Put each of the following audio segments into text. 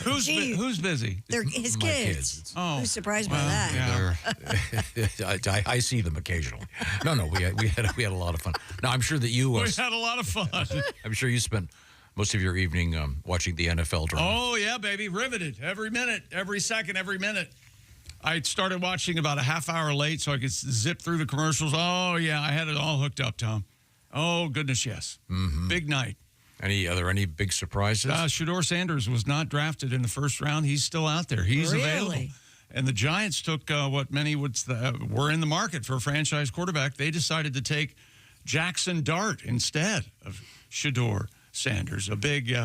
Who's busy? They're his kids. Oh, who's surprised by that? Yeah. I see them occasionally. No, we had a lot of fun. No, I'm sure that you. We had a lot of fun. I'm sure you spent most of your evening watching the NFL draft. Oh yeah, baby, riveted every minute, every second, every minute. I started watching about a half hour late so I could zip through the commercials. Oh, yeah, I had it all hooked up, Tom. Oh, goodness, yes. Mm-hmm. Big night. Are there any big surprises? Shedeur Sanders was not drafted in the first round. He's still out there. He's available. And the Giants took what many were in the market for a franchise quarterback. They decided to take Jackson Dart instead of Shedeur Sanders, a big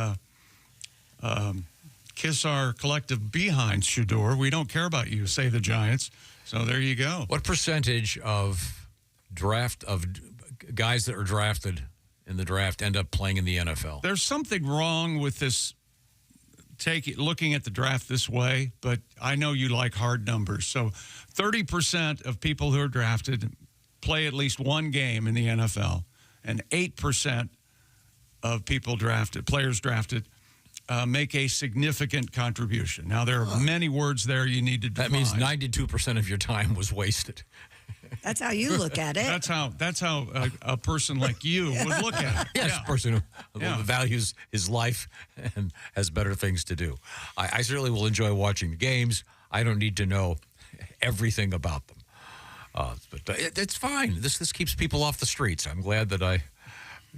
kiss our collective behind, Shedeur. We don't care about you, say the Giants. So there you go. What percentage of guys that are drafted in the draft end up playing in the NFL? There's something wrong with this looking at the draft this way, but I know you like hard numbers. So 30% of people who are drafted play at least one game in the NFL, and 8% of players drafted, make a significant contribution. Now, there are many words there you need to define. That means 92% of your time was wasted. That's how you look at it. That's how a person like you would look at it. Yes, a person who values his life and has better things to do. I certainly will enjoy watching the games. I don't need to know everything about them. But it's fine. This keeps people off the streets. I'm glad that I...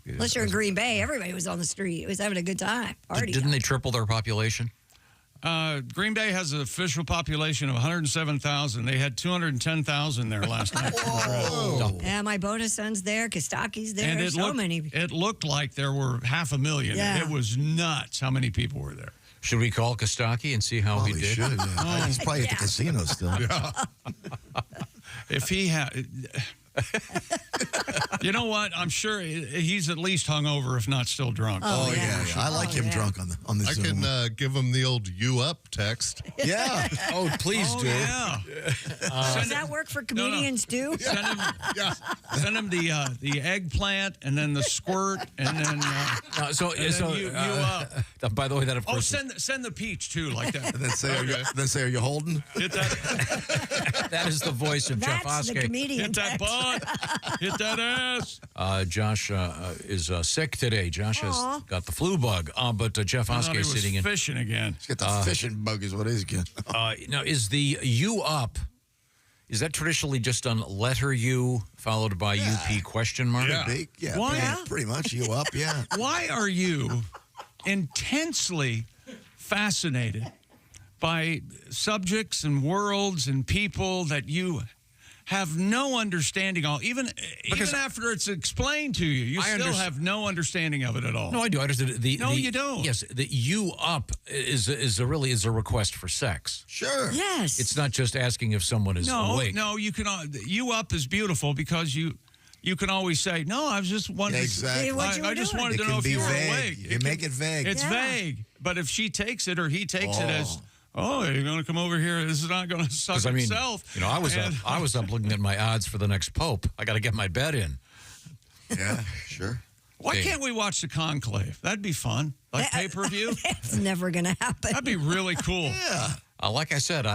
Unless you're in Green Bay, everybody was on the street. It was having a good time. Didn't they triple their population? Green Bay has an official population of 107,000. They had 210,000 there last night. Whoa. Yeah, my bonus son's there. Kostaki's there. And it looked like there were 500,000. Yeah. It was nuts how many people were there. Should we call Kostaki and see how he did? Should, yeah. He's probably at the casino still. Yeah. If he had... You know what? I'm sure he's at least hungover, if not still drunk. Oh yeah. I like him drunk on the Zoom. I can give him the old "you up" text. Yeah. Oh, please do. Yeah. Does that work for comedians too? Send him the eggplant and then the squirt and then you up. By the way, that of course. Send the peach too, like that. And then say, are you holding? Hit that. That is the voice of Jeff That's Oskey. the comedian. Hit that butt. Hit that ass. Josh is sick today. Josh has got the flu bug. But Jeff Oskey is sitting in. Fishing again. He's got the fishing bug is what it is again. Now, is the U up? Is that traditionally just on letter U followed by UP question mark? Yeah. Why? Pretty much you up, yeah. Why are you intensely fascinated by subjects and worlds and people that you have no understanding of? Even after it's explained to you, you still have no understanding of it at all. No, I do. I understand. You don't. Yes, the U up is a request for sex. Sure. Yes. It's not just asking if someone is awake. No, you can. You up is beautiful because you can always say, no, I was just wondering. Exactly. I just wanted to know if you were awake. You make it vague. It's vague. But if she takes it or he takes it as, you're going to come over here. This is not going to suck itself. I was up looking at my odds for the next pope. I got to get my bet in. Yeah, sure. Why can't we watch the conclave? That'd be fun. Like pay-per-view. It's never going to happen. That'd be really cool. Yeah. Like I said,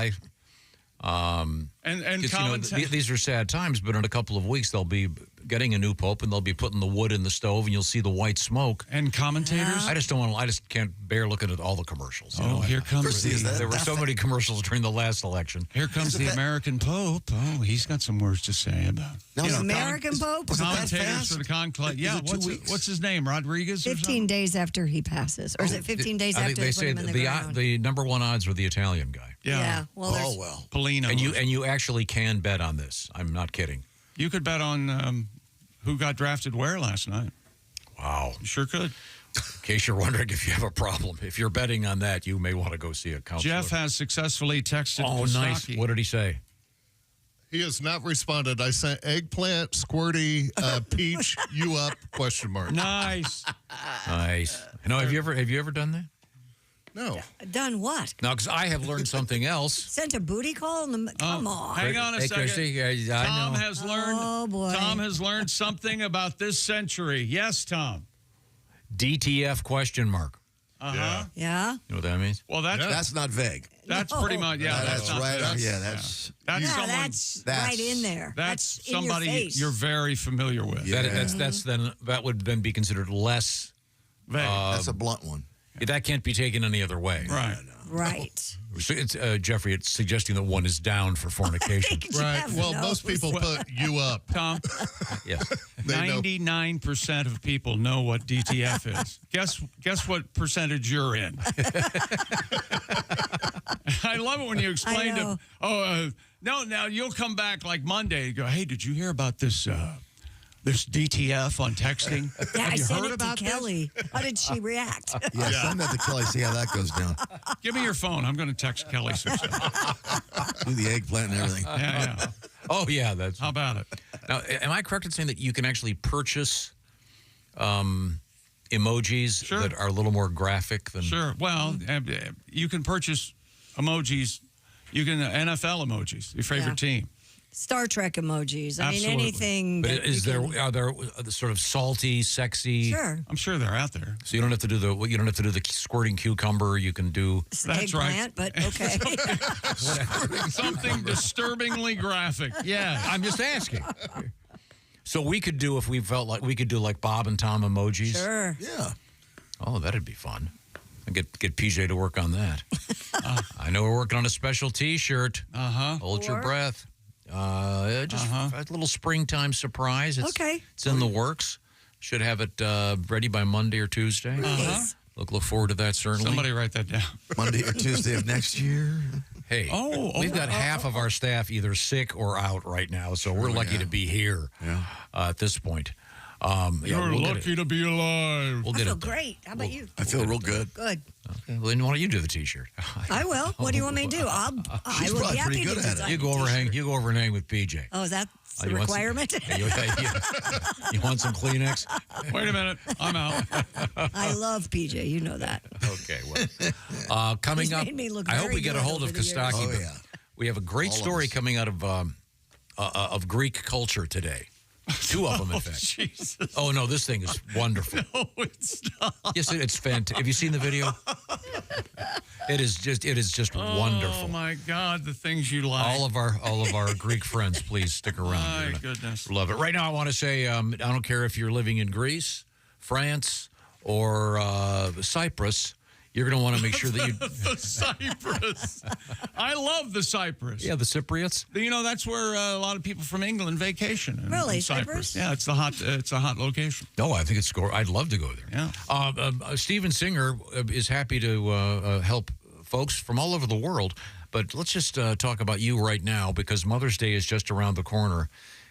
and these are sad times, but in a couple of weeks they'll be getting a new pope and they'll be putting the wood in the stove and you'll see the white smoke. And commentators? I just can't bear looking at all the commercials. Here comes there were so many commercials during the last election. Here comes the American Pope. Oh, he's got some words to say about the American Pope? Commentators for the conclave. Yeah, what's his name? Rodriguez? 15 days after he passes. Or is it 15 days after they put him in the ground? The number one odds were the Italian guy. Yeah. Well, Polino. And you actually can bet on this. I'm not kidding. You could bet on who got drafted where last night. Wow. You sure could. In case you're wondering if you have a problem, if you're betting on that, you may want to go see a counselor. Jeff has successfully texted Kostaki. Nice. What did he say? He has not responded. I sent eggplant, squirty, peach, you up, question mark. Nice. Nice. Have you ever done that? No. Done what? No, because I have learned something else. Sent a booty call? Come on. Hang on a second. Christy, Tom has learned. Oh, boy. Tom has learned something about this century. Yes, Tom. DTF question mark. Yeah. Yeah. You know what that means? Well, That's not vague. That's No. pretty much, yeah. That's not- right. That's, That's That's right in there. That's in your somebody face. you're very familiar with. Yeah. That would then be considered less. Vague. that's a blunt one. That can't be taken any other way. Right. Right. So it's Jeffrey. It's suggesting that one is down for fornication. Right. Well, most people put you up. Tom, Yes. They know. 99% of people know what DTF is. Guess what percentage you're in? I love it when you explain to no, now you'll come back like Monday and go, hey, did you hear about this this DTF on texting? Yeah, Have I you sent heard it to about this? Kelly. How did she react? Yeah, send that to Kelly. See how that goes down. Give me your phone. I'm going to text Kelly some stuff. Do the eggplant and everything. Yeah. Oh yeah. That's. How about it? Now, am I correct in saying that you can actually purchase emojis Sure. that are a little more graphic than? Sure. Well, you can purchase emojis. You can NFL emojis, your favorite team. Star Trek emojis. I Absolutely. mean, anything. But that is you there can- are there sort of salty, sexy? Sure. I'm sure they're out there. So you don't have to do the squirting cucumber. You can do. It's That's right. eggplant, but okay. Something disturbingly graphic. Yeah. I'm just asking. So we could do if we felt like we could do like Bob and Tom emojis. Sure. Yeah. Oh, that'd be fun. And get PJ to work on that. I know we're working on a special T-shirt. Hold your Or- breath. Just a little springtime surprise. Okay. It's in the works. Should have it ready by Monday or Tuesday. Nice. Look forward to that, certainly. Somebody write that down. Monday or Tuesday of next year. Hey, we've got half of our staff either sick or out right now, so we're lucky to be here at this point. You're lucky to be alive. We'll I get feel it done. great. How about you? I feel real good. Good. Okay, well, then why don't you do the T-shirt? I will. What do you want me to do? I She's will be probably happy pretty to good at it. design You go a over t-shirt. you go over and hang with PJ. Oh, is that the You want some- requirement? You want some Kleenex? Wait a minute. I'm out. I love PJ. You know that. Okay, well, coming He's up, made me look I hope very we get a good hold of over the years. Kostaki. Oh, but yeah. We have a great All of story us. coming out of Greek culture today. Two of them, in fact. Jesus. Oh no, this thing is wonderful. No, it's not. Yes, it's fantastic. Have you seen the video? It is just wonderful. Oh, my God. The things you like. All of our Greek friends, please stick around. My You're gonna goodness. love it. Right now, I want to say I don't care if you're living in Greece, France, or Cyprus. You're going to want to make sure that you. The Cyprus. I love the Cyprus. Yeah, the Cypriots. You know, that's where a lot of people from England vacation. Really, in Cyprus? Yeah, it's a hot location. No, I think it's score. I'd love to go there. Yeah. Steven Singer is happy to help folks from all over the world. But let's just talk about you right now because Mother's Day is just around the corner.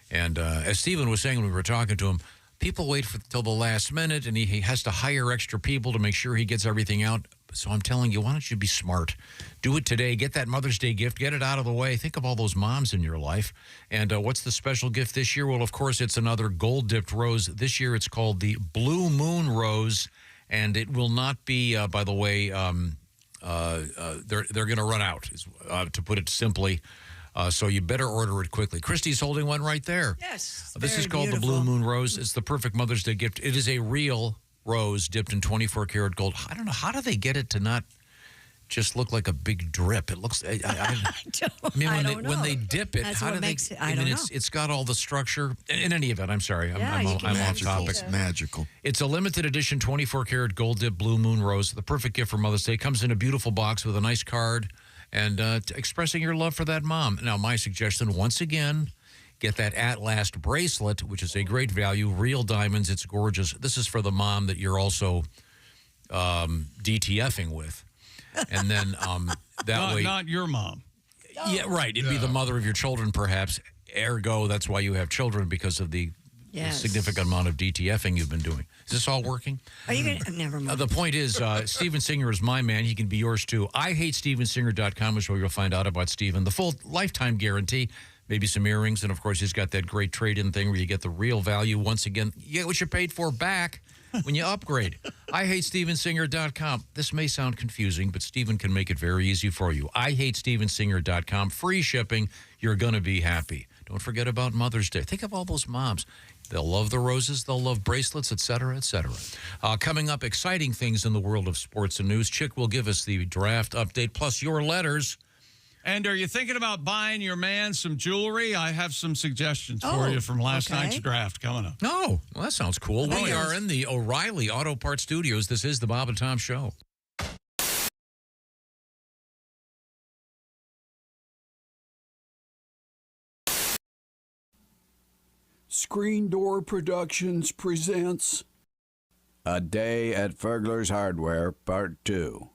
And as Steven was saying when we were talking to him, people wait till the last minute, and he has to hire extra people to make sure he gets everything out. So I'm telling you, why don't you be smart? Do it today. Get that Mother's Day gift. Get it out of the way. Think of all those moms in your life. And what's the special gift this year? Well, of course, it's another gold-dipped rose. This year, it's called the Blue Moon Rose, and it will not be, by the way, they're going to run out, to put it simply. So you better order it quickly. Christy's holding one right there. Yes. This is very called beautiful. the Blue Moon Rose. It's the perfect Mother's Day gift. It is a real rose dipped in 24 karat gold. I don't know. How do they get it to not just look like a big drip? It looks. I mean, when they dip it, That's how what do they? makes it- I mean, don't know. it's got all the structure. In any event, I'm sorry. Yeah, I'm you can off imagine. topic. It's magical. It's a limited edition 24 karat gold dip Blue Moon Rose. The perfect gift for Mother's Day. Comes in a beautiful box with a nice card and expressing your love for that mom. Now, my suggestion, once again, get that At Last bracelet, which is a great value. Real diamonds. It's gorgeous. This is for the mom that you're also DTFing with. And then that way. Not your mom. Yeah, right. It'd be the mother of your children, perhaps. Ergo, that's why you have children, because of the Yes. significant amount of DTFing you've been doing. Is this all working? Are you going to? Never mind. The point is, Steven Singer is my man. He can be yours, too. IHateStevenSinger.com is where you'll find out about Steven. The full lifetime guarantee, maybe some earrings, and, of course, he's got that great trade-in thing where you get the real value. Once again, you get what you paid for back when you upgrade. IHateStevenSinger.com. This may sound confusing, but Steven can make it very easy for you. IHateStevenSinger.com. Free shipping. You're going to be happy. Don't forget about Mother's Day. Think of all those moms. They'll love the roses. They'll love bracelets, et cetera, et cetera. Coming up, exciting things in the world of sports and news. Chick will give us the draft update, plus your letters. And are you thinking about buying your man some jewelry? I have some suggestions for you from last night's draft coming up. Oh, well, that sounds cool. We are in the O'Reilly Auto Parts Studios. This is the Bob and Tom Show. Screen Door Productions presents A Day at Furgler's Hardware, Part 2.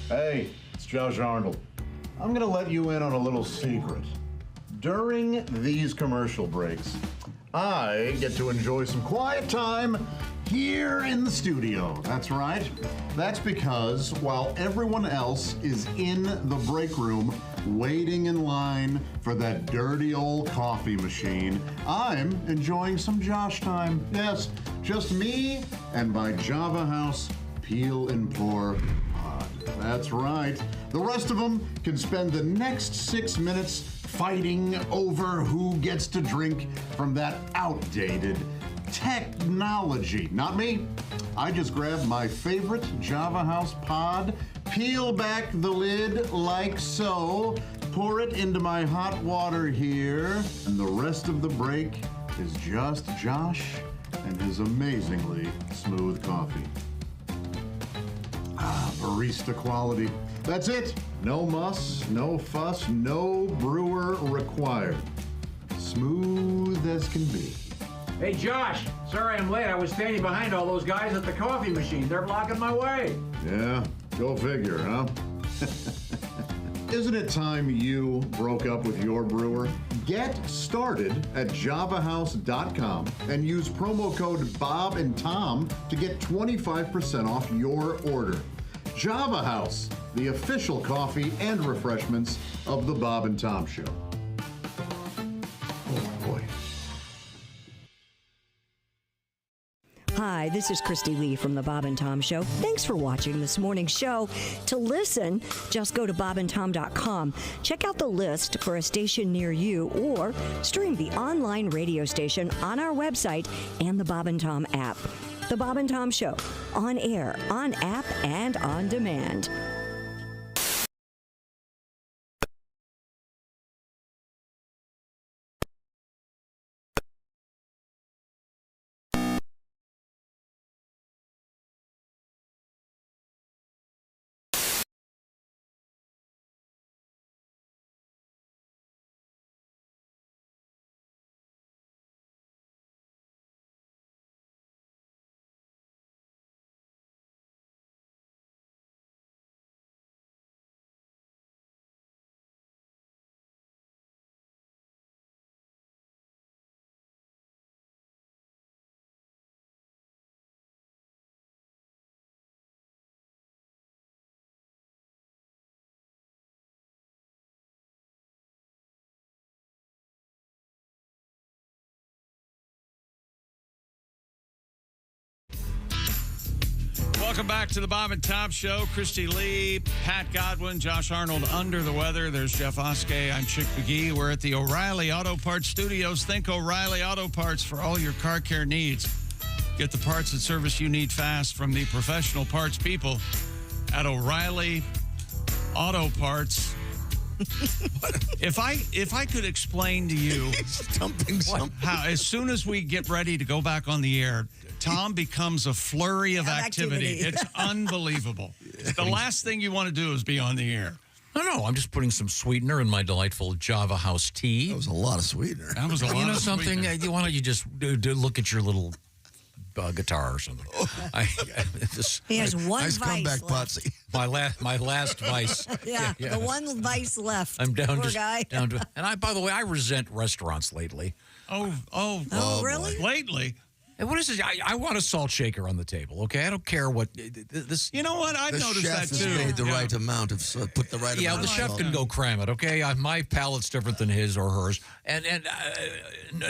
Hey, it's Josh Arnold. I'm gonna let you in on a little secret. During these commercial breaks, I get to enjoy some quiet time here in the studio. That's right. That's because while everyone else is in the break room waiting in line for that dirty old coffee machine, I'm enjoying some Josh time. Yes, just me and my Java House Peel and Pour pod. That's right. The rest of them can spend the next 6 minutes fighting over who gets to drink from that outdated technology. Not me. I just grab my favorite Java House pod, peel back the lid like so, pour it into my hot water here, and the rest of the break is just Josh and his amazingly smooth coffee. Barista quality. That's it. No muss, no fuss, no brewer required. Smooth as can be. Hey, Josh, sorry I'm late. I was standing behind all those guys at the coffee machine. They're blocking my way. Yeah, go figure, huh? Isn't it time you broke up with your brewer? Get started at javahouse.com and use promo code Bob and Tom to get 25% off your order. Java House, the official coffee and refreshments of the Bob and Tom Show. Oh, boy. Hi, this is Christy Lee from the Bob and Tom Show. Thanks for watching this morning's show. To listen, just go to bobandtom.com. Check out the list for a station near you or stream the online radio station on our website and the Bob and Tom app. The Bob and Tom Show, on air, on app, and on demand. Welcome back to the Bob and Tom Show. Christy Lee, Pat Godwin, Josh Arnold under the weather. There's Jeff Oskey. I'm Chick McGee. We're at the O'Reilly Auto Parts Studios. Think O'Reilly Auto Parts for all your car care needs. Get the parts and service you need fast from the professional parts people at O'Reilly Auto Parts. If I could explain to you how, as soon as we get ready to go back on the air, Tom becomes a flurry of activity. It's unbelievable. The last thing you want to do is be on the air. No, I'm just putting some sweetener in my delightful Java House tea. That was a lot of sweetener. That was a lot of something? sweetener. Why don't you just look at your little guitar or something? He has one nice vice comeback, left. Potsy. My last vice. Yeah, the one vice left. I'm down Poor guy. down to. And by the way, I resent restaurants lately. Oh, really? Lately. And what is it? I want a salt shaker on the table. Okay, I don't care what this. You know what? I've The noticed chef that has too. made the right amount of put the right Yeah, amount. the of chef salt. can go cram it. Okay, my palate's different than his or hers, and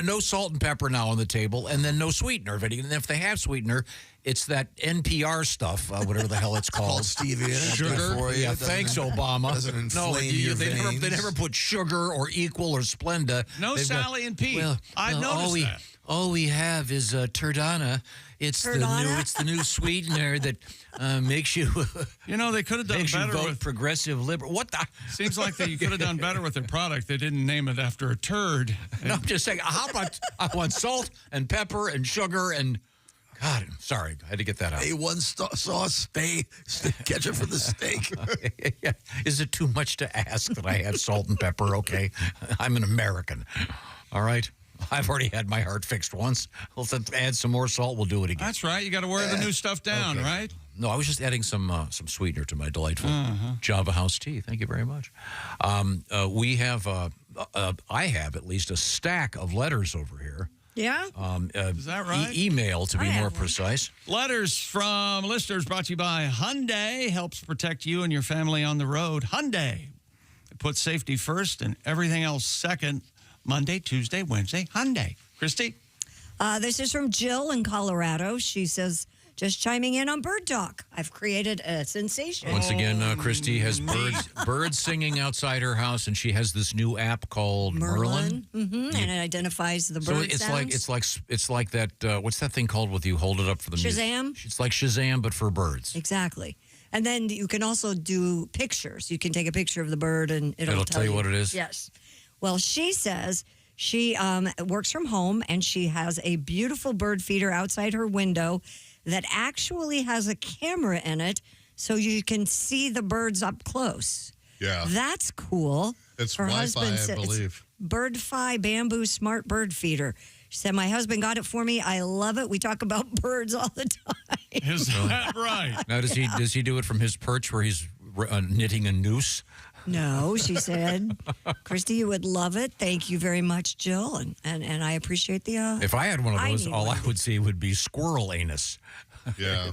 no salt and pepper now on the table, and then no sweetener. And if they have sweetener, it's that NPR stuff, whatever the hell it's called. Stevie in it. Sugar. For you. Yeah, Doesn't thanks, it- Obama. Doesn't inflame your they veins. never put sugar or Equal or Splenda. No They've got- Sally and Pete. Well, I've noticed that. All we have is Turdana. It's the new sweetener that makes you You know, they could have done makes you better vote with. progressive liberal. What the? Seems like you could have done better with their product. They didn't name it after a turd. No, I'm just saying. How about I want salt and pepper and sugar and. God, sorry, I had to get that out. A1 sauce, ketchup for the steak. Yeah. Is it too much to ask that I have salt and pepper? Okay, I'm an American. All right, I've already had my heart fixed once. Let's add some more salt. We'll do it again. That's right. You got to wear the new stuff down, Okay. right? No, I was just adding some sweetener to my delightful Java House tea. Thank you very much. We have, I have at least a stack of letters over here. Yeah? Is that right? Email, to be I have more one. precise. Letters from listeners brought to you by Hyundai. Helps protect you and your family on the road. Hyundai. Put safety first and everything else second. Monday, Tuesday, Wednesday. Hyundai. Christy? This is from Jill in Colorado. She says, just chiming in on Bird Talk. I've created a sensation. Once again, Christy has birds singing outside her house, and she has this new app called Merlin. And it identifies the So bird it's sounds. it's like that. What's that thing called? With you hold it up for the music? Shazam? It's like Shazam, but for birds. Exactly. And then you can also do pictures. You can take a picture of the bird and it'll tell you what it is? Yes. Well, she says she works from home and she has a beautiful bird feeder outside her window that actually has a camera in it so you can see the birds up close. Yeah. That's cool. It's Her Wi-Fi, husband I said it's believe. Birdfi Bamboo Smart Bird Feeder. She said, my husband got it for me. I love it. We talk about birds all the time. Is that right? Now, does he do it from his perch where he's knitting a noose? No, she said, Christy, you would love it. Thank you very much, Jill. And I appreciate the. If I had one of I those, need all one. I would see would be squirrel anus. Yeah.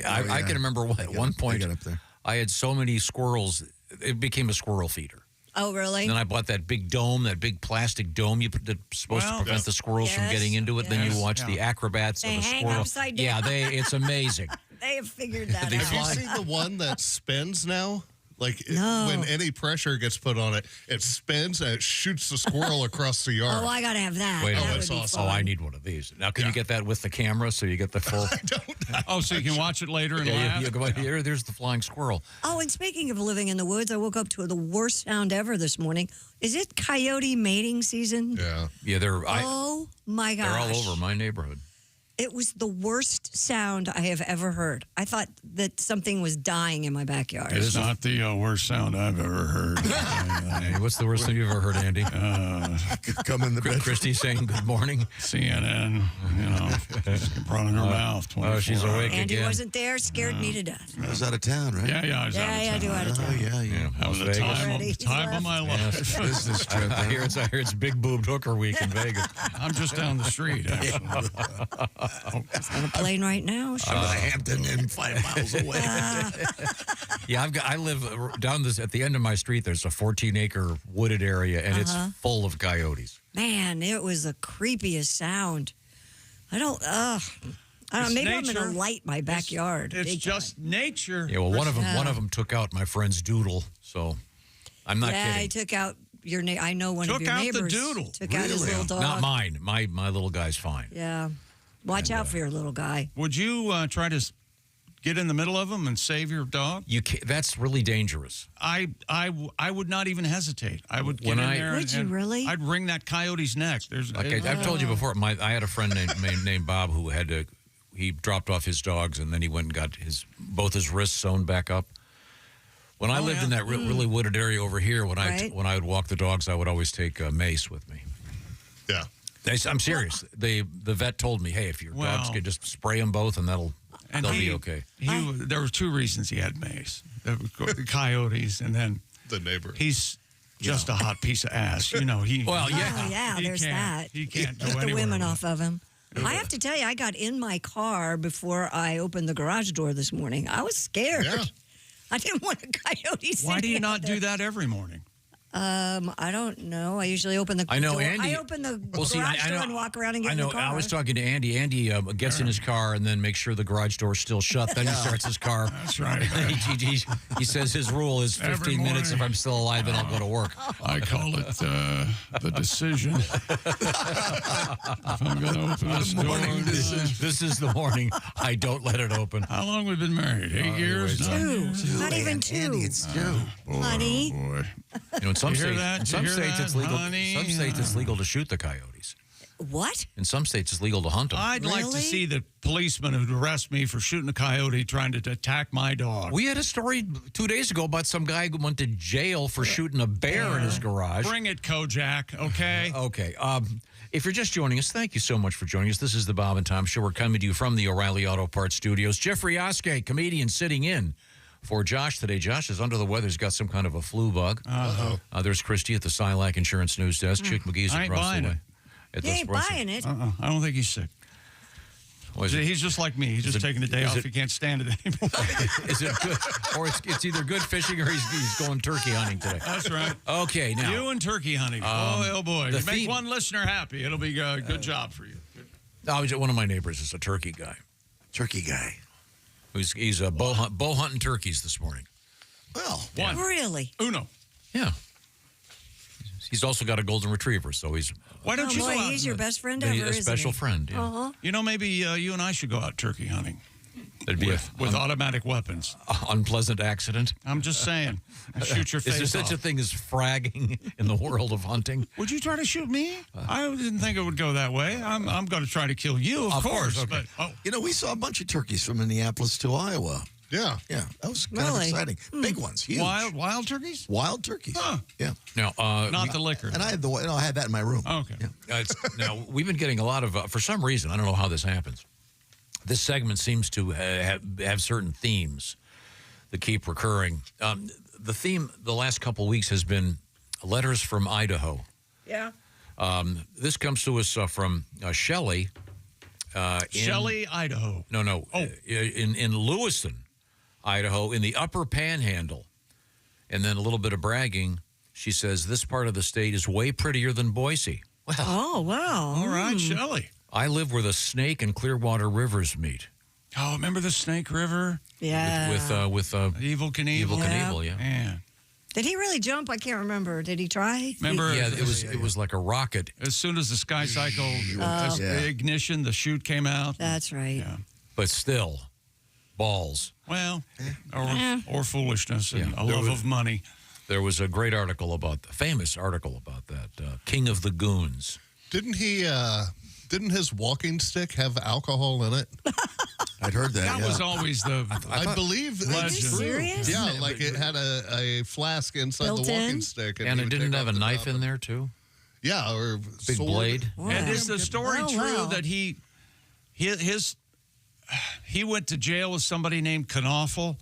I can remember at one point They got up there. I had so many squirrels. It became a squirrel feeder. Oh, really? And then I bought that big dome, that big plastic dome that's supposed to prevent the squirrels from getting into it. Then you watch the acrobats They of a hang squirrel. upside down. Yeah, it's amazing. They have figured that out. Have you seen the one that spins now? Like No. when any pressure gets put on it, it spins and it shoots the squirrel across the yard. Oh, I got to have that. Wait, that that's would be awesome. fun. I need one of these. Now, can you get that with the camera so you get the full? Oh, so you can watch it later and laugh? you go, there's the flying squirrel. Oh, and speaking of living in the woods, I woke up to the worst sound ever this morning. Is it coyote mating season? Yeah. Oh, my gosh. They're all over my neighborhood. It was the worst sound I have ever heard. I thought that something was dying in my backyard. It's not the worst sound I've ever heard. Hey, what's the worst thing you've ever heard, Andy? Come in the bedroom. Christy saying good morning. CNN, just running her mouth. Oh, she's 24 awake hours. Andy again. wasn't there, scared me to death. I was out of town, right? Yeah, I was out of Yeah, town. do out of town. Oh, yeah. Having Las the Vegas. Already, time of my life. Business trip. I hear it's big boobed hooker week in Vegas. I'm just down the street, actually. On a plane right now. I'm in Hampton and 5 miles away. Yeah, I live down at the end of my street. There's a 14-acre wooded area, and it's full of coyotes. Man, it was the creepiest sound. I don't know. Maybe I'm going to light my backyard. It's big just time. nature. Yeah, well, one of them took out my friend's doodle, so I'm not Yeah, kidding. he took out your I know one Took of your out the neighbors. doodle. Took out his little dog. Not mine. My little guy's fine. Yeah. Watch out for your little guy. Would you try to get in the middle of them and save your dog? You can't, that's really dangerous. I would not even hesitate. I would get When in I- there. Would you really? I'd wring that coyote's neck. I've told you before. I had a friend named Bob who he dropped off his dogs and then he went and got both his wrists sewn back up. When I lived in that really wooded area over here, when I would walk the dogs, I would always take a mace with me. Yeah. I'm serious. The vet told me, hey, if your dogs could just spray them both and they'll be okay. There were two reasons he had mace: the coyotes, and then The neighbor. he's just a hot piece of ass. Well, yeah. Oh, yeah, He there's that. He can't go Get the anywhere women with off of him. I have to tell you, I got in my car before I opened the garage door this morning. I was scared. Yeah. I didn't want a coyote. Why do you not do that every morning? I don't know. I usually open the I know door. Andy. I open the Well, see, garage I know, door and walk around and get I in know. the car. I was talking to Andy. Andy gets in his car and then makes sure the garage door's still shut. Then he starts his car. That's right. he says his rule is 15 minutes. If I'm still alive, then I'll go to work. I call it the decision. If I'm going to open this door, This is the morning. I don't let it open. how long we've been married? 8 years? Two. Not even two. Andy, it's two. Honey. Oh, boy. You know, in some You hear states, that? in some You hear states that, it's legal. honey? Some states it's legal to shoot the coyotes. What? In some states it's legal to hunt them. I'd like to Really? see the policeman who'd arrest me for shooting a coyote trying to attack my dog. We had a story 2 days ago about some guy who went to jail for shooting a bear in his garage. Bring it, Kojak, okay? Okay. If you're just joining us, thank you so much for joining us. This is the Bob and Tom Show. We're coming to you from the O'Reilly Auto Parts Studios. Jeffrey Oskey, comedian, sitting in for Josh today. Josh is under the weather. He's got some kind of a flu bug. There's Christy at the Silac Insurance News Desk. Chick McGee's I ain't across buying the way. it. At You the ain't espresso. buying it. I don't think he's sick. Was it- He's just like me. He's just taking a day is off. it- He can't stand it anymore. Is it good? Or it's either good fishing or he's going turkey hunting today. That's right. Okay, now. You and turkey hunting. Oh, boy. the You make theme- one listener happy. It'll be a good job for you. One of my neighbors is a turkey guy. Turkey guy. He's bow hunting turkeys this morning. Well, One. Really? Uno. Yeah. He's also got a golden retriever, so he's Why don't Oh, you boy, go out? he's your best friend a ever, isn't special he? friend. Yeah. Uh-huh. You know, maybe you and I should go out turkey hunting That'd be with automatic weapons. an unpleasant accident. I'm just saying. Shoot your face Is there such a off. thing as fragging in the world of hunting? Would you try to shoot me? I didn't think it would go that way. I'm going to try to kill you, of course. okay. But we saw a bunch of turkeys from Minneapolis to Iowa. Yeah. Yeah, that was kind of Really? exciting. Big ones, huge. wild turkeys? Wild turkeys. Huh. Yeah. Now, Not the liquor. And I had that in my room. Okay. Yeah. now we've been getting a lot of, for some reason, I don't know how this happens. This segment seems to have certain themes that keep recurring. The theme the last couple of weeks has been letters from Idaho. Yeah. This comes to us from Shelley. Shelley, Idaho. No. Oh. In Lewiston, Idaho, in the upper panhandle. And then a little bit of bragging. She says, this part of the state is way prettier than Boise. Well, Oh, wow. All right, Shelley. I live where the Snake and Clearwater rivers meet. Oh, remember the Snake River? Yeah. With Evil Knievel. Evil Knievel, yeah. Man. Did he really jump? I can't remember. Did he try? Remember? Yeah, it was like a rocket. As soon as the Sky Cycle ignition, the chute came out. That's right. Yeah. But still, balls. Well, or foolishness and Yeah. a love of money. There was a great article famous article about that. King of the Goons. Didn't his walking stick have alcohol in it? I'd heard that. That yeah. was always the. I believe Legend. it's true. Serious? Yeah, like it had a flask inside Built the walking in? stick. And he it would didn't take have a off the knife top in there, too? Yeah, or Big sword. blade. And is the story Oh, true wow. that he went to jail with somebody named Knaufel?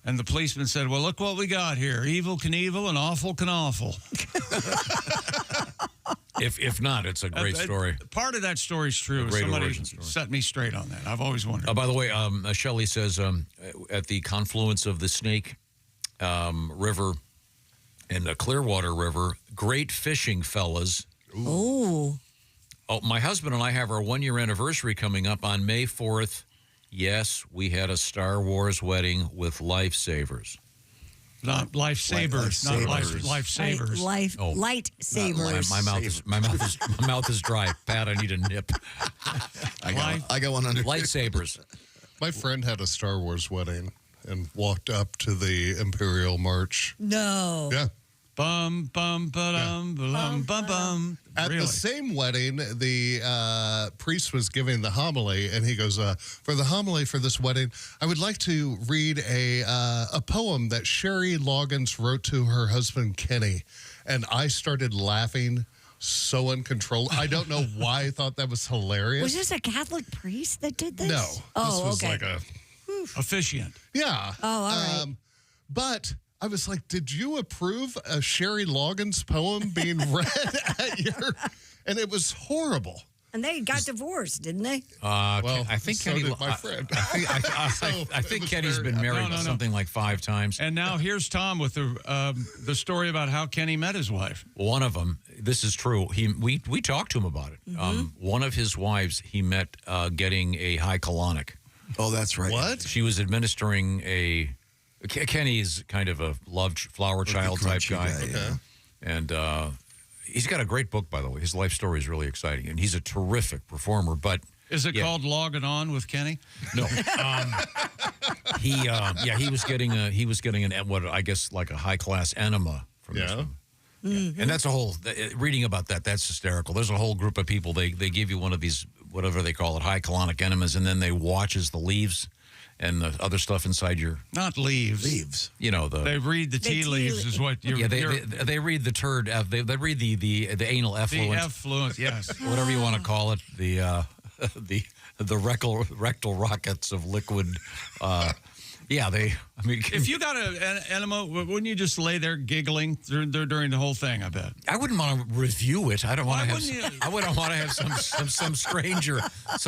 And the policeman said, well, look what we got here. Evil Knievel and Awful Knaufel. If not, it's a great story. Part of that story is true. great Somebody origin story. set me straight on that. I've always wondered. By the way, Shelley says at the confluence of the Snake River and the Clearwater River, great fishing, fellas. Oh. Oh, my husband and I have our 1-year anniversary coming up on May 4th. Yes, we had a Star Wars wedding with lifesavers. Not lifesavers, not lifesavers. Lightsabers. My mouth is dry. Pat, I need a nip. I got one under. Lightsabers. My friend had a Star Wars wedding and walked up to the Imperial March. No. Yeah. Bum, bum, ba-dum, ba-dum, bum, bum. At Really? the same wedding, the priest was giving the homily, and he goes, for the homily for this wedding, I would like to read a poem that Sherry Loggins wrote to her husband, Kenny. And I started laughing so uncontrolled. I don't know why I thought that was hilarious. Was this a Catholic priest that did this? No. Oh, this was okay. like a... Officiant. Yeah. Oh, all right. But... I was like, did you approve a Sherry Loggins poem being read at your... And it was horrible. And they got divorced, didn't they? Well, I think so Kenny. did my friend. I think Kenny's been married something like 5 times. And now here's Tom with the story about how Kenny met his wife. One of them, this is true. We talked to him about it. One of his wives he met getting a high colonic. Oh, that's right. What? She was administering a. Kenny is kind of a loved flower child type guy. Okay. And he's got a great book, by the way. His life story is really exciting, and he's a terrific performer. But Is it called Logging On with Kenny? no, he was getting an what I guess like a high class enema from this one. And that's a whole reading about that. That's hysterical. There's a whole group of people. They give you one of these whatever they call it, high colonic enemas, and then they watch as the leaves and the other stuff inside your Not leaves. Leaves. you know They read the tea leaves is what you're... they read the turd. They read the anal the effluent, effluent, yes. whatever you want to call it. The rectal rockets of liquid. If you got an enema, wouldn't you just lay there giggling during the whole thing, I bet? I wouldn't want to review it. I don't want to wouldn't have. you? I wouldn't want to have some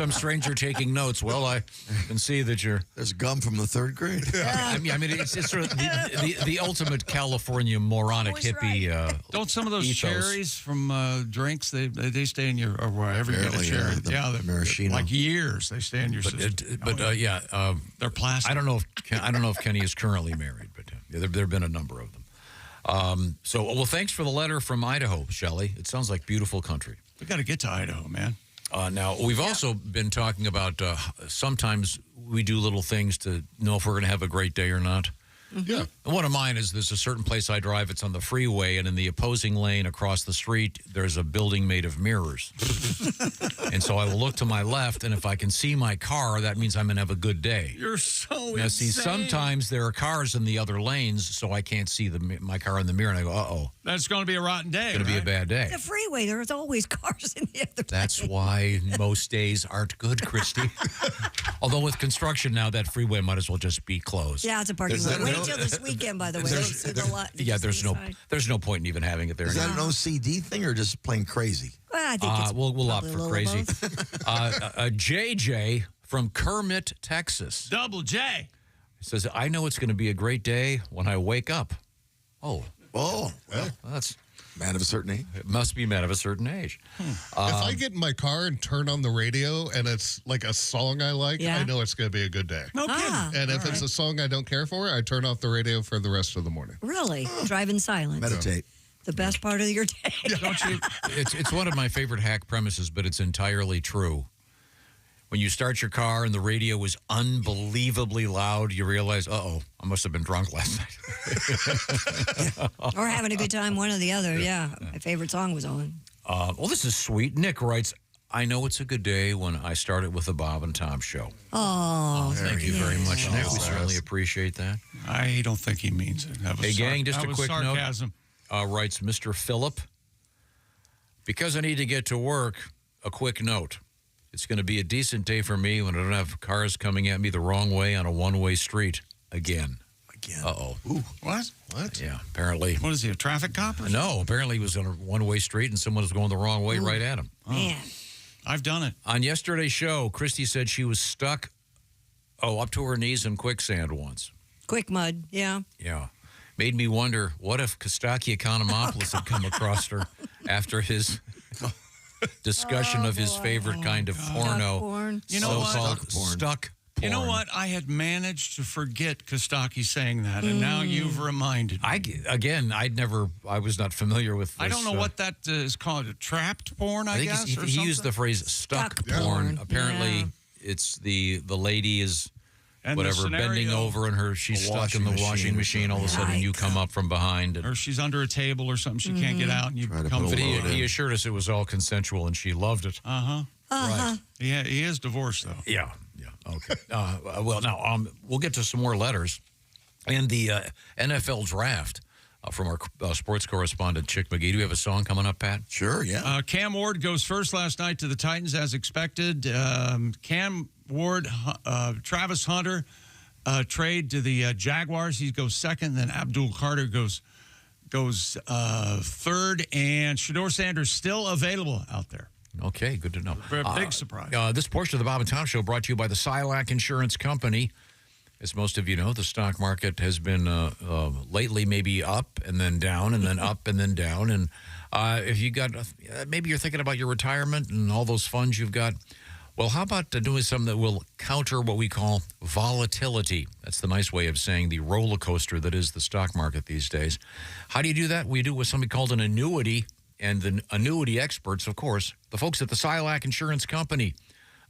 stranger taking notes. Well, I can see that you're. There's gum from the 3rd grade. I mean, it's sort of the ultimate California moronic hippie. Don't some of those ethos. cherries from drinks, they stay in your, or wherever you get a Apparently, cherry. the maraschino. like years, they stay in your system. They're plastic. I don't know if Kenny is currently married, but there have been a number of them. Well, thanks for the letter from Idaho, Shelley. It sounds like beautiful country. We got to get to Idaho, man. Now, we've also been talking about sometimes we do little things to know if we're going to have a great day or not. Yeah. And one of mine is there's a certain place I drive. It's on the freeway, and in the opposing lane across the street, there's a building made of mirrors. And so I will look to my left, and if I can see my car, that means I'm going to have a good day. You're so Now, see, insane. sometimes there are cars in the other lanes, so I can't see my car in the mirror, and I go, uh-oh, That's going to be a rotten day. it's going to be a bad day. The freeway, there's always cars in the other That's lane. why most days aren't good, Christy. Although with construction now, that freeway might as well just be closed. Yeah, it's a parking lot. There's Wait till this weekend, by the way. There's- They see the lot. Did Yeah, you see there's the no sign? point in even having it there. Is that anymore. an OCD thing or just plain crazy? Well, I think it's We'll opt probably a for little crazy. of both. JJ from Kermit, Texas. Double J. says, I know it's going to be a great day when I wake up. Oh, well, that's man of a certain age. It must be man of a certain age. If I get in my car and turn on the radio and it's like a song I like, I know it's going to be a good day. No kidding. And if it's a song I don't care for, I turn off the radio for the rest of the morning. Really? Drive in silence. Meditate. The best part of your day. Don't you? It's one of my favorite hack premises, but it's entirely true. When you start your car and the radio is unbelievably loud, you realize, I must have been drunk last night. Or having a good time, one or the other. Yeah. My favorite song was on. Well, this is sweet. Nick writes, I know it's a good day when I start it with the Bob and Tom show. Oh, thank you very much, Nick. We certainly appreciate that. I don't think he means it. Hey, gang, just a quick sarcasm. note. Writes Mr. Phillip, because I need to get to work, a quick note. It's going to be a decent day for me when I don't have cars coming at me the wrong way on a one-way street again. Uh-oh. Ooh, what? Yeah, apparently. What is he, a traffic cop? No, apparently he was on a one-way street and someone was going the wrong way right at him. Man. I've done it. On yesterday's show, Christy said she was stuck, up to her knees in quicksand once. Quick mud, yeah. Yeah. Made me wonder, what if Kostaki Economopoulos had come across her after his discussion of his favorite kind of porno, porn. You know what? so-called stuck porn. You know what? I had managed to forget Kostaki saying that, and now you've reminded me. I was not familiar with this. I don't know what that is called. Trapped porn, I guess? He used the phrase stuck porn. Apparently, it's the lady is... And whatever, bending over and she's stuck in the washing machine. All of a sudden, you come up from behind. Or she's under a table or something. She can't get out, and you come But he assured us it was all consensual, and she loved it. Right. Yeah, he is divorced, though. Yeah. Okay. Well, now, we'll get to some more letters. And the NFL draft from our sports correspondent, Chick McGee. Do we have a song coming up, Pat? Sure, yeah. Cam Ward goes first last night to the Titans, as expected. Cam Ward, Travis Hunter trade to the Jaguars. He goes second. Then Abdul Carter goes third. And Shedeur Sanders still available out there. Okay, good to know. Big surprise. This portion of the Bob and Tom Show brought to you by the Silac Insurance Company. As most of you know, the stock market has been lately maybe up and then down and then up and then down. And if you got, maybe you're thinking about your retirement and all those funds you've got. Well, how about doing something that will counter what we call volatility? That's the nice way of saying the roller coaster that is the stock market these days. How do you do that? We do it with something called an annuity. And the annuity experts, of course, the folks at the Silac Insurance Company.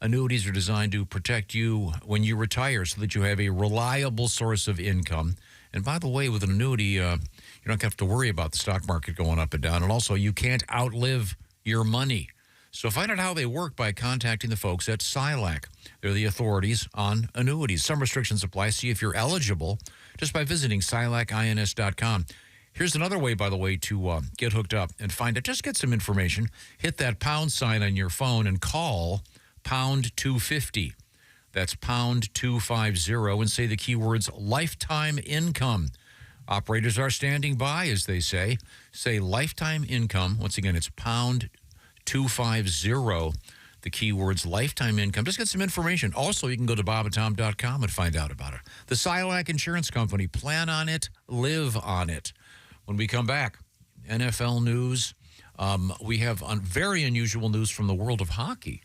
Annuities are designed to protect you when you retire so that you have a reliable source of income. And by the way, with an annuity, you don't have to worry about the stock market going up and down. And also, you can't outlive your money. So find out how they work by contacting the folks at Silac. They're the authorities on annuities. Some restrictions apply. See if you're eligible just by visiting silacins.com. Here's another way, by the way, to get hooked up and find it. Just get some information. Hit that pound sign on your phone and call pound 250. That's pound 250 and say the keywords lifetime income. Operators are standing by, as they say. Say lifetime income. Once again, it's pound 250. The keywords lifetime income. Just get some information. Also, you can go to bobandtom.com and find out about it. The Silac Insurance Company. Plan on it. Live on it. When we come back, NFL news. We have very unusual news from the world of hockey.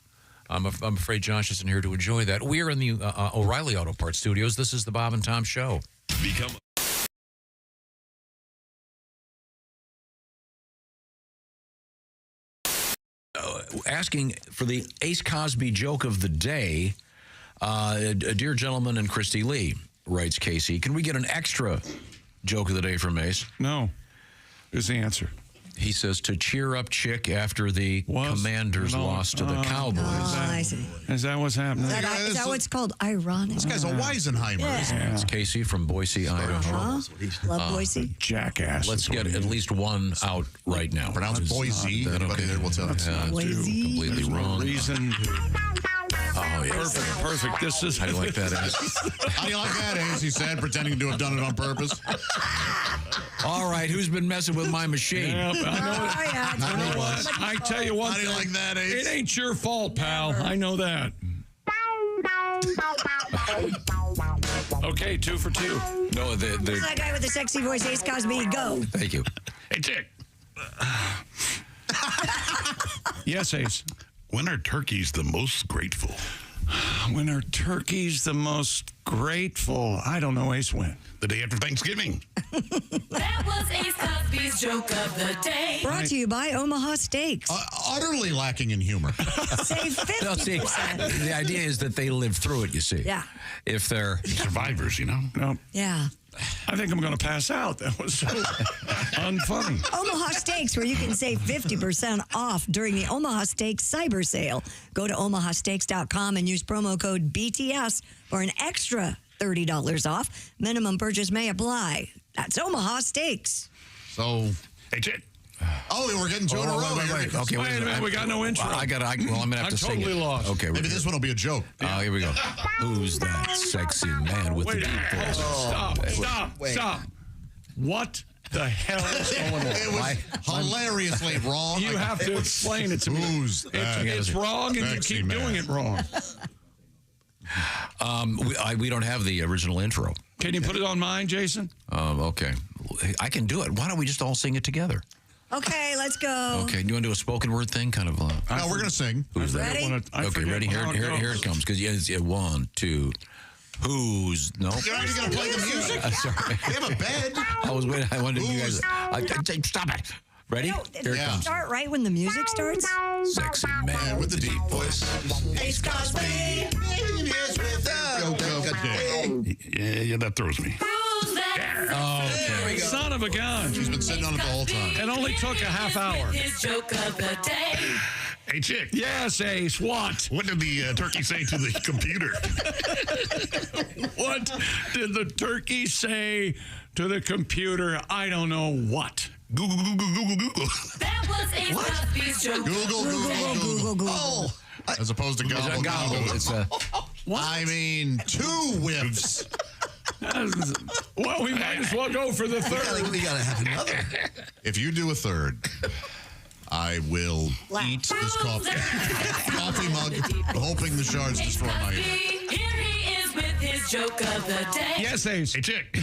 I'm afraid Josh isn't here to enjoy that. We are in the O'Reilly Auto Parts Studios. This is the Bob and Tom Show. Asking for the Ace Cosby joke of the day, a dear gentleman and Christy Lee, writes Casey. Can we get an extra joke of the day from Ace? No. Here's the answer. He says to cheer up Chick after the Commanders lost to the Cowboys. I see. Is that what's happening? Is that what's called ironic? This guy's a Weisenheimer. Yeah. It's Casey from Boise, Idaho. Love Boise. Jackass. Let's get at least one out right now. Pronounced Boise. Anybody there will tell us. Boise. Completely wrong. Reason. Oh, yeah. Perfect. This is. How do you like that, Ace? How do you like that, Ace? He said, pretending to have done it on purpose. All right, who's been messing with my machine? Yep, I know. You know what? I tell you what. How do you like that, Ace? It ain't your fault, pal. I know that. Okay, 2 for 2. No, Who's that guy with the sexy voice? Ace Cosby, go. Thank you. Hey, chick. Yes, Ace. When are turkeys the most grateful? When are turkeys the most grateful? I don't know, Ace. When? The day after Thanksgiving. That was Ace Cosby's joke of the day. Brought to you by Omaha Steaks. Utterly lacking in humor. Save 50%. No, see, the idea is that they live through it, you see. Yeah. If they're Survivors, you know? No. Yeah. I think I'm going to pass out. That was so unfunny. Omaha Steaks, where you can save 50% off during the Omaha Steaks Cyber Sale. Go to omahasteaks.com and use promo code BTS for an extra $30 off. Minimum purchase may apply. That's Omaha Steaks. So, Hey, chick. we're getting two in a row. wait. Okay, Wait a minute, we got no intro. I'm going to have I'm to sing totally it. lost. Okay, Maybe this one will be a joke. here we go. Who's that sexy man with the Wait a deep minute. voice? Stop. What the hell is going on? It was hilariously wrong. You have to explain it to me. Who's that It's wrong, and you sexy keep man? doing it wrong. We don't have the original intro. Can you put it on mine, Jason? Okay. I can do it. Why don't we just all sing it together? Okay, let's go. Okay, do you want to do a spoken word thing? Kind of. No, we're going to sing. Who's I that? Ready? Okay, ready? Here it comes. Because it's 1, 2. Who's no? You're already going to play the music? Sorry. We have a bed. I was waiting. I wanted you guys. Stop it. Ready? No, Here it comes. Start right when the music starts. Sexy man With the deep voice. Ace Cosby. Yeah, that throws me. Who's that? Okay. Son of a gun. He's been sitting on it the whole time. It only took a half hour. His joke of the day. Hey, chick. Yes, Ace. What? What did the turkey say to the computer? What did the turkey say to the computer? I don't know what. Google. That was Ace Cosby's joke. Google. Oh, as opposed to gobble. Gobble. It's a. I mean, 2 whiffs. Well, we might as well go for the third. We gotta have another. If you do a third, I will eat this coffee mug, hoping the shards destroy my ear. Here he is with his joke of the day. Yes, Ace. Hey, chick.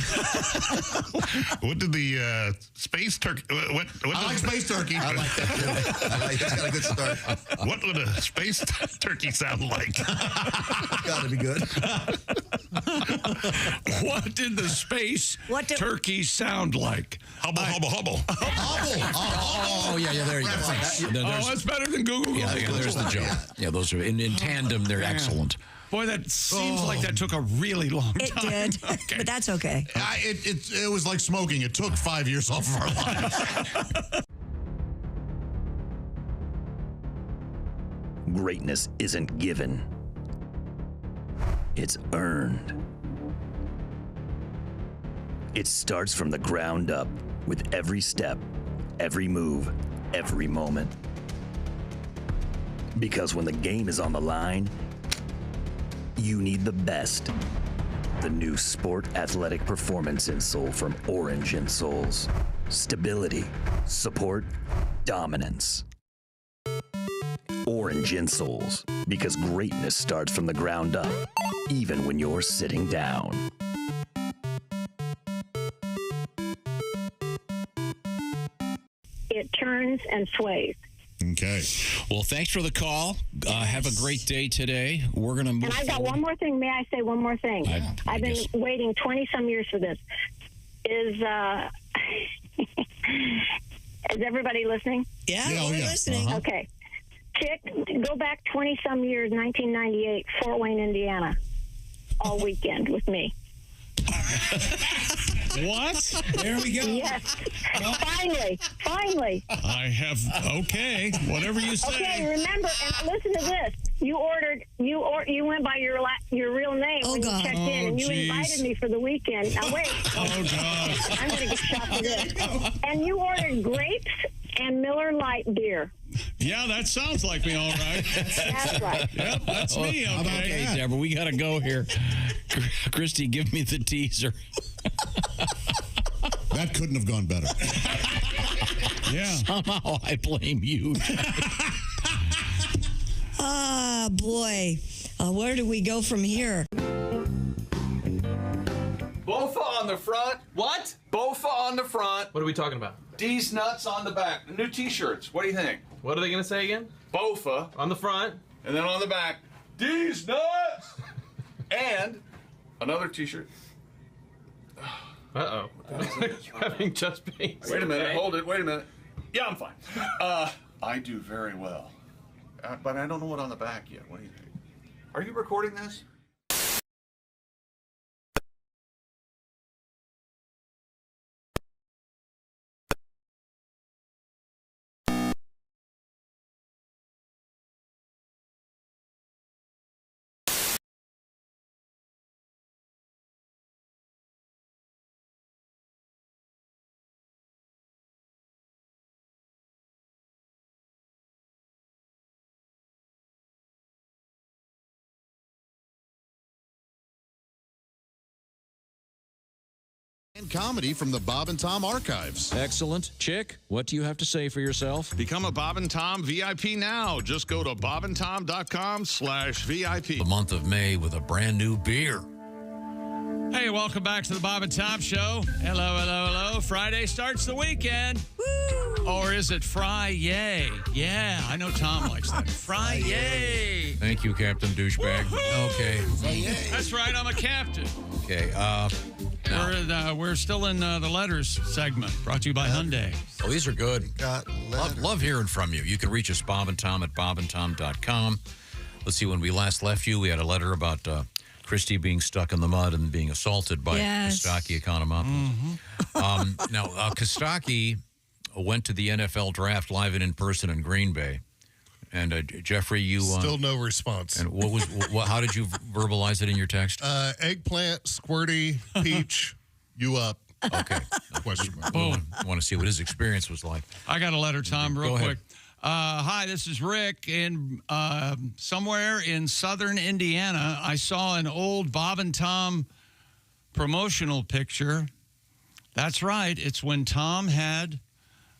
What did the space turkey? What I like space turkey. I like that too. I like that's got a good start. What would a space turkey sound like? Gotta be good. What did the space What do- turkey sound like? Hubble, hubble, hubble. Oh yeah, there you go. Oh, that's better than Google. Yeah, there's the joke. Yeah, those are in tandem. They're excellent. Boy, that seems like that took a really long It time. did, Okay. but that's okay. It was like smoking. It took 5 years off of our lives. Greatness isn't given, it's earned. It starts from the ground up with every step, every move, every moment. Because when the game is on the line, you need the best. The new Sport Athletic Performance insole from Orange Insoles. Stability, support, dominance. Orange Insoles, because greatness starts from the ground up, even when you're sitting down. It turns and sways. Okay. Well, thanks for the call. Have a great day today. We're going to move And I've got forward. one more thing. May I say one more thing? I've been waiting 20-some years for this. Is everybody listening? Yeah, we're listening. Okay. Chick, go back 20-some years, 1998, Fort Wayne, Indiana, all weekend with me. What? There we go. Yes. Finally. I have, okay, whatever you say. Okay, remember, and listen to this. You went by your real name when you checked in, and you invited me for the weekend. Now, wait. Oh, God. I'm going to get shot for this. And you ordered grapes and Miller Lite beer. Yeah, that sounds like me, all right. That's right. Yep, that's me, okay. Okay, Deborah, we got to go here. Christy, give me the teaser. That couldn't have gone better. Yeah. Somehow I blame you. Ah, boy. Where do we go from here? Bofa on the front. What? Bofa on the front. What are we talking about? D's nuts on the back. New T-shirts. What do you think? What are they going to say again? Bofa on the front. And then on the back, D's nuts. And another T-shirt. Uh-oh. You're having chest pains. Wait a minute. Hold it. Wait a minute. Yeah, I'm fine. I do very well. But I don't know what on the back yet. What do you think? Are you recording this? And comedy from the Bob and Tom archives. Excellent. Chick, what do you have to say for yourself? Become a Bob and Tom VIP now. Just go to bobandtom.com/VIP. The month of May with a brand new beer. Hey, welcome back to the Bob and Tom Show. Hello, hello, hello. Friday starts the weekend. Woo! Or is it Fry-yay? Yeah, I know Tom likes that. Fry-yay. Thank you, Captain Douchebag. Woo-hoo! Okay. That's right, I'm a captain. Okay. We're still in the letters segment, brought to you by Hyundai. Oh, these are good. Love hearing from you. You can reach us, Bob and Tom, at bobandtom.com. Let's see, when we last left you, we had a letter about Christy being stuck in the mud and being assaulted by Kostaki Economopoulos. Mm-hmm. Now, Kostaki went to the NFL draft live and in person in Green Bay. And Jeffrey, you still no response. And how did you verbalize it in your text? Eggplant, squirty, peach, you up. Okay. Question mark. Boom. I want to see what his experience was like. I got a letter, Tom, real Go ahead. quick. Hi, this is Rick. In somewhere in southern Indiana, I saw an old Bob and Tom promotional picture. That's right. It's when Tom had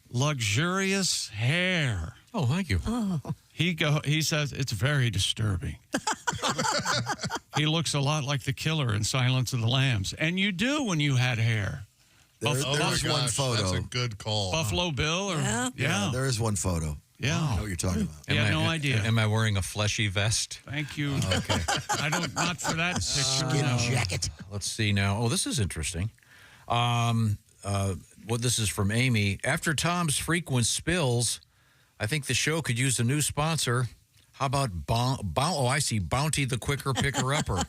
luxurious hair. Oh, thank you. Oh. He says it's very disturbing. He looks a lot like the killer in Silence of the Lambs. And you do when you had hair. There's one photo. That's a good call. Buffalo Bill? Or, Yeah, there is one photo. Yeah. I know what you're talking about. You had no idea. Am I wearing a fleshy vest? Thank you. Okay. Not for that picture. Skin jacket. Let's see now. Oh, this is interesting. This is from Amy. After Tom's frequent spills, I think the show could use a new sponsor. How about I see Bounty the Quicker Picker-Upper,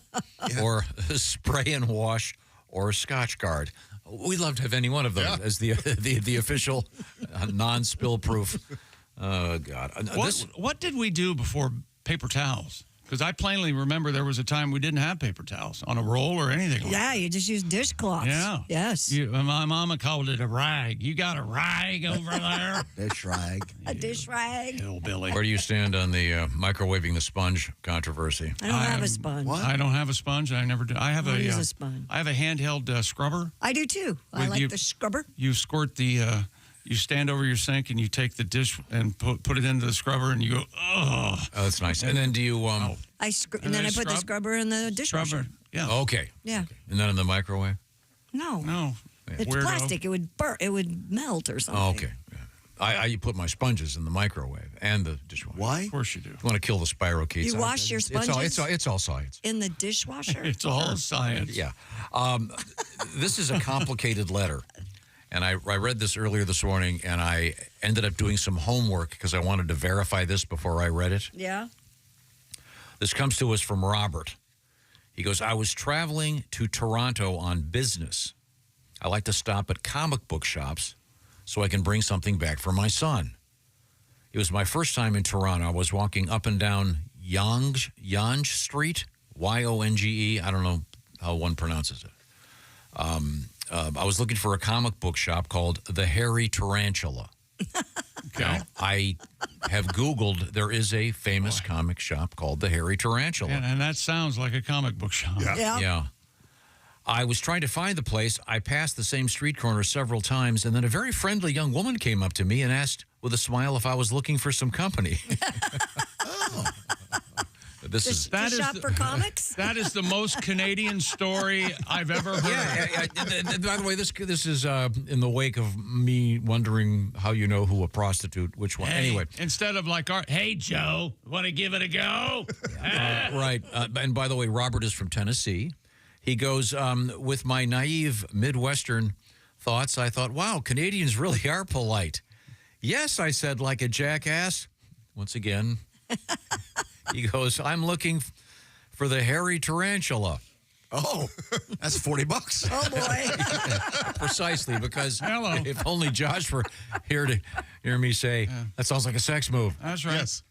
or Spray and Wash, or Scotch Guard. We'd love to have any one of those as the official non-spill proof. Oh, God. What did we do before paper towels? Because I plainly remember there was a time we didn't have paper towels on a roll or anything. Yeah, you just use dishcloths. Yeah. Yes. My mama called it a rag. You got a rag over there? Dish rag. A dish rag. Hillbilly. Where do you stand on the microwaving the sponge controversy? I don't have a sponge. What? I don't have a sponge. I never do. I have I use a sponge. I have a handheld scrubber. I do too. I like the scrubber. You squirt the. You stand over your sink and you take the dish and put it into the scrubber and you go, oh. Oh, that's nice. And then do you... and then I put the scrubber in the dishwasher. Scrubber. Yeah. Okay. Yeah. And then in the microwave? No. No. It's plastic. It would burn. It would melt or something. Oh, okay. Yeah. I put my sponges in the microwave and the dishwasher. Why? Of course you do. You want to kill the spirochetes. You wash your sponges? It's all science. In the dishwasher? It's all science. Yeah. This is a complicated letter. And I read this earlier this morning, and I ended up doing some homework because I wanted to verify this before I read it. Yeah. This comes to us from Robert. He goes, I was traveling to Toronto on business. I like to stop at comic book shops so I can bring something back for my son. It was my first time in Toronto. I was walking up and down Yonge Street, Yonge. I don't know how one pronounces it. I was looking for a comic book shop called The Hairy Tarantula. Okay. Now, I have Googled, there is a famous comic shop called The Hairy Tarantula. And that sounds like a comic book shop. Yeah. I was trying to find the place. I passed the same street corner several times, and then a very friendly young woman came up to me and asked with a smile if I was looking for some company. To shop for comics? That is the most Canadian story I've ever heard. Yeah. By the way, this is in the wake of me wondering how you know who a prostitute, which one. Hey, Anyway. instead of like, hey, Joe, want to give it a go? Right. And by the way, Robert is from Tennessee. He goes, with my naive Midwestern thoughts, I thought, wow, Canadians really are polite. Yes, I said, like a jackass. Once again, he goes, I'm looking for the hairy tarantula. Oh, that's $40. Oh, boy. Precisely, because if only Josh were here to hear me say, that sounds like a sex move. That's right. Yes.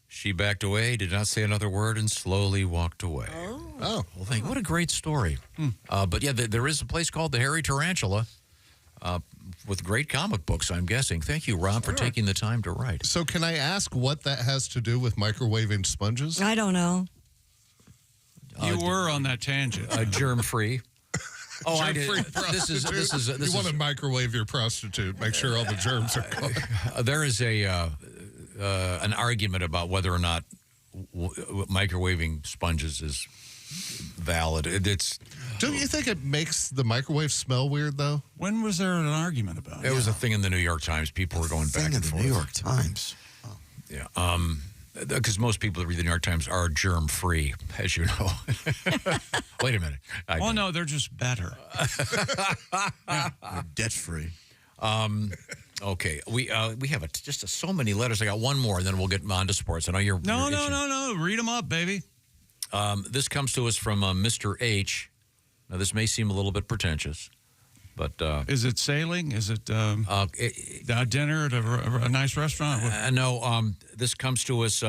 She backed away, did not say another word, and slowly walked away. Oh. Well, what a great story. But yeah, there is a place called the Hairy Tarantula with great comic books, I'm guessing. Thank you, Rob, for taking the time to write. So can I ask what that has to do with microwaving sponges? I don't know. You were on that tangent. Germ-free. Oh, I did. Germ-free This is. You want to microwave your prostitute, make sure all the germs are gone. There is an argument about whether or not microwaving sponges is valid. Don't you think it makes the microwave smell weird, though? When was there an argument about it? It was a thing in the New York Times. People were going back and forth. New York Times. Oh. Yeah. Because most people that read the New York Times are germ-free, as you know. Wait a minute. No, they're just better. They're debt-free. Okay. We have just so many letters. I got one more, and then we'll get on to sports. I know you're... No. Read them up, baby. This comes to us from Mr. H. Now, this may seem a little bit pretentious, but... is it sailing? Is it a dinner at a nice restaurant? No, this comes to us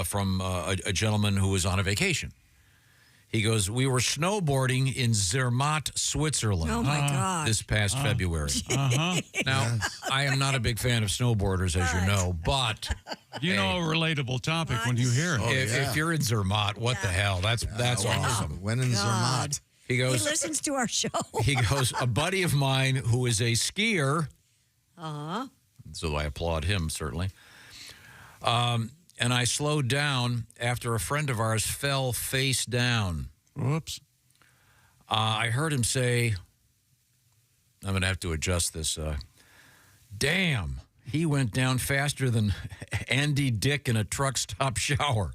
from a gentleman who was on a vacation. He goes, we were snowboarding in Zermatt, Switzerland. Oh, my God. This past February. Now, I am not a big fan of snowboarders, as you know, but... You know a relatable topic when you hear it. If you're in Zermatt, what the hell? That's awesome. When in Zermatt. He goes... He listens to our show. He goes, a buddy of mine who is a skier... So I applaud him, certainly. And I slowed down after a friend of ours fell face down. Whoops. I heard him say, I'm going to have to adjust this. Damn, he went down faster than Andy Dick in a truck stop shower.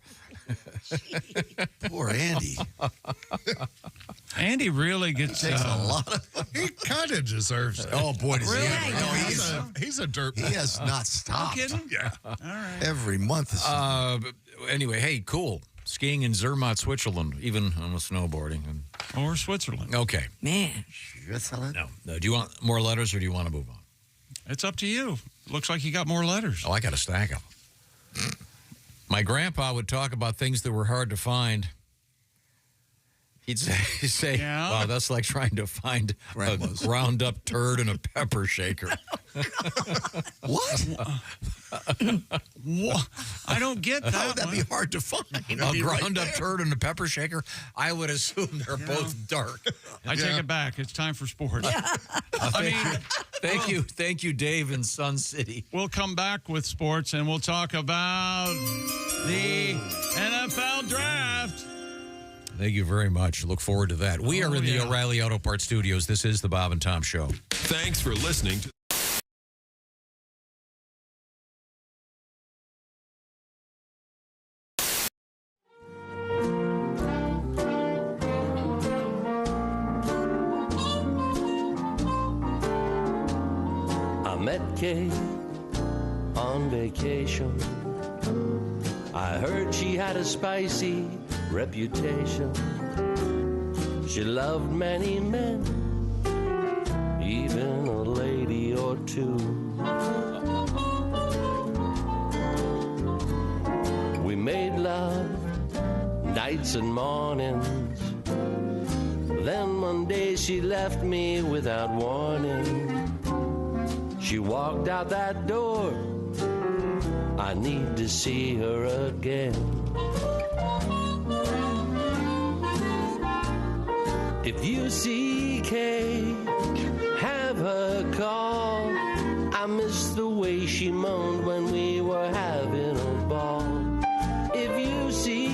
Poor Andy. Andy really gets a lot of. He kind of deserves it. Oh boy, does Really? he? No, he's a dirt. He has not stopped. kidding? Yeah. All right. Every month. Anyway, hey, cool. Skiing in Zermatt, Switzerland, even on the snowboarding. Or Switzerland. Okay. Man. No. Do you want more letters or do you want to move on? It's up to you. Looks like you got more letters. Oh, I got a stack of them. My grandpa would talk about things that were hard to find. He'd say, wow, that's like trying to find a ground up turd in a pepper shaker. What? What? I don't get that. How would that be hard to find? A ground up turd in a pepper shaker? I would assume they're both dark. I take it back. It's time for sports. Thank you, Dave in Sun City. We'll come back with sports and we'll talk about the NFL draft. Thank you very much. Look forward to that. We are in the O'Reilly Auto Parts Studios. This is the Bob and Tom Show. Thanks for listening to I met Kate on vacation. I heard she had a spicy reputation. She loved many men, even a lady or two. We made love nights and mornings. Then one day she left me without warning. She walked out that door. I need to see her again. If you see Kay, have her call. I miss the way she moaned when we were having a ball. If you see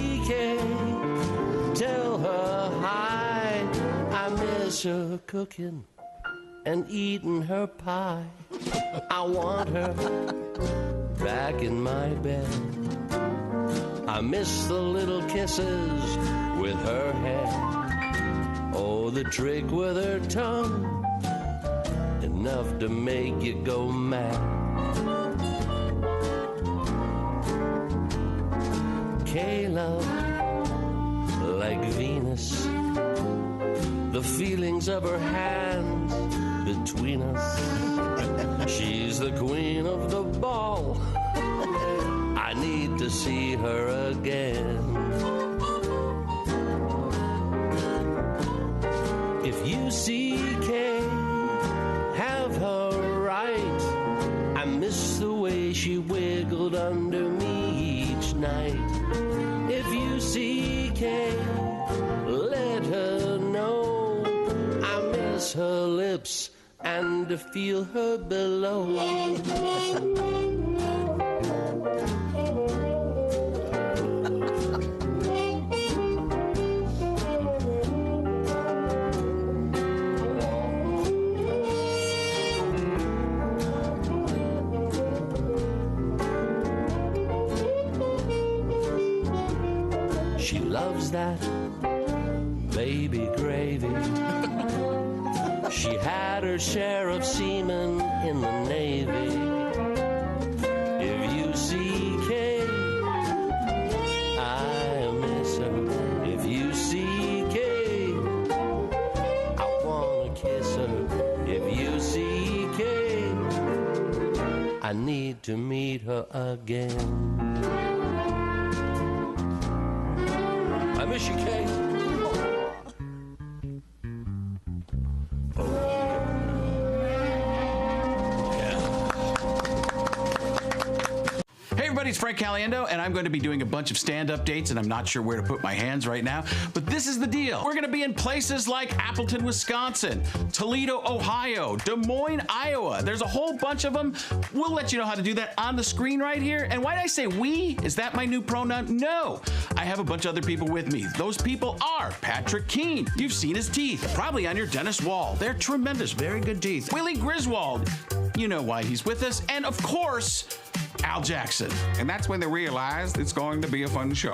miss her cooking and eating her pie. I want her back in my bed. I miss the little kisses with her hair. Oh, the trick with her tongue, enough to make you go mad. K-Love, like Venus, the feelings of her hands between us. She's the queen of the ball. I need to see her again. If you see Kay, have her right. I miss the way she wiggled under me each night. If you see Kay, let her know I miss her lips and to feel her below. She loves that baby gravy. She had her share of seamen in the Navy. If you see Kay, I miss her. If you see Kay, I wanna kiss her. If you see Kay, I need to meet her again. I miss you, Kay. Hey everybody, it's Frank Caliendo, and I'm going to be doing a bunch of stand-up dates, and I'm not sure where to put my hands right now, but this is the deal. We're going to be in places like Appleton, Wisconsin, Toledo, Ohio, Des Moines, Iowa. There's a whole bunch of them. We'll let you know how to do that on the screen right here. And why did I say we? Is that my new pronoun? No. I have a bunch of other people with me. Those people are Patrick Keene. You've seen his teeth, probably on your dentist wall. They're tremendous, very good teeth. Willie Griswold. You know why he's with us. And of course, Al Jackson. And that's when they realized it's going to be a fun show.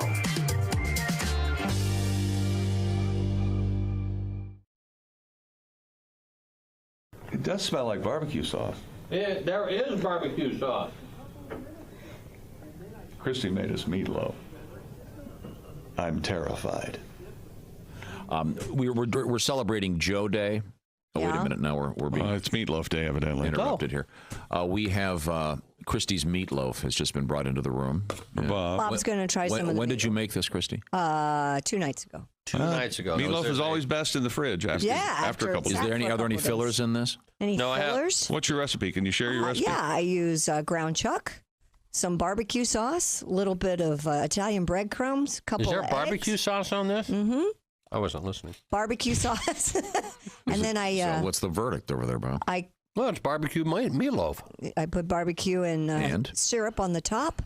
It does smell like barbecue sauce. There is barbecue sauce. Christy made us meatloaf. I'm terrified. We're celebrating Joe Day. Oh, wait a minute. Now we're being it's Meatloaf Day, evidently. Interrupted here. We have Christy's meatloaf has just been brought into the room. Yeah. Bob's going to try some of the When did you make this, Christy? 2 nights ago. 2 nights ago. Meatloaf is always best in the fridge after a couple days. Are there any fillers in this? Any fillers? What's your recipe? Can you share your recipe? Yeah, I use ground chuck, some barbecue sauce, a little bit of Italian breadcrumbs, couple of eggs. Is there barbecue sauce on this? Mm-hmm. I wasn't listening. Barbecue sauce. And then So what's the verdict over there, Bob? Well, it's barbecue meatloaf. I put barbecue and syrup on the top.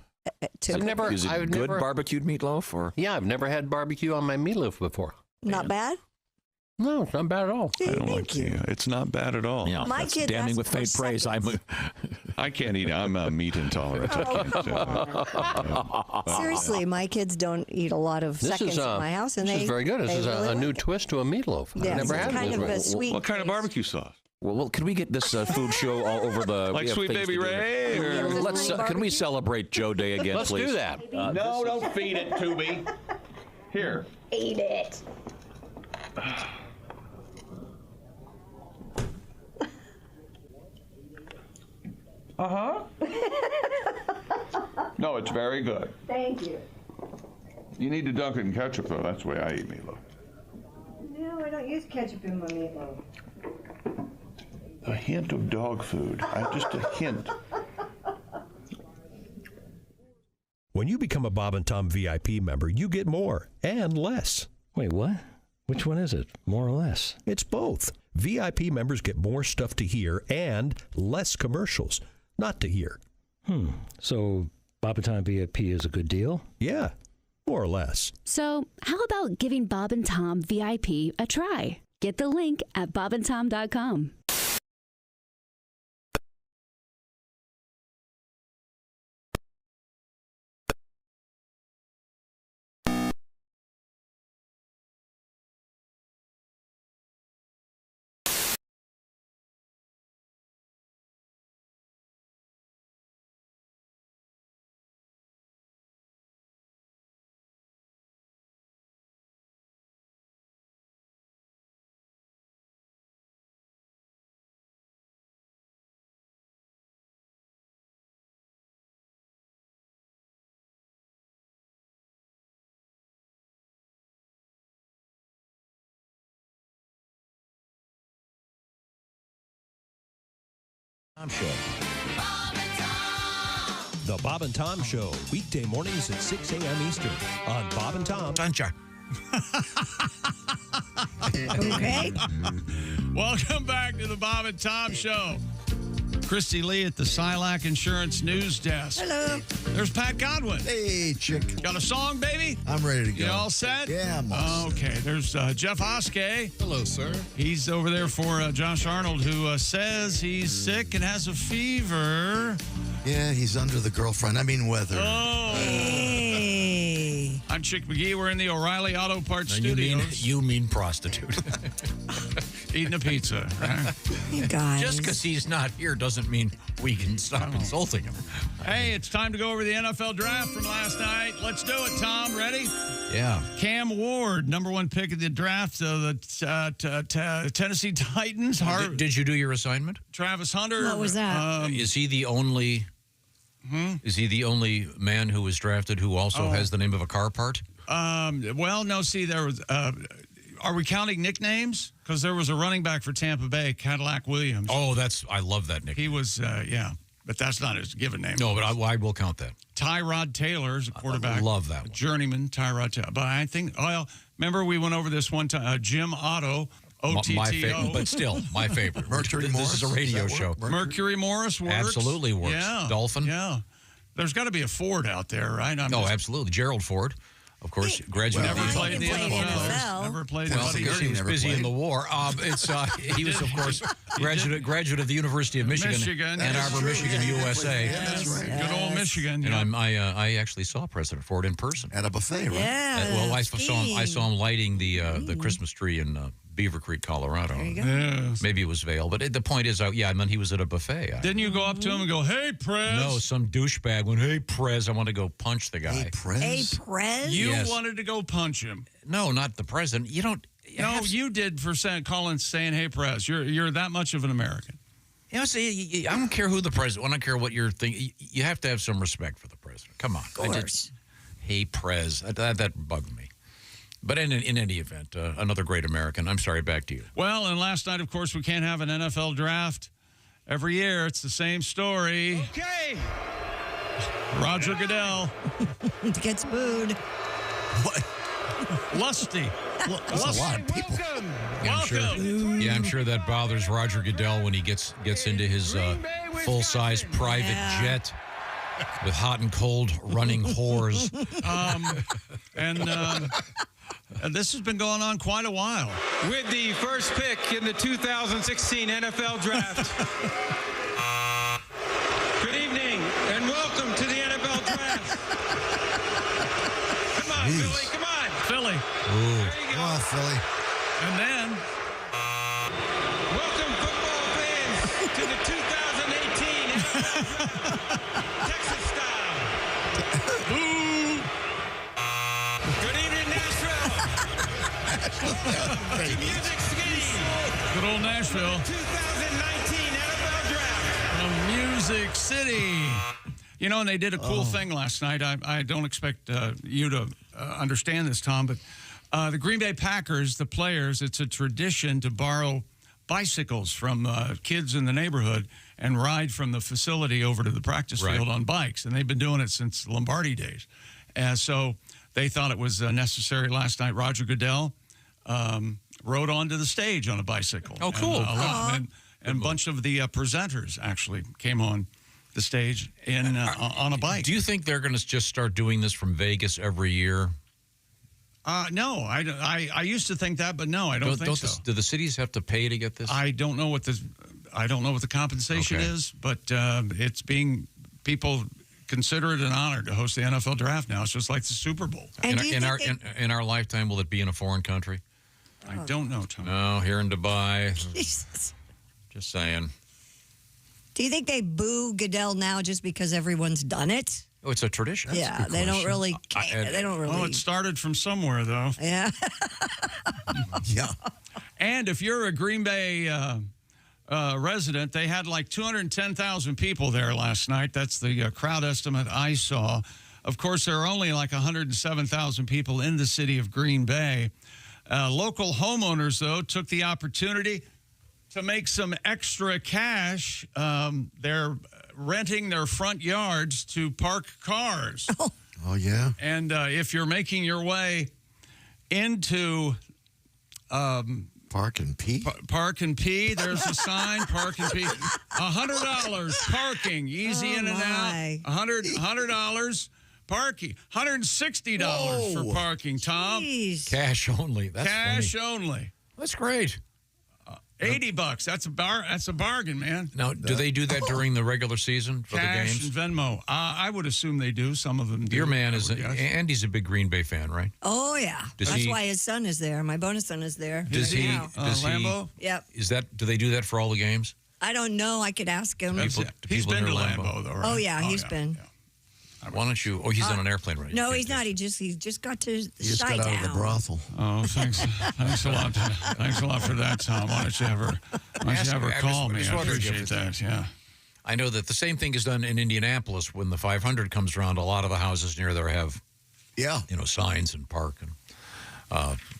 Is it good barbecued meatloaf? Or? Yeah, I've never had barbecue on my meatloaf before. Not bad? No, it's not bad at all. I don't like it's not damning all. Yeah, my that's kid damning with faint praise. I can't eat. I'm meat intolerant. Seriously, my kids don't eat a lot of seconds in my house, and this is very good. This is really a new twist to a meatloaf. Yeah, I've never had kind it. of a sweet. What kind of barbecue sauce? Well, can we get this food show all over the like Sweet Baby Ray? Can we celebrate Joe Day again, Let's please? do that. No, don't feed it to me. Here. Eat it. No, it's very good. Thank you. You need to dunk it in ketchup, though. That's the way I eat meatloaf. No, I don't use ketchup in my meatloaf. A hint of dog food. Just a hint. When you become a Bob and Tom VIP member, you get more and less. Wait, what? Which one is it? More or less? It's both. VIP members get more stuff to hear and less commercials not to hear. So Bob and Tom VIP is a good deal? Yeah, more or less. So how about giving Bob and Tom VIP a try? Get the link at bobandtom.com. Tom Show. The Bob and Tom Show, weekday mornings at 6 a.m. Eastern on Bob and Tom. Sunshine. Okay. Welcome back to the Bob and Tom Show. Christy Lee at the Silac Insurance News Desk. Hello. There's Pat Godwin. Hey, chick. Got a song, baby? I'm ready to go. You all set? Yeah, I'm all set. Okay. There's Jeff Hoskey. Hello, sir. He's over there for Josh Arnold, who says he's sick and has a fever. Yeah, he's under the girlfriend. I mean, weather. Oh. Hey. I'm Chick McGee. We're in the O'Reilly Auto Parts Studios. You mean prostitute. Eating a pizza. Right? You guys. Just because he's not here doesn't mean we can stop insulting him. Hey, it's time to go over the NFL draft from last night. Let's do it, Tom. Ready? Yeah. Cam Ward, number one pick of the draft of the Tennessee Titans. Did you do your assignment? Travis Hunter. What was that? Is he the only... Is he the only man who was drafted who also has the name of a car part? Well, no, see, there was... are we counting nicknames? Because there was a running back for Tampa Bay, Cadillac Williams. Oh, I love that nickname. He was, yeah, but that's not his given name. No, but I will count that. Tyrod Taylor is a quarterback. I love that one. Journeyman, Tyrod Taylor. But I think, well, remember we went over this one time, Jim Otto, OTTO. My favorite, but still, my favorite. Mercury Morris. This is a radio show. Mercury Morris works. Absolutely works. Yeah. Dolphin. Yeah. There's got to be a Ford out there, right? Absolutely. Gerald Ford. Of course, graduate. Never played in the NFL. Never played in the NFL. He was busy in the war. He was, of course, graduate of the University of Michigan, Ann Arbor, Michigan, USA. Yeah, that's right. Good old Michigan. And I actually saw President Ford in person at a buffet, right? Yeah. Well, I saw him lighting the Christmas tree in Beaver Creek, Colorado. There you go. Yes. Maybe it was Vail, but the point is, he was at a buffet. Didn't you go up to him and go, "Hey, Prez"? No, some douchebag went, "Hey, Prez." I want to go punch the guy. Hey, Prez. Hey, Prez? You wanted to go punch him. No, not the president. You don't. No, you did for saying "Hey, Prez." You're that much of an American. You know, see, I don't care who the president. I don't care what you're thinking. You have to have some respect for the president. Come on. Of course. Hey, Prez. That bugged me. But in any event, another great American. I'm sorry, back to you. Well, and last night, of course, we can't have an NFL draft. Every year, it's the same story. Okay. Roger Goodell. Gets booed. What? Lusty. That's a lot of people. Welcome. I'm sure that bothers Roger Goodell when he gets into his full-size private jet with hot and cold running whores. And this has been going on quite a while. With the first pick in the 2016 NFL Draft. Good evening and welcome to the NFL Draft. Come on, Philly, come on. Philly. Ooh. There you go. Come on, Philly. And then... Welcome, football fans, to the 2018 NFL Draft. Texas style. Boo! Good evening, Nashville. To Music City. Good old Nashville. 2019 NFL Draft. From Music City. You know, and they did a cool thing last night. I don't expect you to understand this, Tom, but the Green Bay Packers, the players, it's a tradition to borrow bicycles from kids in the neighborhood and ride from the facility over to the practice field on bikes. And they've been doing it since the Lombardi days. And so they thought it was necessary last night. Roger Goodell rode onto the stage on a bicycle. Oh, cool. And a bunch of the presenters actually came on the stage on a bike. Do you think they're going to just start doing this from Vegas every year? No, I used to think that, but no, I don't think so. Do the cities have to pay to get this? I don't know what the compensation is, but people consider it an honor to host the NFL draft now. It's just like the Super Bowl. In our lifetime, will it be in a foreign country? I don't know, Tom. No, here in Dubai. Jesus. Just saying. Do you think they boo Goodell now just because everyone's done it? Oh, it's a tradition. Yeah, they don't really care. They don't really. Well, it started from somewhere, though. Yeah. Yeah. And if you're a Green Bay resident, they had like 210,000 people there last night. That's the crowd estimate I saw. Of course, there are only like 107,000 people in the city of Green Bay. Local homeowners, though, took the opportunity to make some extra cash. They're renting their front yards to park cars. Oh yeah. And if you're making your way into Park and Pee? Park and Pee, there's a sign, Park and Pee. $100 parking, easy in and out. $100 parking. $160 for parking, Tom. Jeez. Cash only. That's Cash funny. only. That's great. $80. That's a bargain, man. Now, do they do that during the regular season for Cash the games? and Venmo. I would assume they do. Some of them do. Your man Andy's a big Green Bay fan, right? Oh, yeah. That's why his son is there. My bonus son is there. Does he? Lambeau? Yep. Do they do that for all the games? I don't know. I could ask him. He's been to Lambeau, though, right? Oh, yeah. He's been. Yeah. Why don't you? Oh, he's on an airplane right now. No, he's not. He just got to He just got out of the brothel. Oh, thanks a lot. Thanks a lot for that, Tom. Why don't you ever call me? I appreciate that. Yeah. I know that the same thing is done in Indianapolis when the 500 comes around. A lot of the houses near there have, signs and park and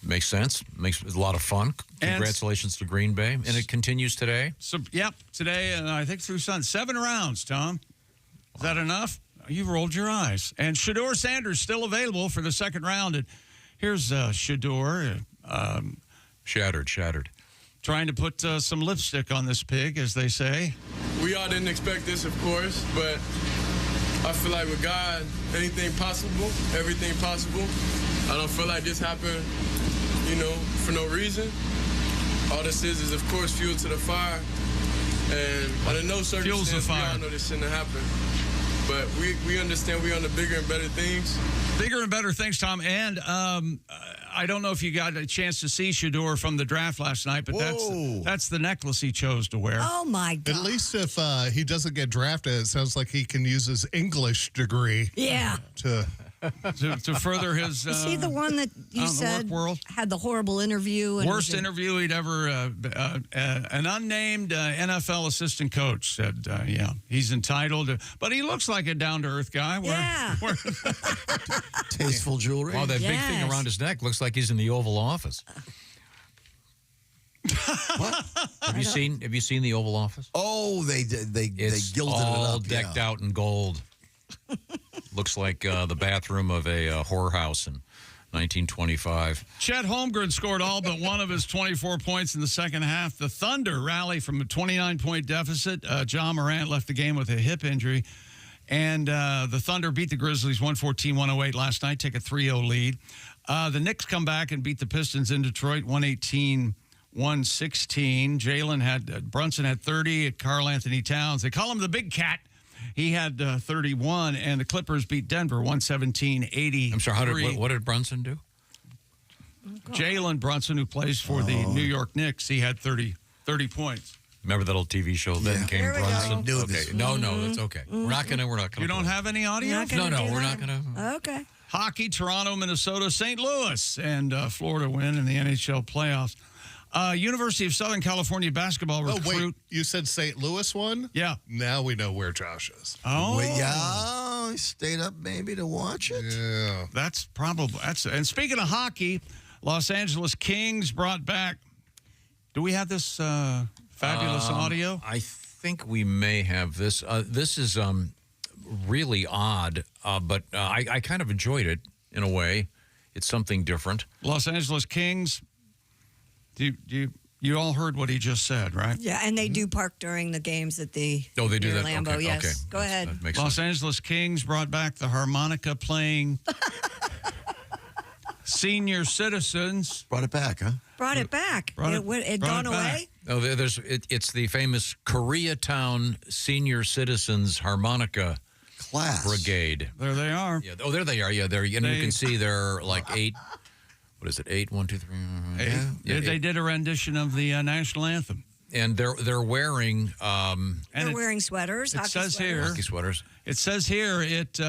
makes sense. Makes it a lot of fun. Congratulations to Green Bay, and it continues today. So, today, and I think through Sunday, 7 rounds. Tom, is that enough? You rolled your eyes. And Shedeur Sanders still available for the second round. And here's Shedeur. Shattered. Trying to put some lipstick on this pig, as they say. We all didn't expect this, of course, but I feel like with God, anything possible, everything possible. I don't feel like this happened, for no reason. All this is, of course, fuel to the fire. And under no circumstance, we all know this shouldn't have happened. But we understand we're on the bigger and better things. Bigger and better things, Tom. And I don't know if you got a chance to see Shedeur from the draft last night, but that's the necklace he chose to wear. Oh, my God. At least if he doesn't get drafted, it sounds like he can use his English degree. Yeah. To further his Is he the one that you said had the horrible interview? And worst interview he'd ever, an unnamed NFL assistant coach said, he's entitled to, but he looks like a down-to-earth guy. Yeah. Tasteful jewelry. Wow, that big thing around his neck looks like he's in the Oval Office. What? Have you seen the Oval Office? Oh, they gilded it up. All decked out in gold. Looks like the bathroom of a whorehouse in 1925. Chet Holmgren scored all but one of his 24 points in the second half. The Thunder rally from a 29-point deficit. John Morant left the game with a hip injury. And the Thunder beat the Grizzlies 114-108 last night, take a 3-0 lead. The Knicks come back and beat the Pistons in Detroit 118-116. Brunson had 30 at Karl Anthony Towns. They call him the Big Cat. He had 31, and the Clippers beat Denver 117-83. I'm sorry, what did Brunson do? Jalen Brunson, who plays for the New York Knicks, he had 30 points. Remember that old TV show, Then Came Brunson? Okay. No, that's okay. We're not gonna. You don't have any audio? We're not gonna. Okay. Hockey, Toronto, Minnesota, St. Louis, and Florida win in the NHL playoffs. University of Southern California basketball recruit. Oh, wait. You said St. Louis won? Yeah. Now we know where Josh is. Oh. Wait, yeah. He stayed up maybe to watch it. Yeah. That's probably. And speaking of hockey, Los Angeles Kings brought back. Do we have this fabulous audio? I think we may have this. This is really odd, but I kind of enjoyed it in a way. It's something different. Los Angeles Kings. You all heard what he just said, right? Yeah, and they do park during the games at the they do that. Lambeau. Okay, yes, okay. Go ahead. Los Angeles Kings brought back the harmonica playing senior citizens. Brought it back, huh? Brought it back. It gone away? No, it's the famous Koreatown Senior Citizens Harmonica Class Brigade. There they are. Yeah. Oh, there they are. Yeah, there. You can see they're like 8. What is it? 8, 1, 2, 3. Yeah, they did a rendition of the national anthem. And they're wearing. They're wearing sweaters. It says here. Hockey sweaters. It says here it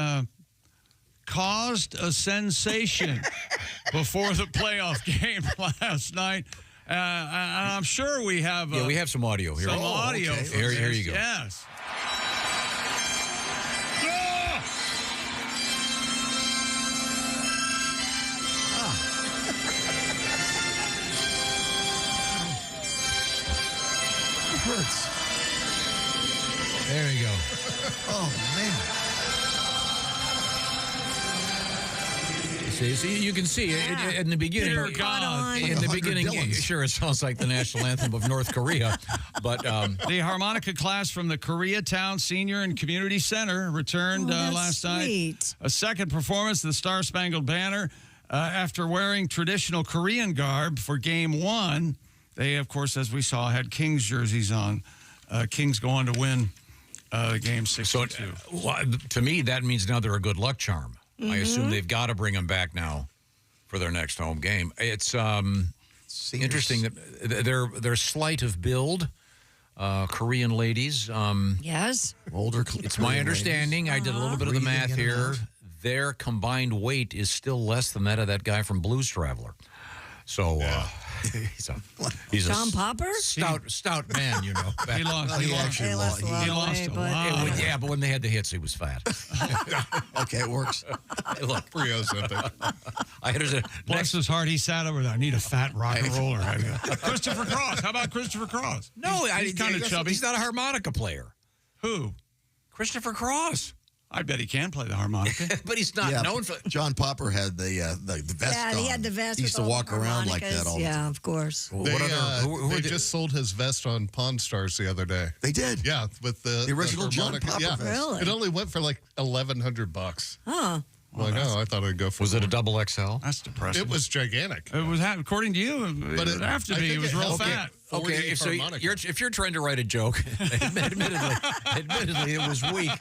caused a sensation before the playoff game last night. And I'm sure we have. We have some audio here. Some audio. Okay. Here you go. Yes. Hurts. There you go. Oh, man. See, you can see in the beginning. Dear God. In the beginning, sure, it sounds like the national anthem of North Korea, but the harmonica class from the Koreatown Senior and Community Center returned last night. A second performance of the Star Spangled Banner after wearing traditional Korean garb for Game 1. They, of course, as we saw, had Kings jerseys on. Kings go on to win Game 6-2. So, to me, that means now they're a good luck charm. Mm-hmm. I assume they've got to bring them back now for their next home game. It's interesting that they're slight of build, Korean ladies. Yes. Older. It's my understanding. I did a little bit of the math here. Their combined weight is still less than that of that guy from Blues Traveler. So he's John Popper? Stout man, you know. He lost. He actually lost. He lost a lot. Yeah, but when they had the hits, he was fat. Okay, it works. Hey, look, I Bless his heart, he sat over there. I need a fat rock and roller. Christopher Cross. How about Christopher Cross? No, he's kind of chubby. He's not a harmonica player. Who? Christopher Cross. I bet he can play the harmonica. But he's not known for... John Popper had the vest on. Yeah, he had the vest. He used to with all walk the around like that all the time. Yeah, of course. They just sold his vest on Pawn Stars the other day. They did? Yeah, with the original John Popper vest. Really? It only went for like $1,100. Huh. Well, I thought I'd go for Was it a double XL? That's depressing. It was gigantic. It was, according to you, but it would have to be. It was real fat. Okay, so if you're trying to write a joke, admittedly, it was weak.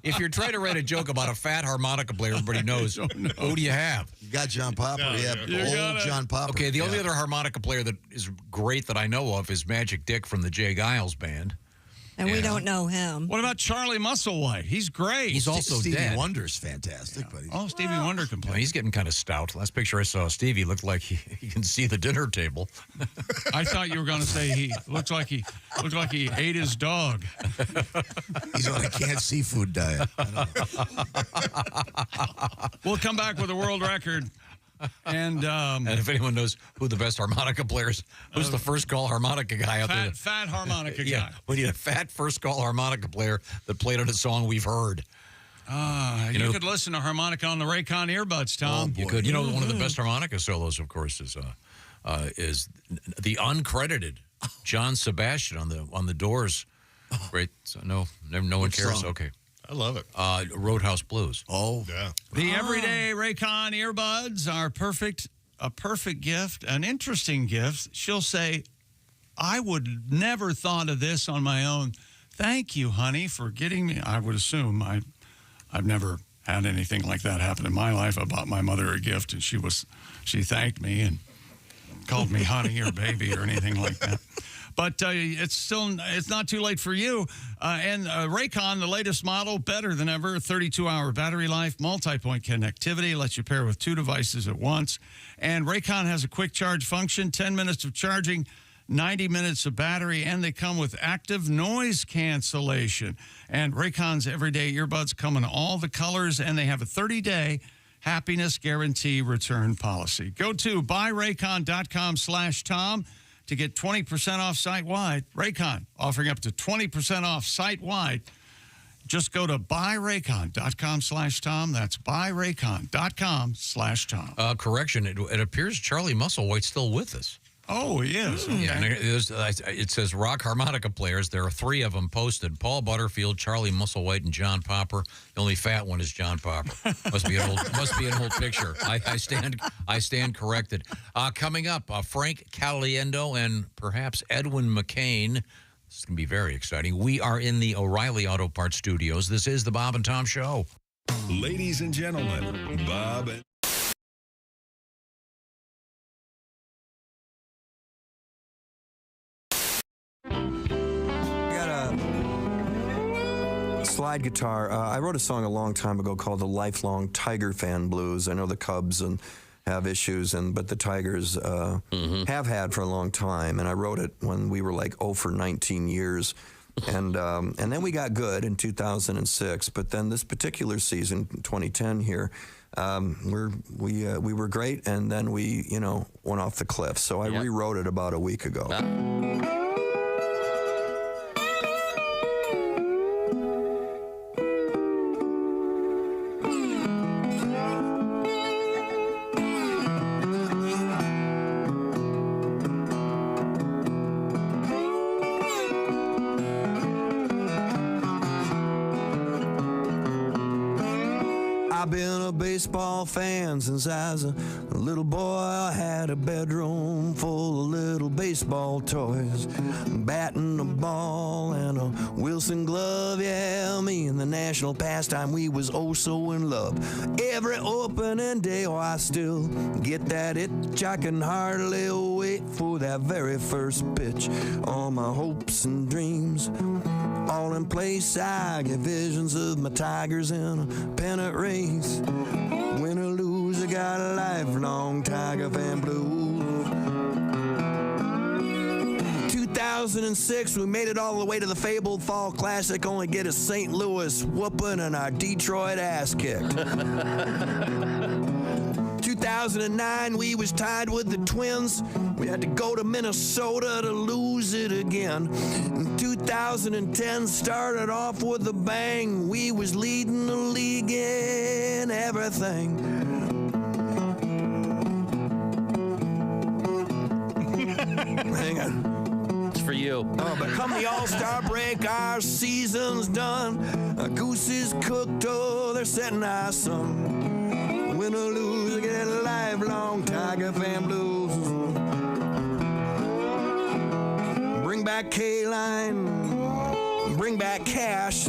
If you're trying to write a joke about a fat harmonica player, everybody knows. Who do you have? You got John Popper. Old John Popper. Okay, the only other harmonica player that is great that I know of is Magic Dick from the Jay Giles Band. And we don't know him. What about Charlie Musselwhite? He's great. He's also Stevie dead. Wonder's fantastic. But Stevie Wonder can play. He's getting kind of stout. Last picture I saw, Stevie looked like he can see the dinner table. I thought you were going to say he looked like he ate his dog. He's on a canned seafood diet. We'll come back with a world record. And if anyone knows who the best harmonica player is, who's the first call harmonica guy out there? Fat harmonica guy. We need a fat first call harmonica player that played on a song we've heard. You could listen to harmonica on the Raycon earbuds, Tom. You could. You know, one of the best harmonica solos, of course, is the uncredited John Sebastian on the Doors. Great. So no one cares. Song? Okay. I love it. Roadhouse Blues. Oh, yeah. The everyday Raycon earbuds are a perfect gift, an interesting gift. She'll say, I would never thought of this on my own. Thank you, honey, for getting me. I would assume I've never had anything like that happen in my life. I bought my mother a gift, and she thanked me and called me honey or baby or anything like that. But it's not too late for you. And Raycon, the latest model, better than ever. 32-hour battery life, multi-point connectivity, lets you pair with 2 devices at once. And Raycon has a quick charge function, 10 minutes of charging, 90 minutes of battery, and they come with active noise cancellation. And Raycon's everyday earbuds come in all the colors, and they have a 30-day happiness guarantee return policy. Go to buyraycon.com/Tom. to get 20% off site-wide. Raycon offering up to 20% off site-wide. Just go to buyraycon.com/Tom. That's buyraycon.com/Tom. Correction, it appears Charlie Musselwhite's still with us. Oh, yes. Okay. Yeah, and it says rock harmonica players. There are 3 of them posted: Paul Butterfield, Charlie Musselwhite, and John Popper. The only fat one is John Popper. Must be an old picture. I stand corrected. Coming up, Frank Caliendo and perhaps Edwin McCain. This is going to be very exciting. We are in the O'Reilly Auto Parts studios. This is the Bob and Tom Show. Ladies and gentlemen, Bob and slide guitar. I wrote a song a long time ago called "The Lifelong Tiger Fan Blues." I know the Cubs have issues, but the Tigers have had for a long time. And I wrote it when we were like 0 for 19 years, and then we got good in 2006. But then this particular season, 2010 here, we were great, and then we went off the cliff. So I rewrote it about a week ago. I've been a baseball fan since I was a little boy. I had a bedroom full of little baseball toys, batting a ball and a Wilson glove. Yeah, me and the national pastime, we was oh so in love. Every opening day, I still get that itch. I can hardly wait for that very first pitch. All my hopes and dreams all in place. I get visions of my Tigers in a pennant race. Win or lose, I got a lifelong Tiger fan blues. 2006, we made it all the way to the fabled Fall Classic, only get a St. Louis whooping and our Detroit ass kicked. 2009, we was tied with the Twins. We had to go to Minnesota to lose it again. 2010 started off with a bang. We was leading the league in everything. Hang on. It's for you. Oh, but come the All-Star break, our season's done. Our goose is cooked, oh, they're setting our sun. Win or lose, I get a lifelong Tiger fan blues. Bring back K-Line, bring back Cash,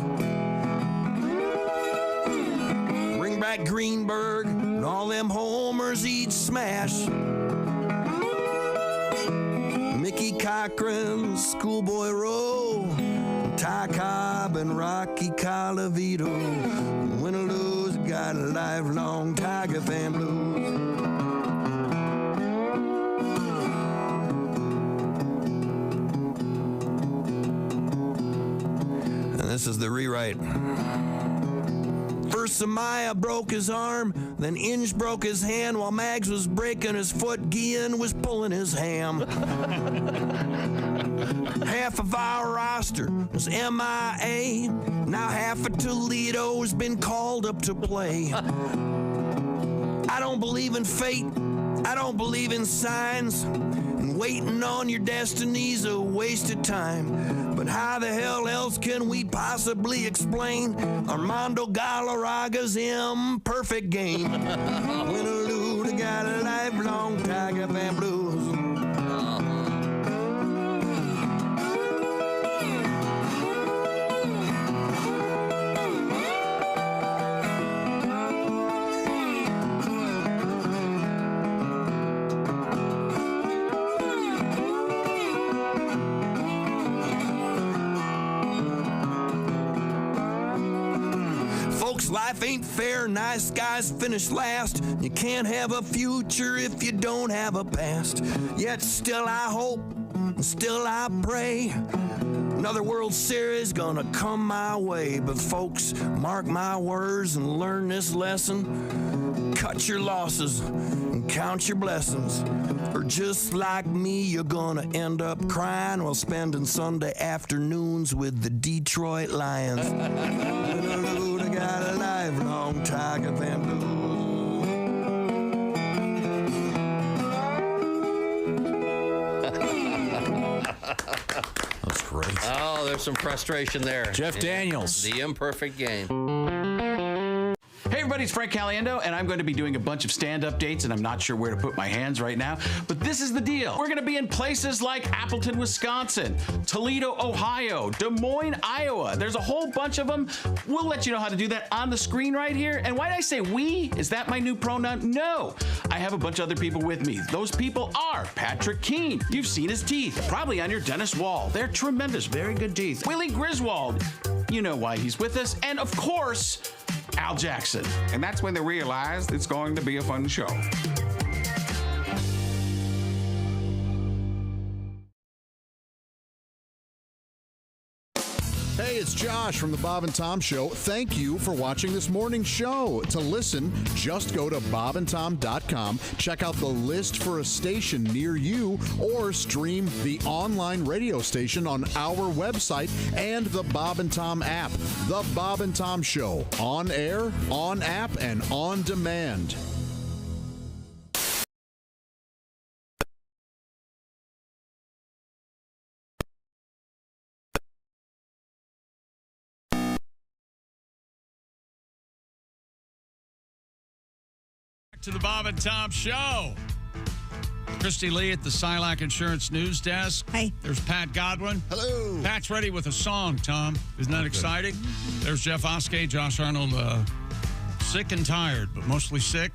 bring back Greenberg, and all them homers he'd smash. Mickey Cochran, Schoolboy Rowe, Ty Cobb, and Rocky Colavito. Win or lose, got a lifelong Tiger fan blues. And this is the rewrite. First, Samaya broke his arm, then Inge broke his hand while Mags was breaking his foot. Guillen was pulling his ham. Half of our roster was MIA. Now half of Toledo's been called up to play. I don't believe in fate. I don't believe in signs. And waiting on your destiny's a waste of time. But how the hell else can we possibly explain Armando Galarraga's imperfect game? Win or lose, I got a lifelong Tiger fan blues. Life ain't fair, nice guys finish last. You can't have a future if you don't have a past. Yet still I hope, still I pray, another World Series gonna come my way. But folks, mark my words and learn this lesson. Cut your losses and count your blessings. Or just like me, you're gonna end up crying while spending Sunday afternoons with the Detroit Lions. I got a lifelong Tiger fan blues. there's some frustration there. Jeff Daniels. The imperfect game. Hey everybody, it's Frank Caliendo, and I'm going to be doing a bunch of stand-up dates, and I'm not sure where to put my hands right now, but this is the deal. We're going to be in places like Appleton, Wisconsin, Toledo, Ohio, Des Moines, Iowa. There's a whole bunch of them. We'll let you know how to do that on the screen right here. And why did I say we? Is that my new pronoun? No. I have a bunch of other people with me. Those people are Patrick Keene. You've seen his teeth, probably on your dentist wall. They're tremendous, very good teeth. Willie Griswold. You know why he's with us. And of course, Al Jackson. And that's when they realized it's going to be a fun show. Hey, it's Josh from the Bob and Tom Show. Thank you for watching this morning's show. To listen, just go to bobandtom.com, check out the list for a station near you, or stream the online radio station on our website and the Bob and Tom app. The Bob and Tom Show, on air, on app, and on demand. To the Bob and Tom Show. Christy Lee at the Silac Insurance News Desk. Hey. There's Pat Godwin. Hello. Pat's ready with a song, Tom. Isn't that exciting? There's Jeff Oskey, Josh Arnold, sick and tired, but mostly sick.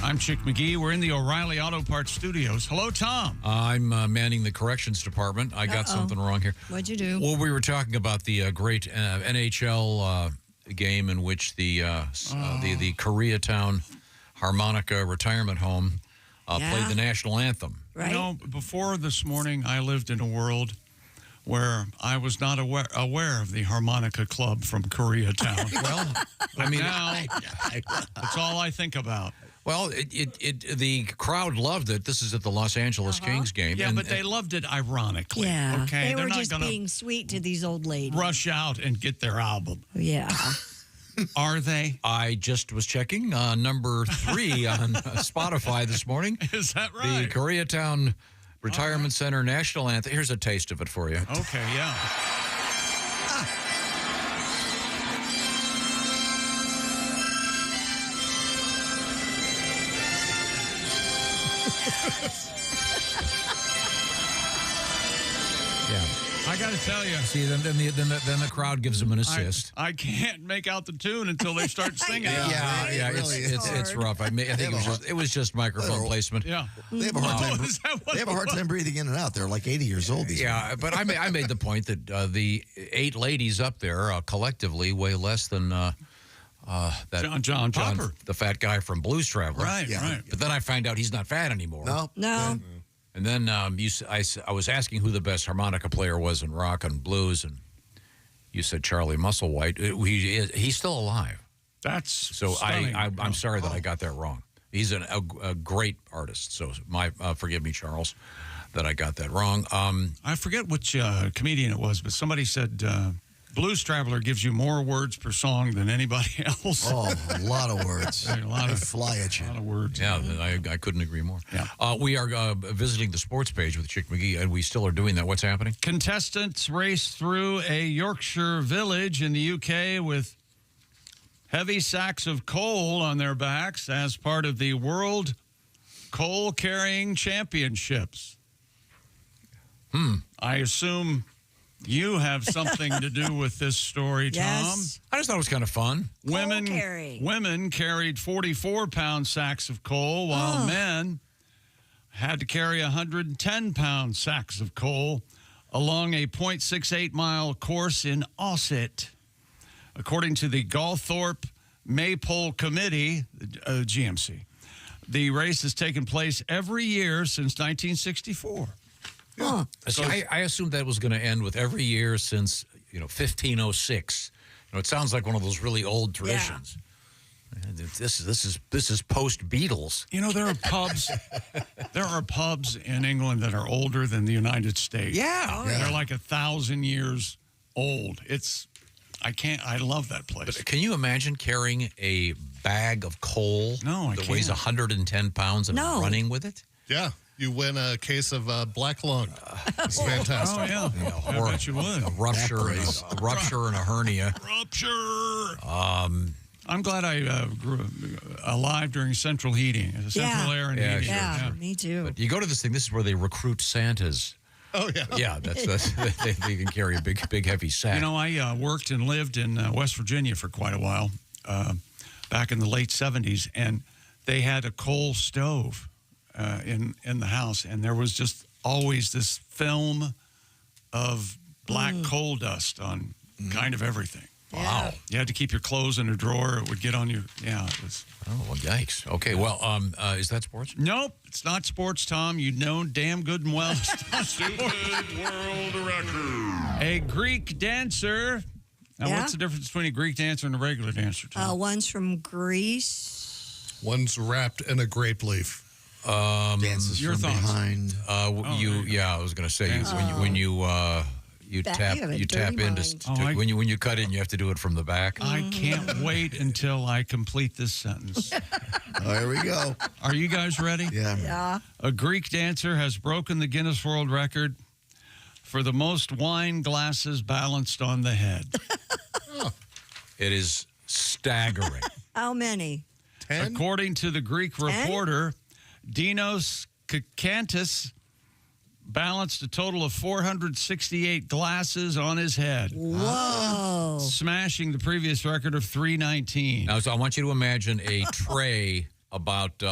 I'm Chick McGee. We're in the O'Reilly Auto Parts Studios. Hello, Tom. I'm manning the corrections department. I got something wrong here. What'd you do? Well, we were talking about the great NHL game in which the Koreatown Harmonica Retirement Home played the national anthem. Right. You know, before this morning, I lived in a world where I was not aware of the Harmonica Club from Koreatown. Well, I mean, now that's all I think about. Well, the crowd loved it. This is at the Los Angeles Kings game. Yeah, but they loved it ironically. Yeah. Okay, They were not just gonna being sweet to these old ladies. rush out and get their album. Yeah. Are they? I just was checking number 3 on Spotify this morning. Is that right? The Koreatown Retirement Center National Anthem. Here's a taste of it for you. Okay, yeah. Yeah. I got to tell you. See, then the crowd gives them an assist. I can't make out the tune until they start singing. It's rough. I think it was just microphone placement. Yeah. They have a hard time. They have a hard time breathing in and out. They're like 80 years old. These Yeah, but I made the point that the 8 ladies up there collectively weigh less than that John Popper, the fat guy from Blues Traveler. Right, right. But then I find out he's not fat anymore. No. And then I was asking who the best harmonica player was in rock and blues, and you said Charlie Musselwhite. He's still alive. That's so stunning. I'm sorry that I got that wrong. He's a great artist. So forgive me, Charles, that I got that wrong. I forget which comedian it was, but somebody said Blues Traveler gives you more words per song than anybody else. Oh, a lot of words. A lot of fly at you. A lot of words. Yeah, I couldn't agree more. Yeah. We are visiting the sports page with Chick McGee, and we still are doing that. What's happening? Contestants race through a Yorkshire village in the UK with heavy sacks of coal on their backs as part of the World Coal Carrying Championships. I assume you have something to do with this story, Tom. Yes. I just thought it was kind of fun. Women carried 44-pound sacks of coal, while men had to carry 110-pound sacks of coal along a 0.68-mile course in Ossett. According to the Galthorpe Maypole Committee, GMC, the race has taken place every year since 1964. Yeah. So I assumed that was going to end with every year since 1506. It sounds like one of those really old traditions. Yeah. This is post Beatles. There are pubs. There are pubs in England that are older than the United States. Yeah, they're like 1,000 years old. I love that place. But can you imagine carrying a bag of coal that weighs 110 pounds and running with it? Yeah. You win a case of black lung. It's fantastic. Oh, yeah. I bet you would. A rupture and a hernia. Rupture. I'm glad I grew alive during central heating, central air and heating. Yeah, me too. But you go to this thing. This is where they recruit Santas. Oh, yeah. Yeah, that's they can carry a big, heavy sack. You know, I worked and lived in West Virginia for quite a while, back in the late 70s, and they had a coal stove in the house, and there was just always this film of black coal dust on kind of everything. Wow. You had to keep your clothes in a drawer. It would get on your, it was. Oh, well, yikes. Okay, well, is that sports? Nope, it's not sports, Tom. You know damn good and well. Stupid world record. A Greek dancer. Now, what's the difference between a Greek dancer and a regular dancer, Tom? One's from Greece. One's wrapped in a grape leaf. Dances your from thoughts? behind. I was going to say, when you tap into when you cut in, you have to do it from the back. I can't wait until I complete this sentence. Oh, here we go. Are you guys ready? Yeah. A Greek dancer has broken the Guinness World Record for the most wine glasses balanced on the head. It is staggering. How many? 10? According to the Greek 10? reporter, Dinos Kakantis balanced a total of 468 glasses on his head. Whoa. Smashing the previous record of 319. Now, so I want you to imagine a tray about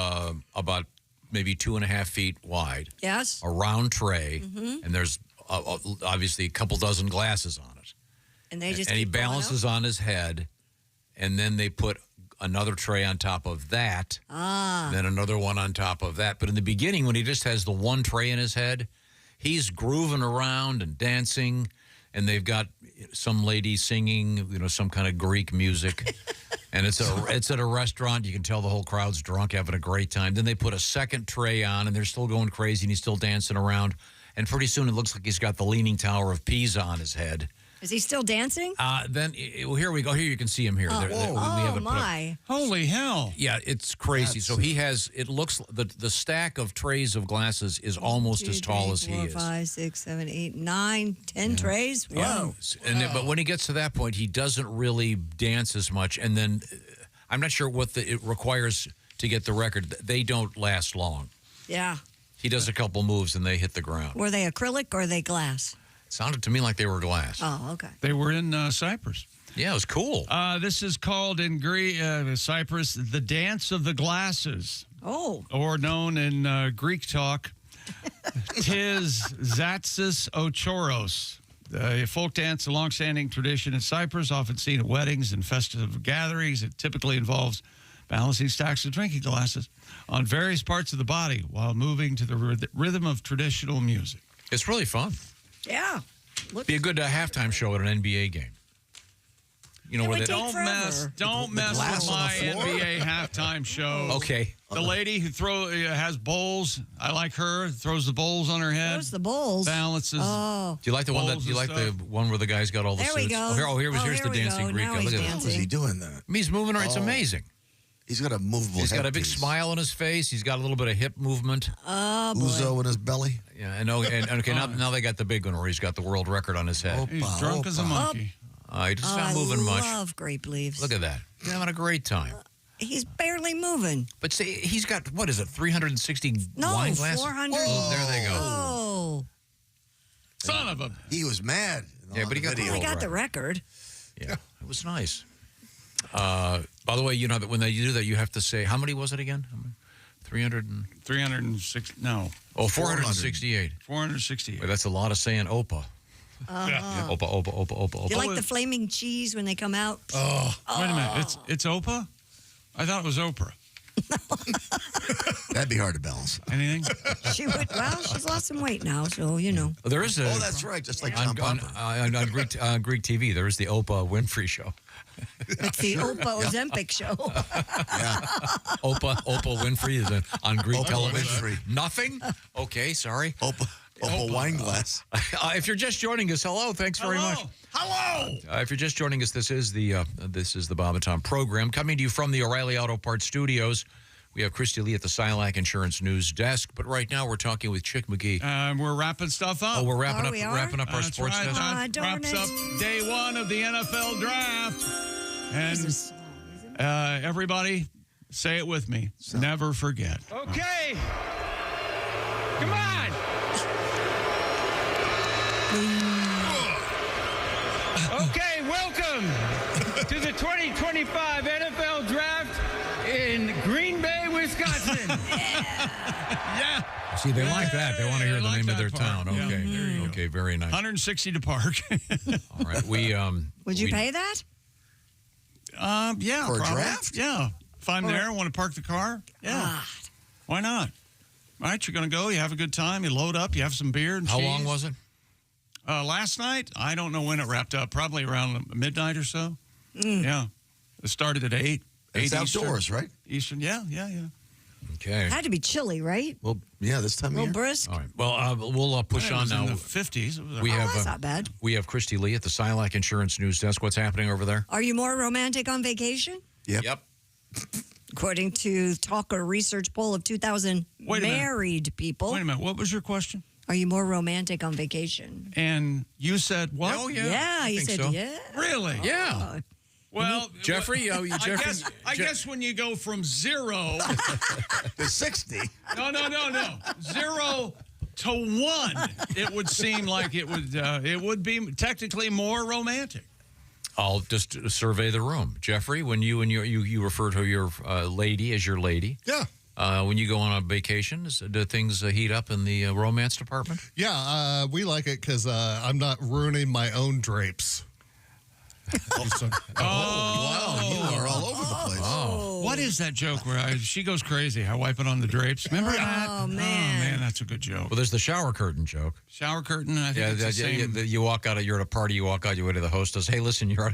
maybe 2.5 feet wide. Yes. A round tray, and there's obviously a couple dozen glasses on it. And they just and he keep going balances on his head, and then they put another tray on top of that, then another one on top of that. But in the beginning, when he just has the one tray in his head, he's grooving around and dancing, and they've got some lady singing, some kind of Greek music. And it's at a restaurant. You can tell the whole crowd's drunk, having a great time. Then they put a second tray on, and they're still going crazy, and he's still dancing around. And pretty soon it looks like he's got the Leaning Tower of Pisa on his head. Is he still dancing? Then here we go. Here you can see him here. Oh, we have it put up. my. Holy hell. Yeah, it's crazy. So he has, it looks, the stack of trays of glasses is almost as tall as he is. 4, 5, 6, 7, 8, 9, 10 trays? Whoa. And but when he gets to that point, he doesn't really dance as much. And then I'm not sure what it requires to get the record. They don't last long. Yeah. He does a couple moves and they hit the ground. Were they acrylic or are they glass? It sounded to me like they were glass. Oh, okay. They were in Cyprus. Yeah, it was cool. This is called in Cyprus the Dance of the Glasses. Oh. Or known in Greek talk, Tis Zatsis Ochoros. A folk dance, a long-standing tradition in Cyprus, often seen at weddings and festive gatherings. It typically involves balancing stacks of drinking glasses on various parts of the body while moving to the rhythm of traditional music. It's really fun. Yeah. Be a good halftime show at an NBA game. Where they don't mess with my NBA halftime show. Okay. The lady who has bowls, I like her. Throws the bowls on her head. Throws the bowls. Balances. Oh. Do you like the one the one where the guy's got all the there suits? We go. Here's the dancing Greek guy. Look at that. How is he doing that? He's moving around. It's amazing. He's got a movable He's got a big headpiece. smile on his face. He's got a little bit of hip movement. Oh, boy. Uzo in his belly. Yeah, and okay, now they got the big one where he's got the world record on his head. He's drunk as a monkey. He's just not moving much. I love grape leaves. Look at that. He's having a great time. He's barely moving. But see, he's got, 360 wine glasses? 400. Oh, there they go. Oh. Son of a... He was mad. Yeah, but he got the record. Yeah, it was nice. By the way, that when they do that, you have to say, how many was it again? 306, no. Oh, 468. 468. Well, that's a lot of saying Opa. Uh-huh. Opa. Do you like the flaming cheese when they come out? Oh. Wait a minute. It's Opa? I thought it was Oprah. That'd be hard to balance. Anything? She's lost some weight now, so There is a. Oh, that's right. Just like on Greek TV, there is the Oprah Winfrey show. It's the Oprah Ozempic show. Oprah Winfrey is on Greek television. Winfrey. Nothing? Okay, sorry. Oprah wine glass. If you're just joining us, hello. Thanks very much. Hello. If you're just joining us, this is the Bob and Tom program coming to you from the O'Reilly Auto Parts Studios. We have Christy Lee at the Silac Insurance News Desk. But right now we're talking with Chick McGee. We're wrapping stuff up. Oh, we're wrapping up. we are? Wrapping up our That's sports right. desk. That darn wraps it. up day one of the NFL draft. And everybody, say it with me. Never forget. Okay. Come on. Okay, welcome to the 2025 NFL Draft in Green Bay, Wisconsin. Yeah. See, they like that. They want to hear the name of their town. Yeah, Okay. there you go. Okay, very nice. 160 to park. All right. Would you pay that? Yeah. For a probably. draft? Yeah. If I'm there, want to park the car? Yeah. God. Why not? All right, you're going to go. You have a good time. You load up. You have some beer and How cheese. long was it? Last night, I don't know when it wrapped up. Probably around midnight or so. Yeah. It started at 8. It's 8 outdoors, Eastern. right? Eastern, yeah. Okay. Had to be chilly, right? Well, yeah, this time A of little year. brisk. All right. Well, we'll push It on was now. in the 50s. We have that's not bad. We have Christy Lee at the Silac Insurance News Desk. What's happening over there? Are you more romantic on vacation? Yep. According to Talker research poll of 2,000 Wait a minute. married people. Wait a minute. What was your question? Are you more romantic on vacation? And you said what? Oh, yeah. Yeah, I you think said so. yeah. Really? Yeah. Well, Jeffrey, I guess when you go from 0 The 60. No. 0 to 1, it would seem like it would be technically more romantic. I'll just survey the room. Jeffrey, when you refer to your lady as your lady. Yeah. When you go on a vacation, do things heat up in the romance department? Yeah, we like it because I'm not ruining my own drapes. Wow, you are all over the place. Oh. What is that joke where she goes crazy? I wipe it on the drapes. Remember that? Oh, man. Oh, man, that's a good joke. Well, there's the shower curtain joke. Shower curtain, I think it's the same. You walk out. You're at a party. You walk out. You go to the hostess. Hey, listen, you're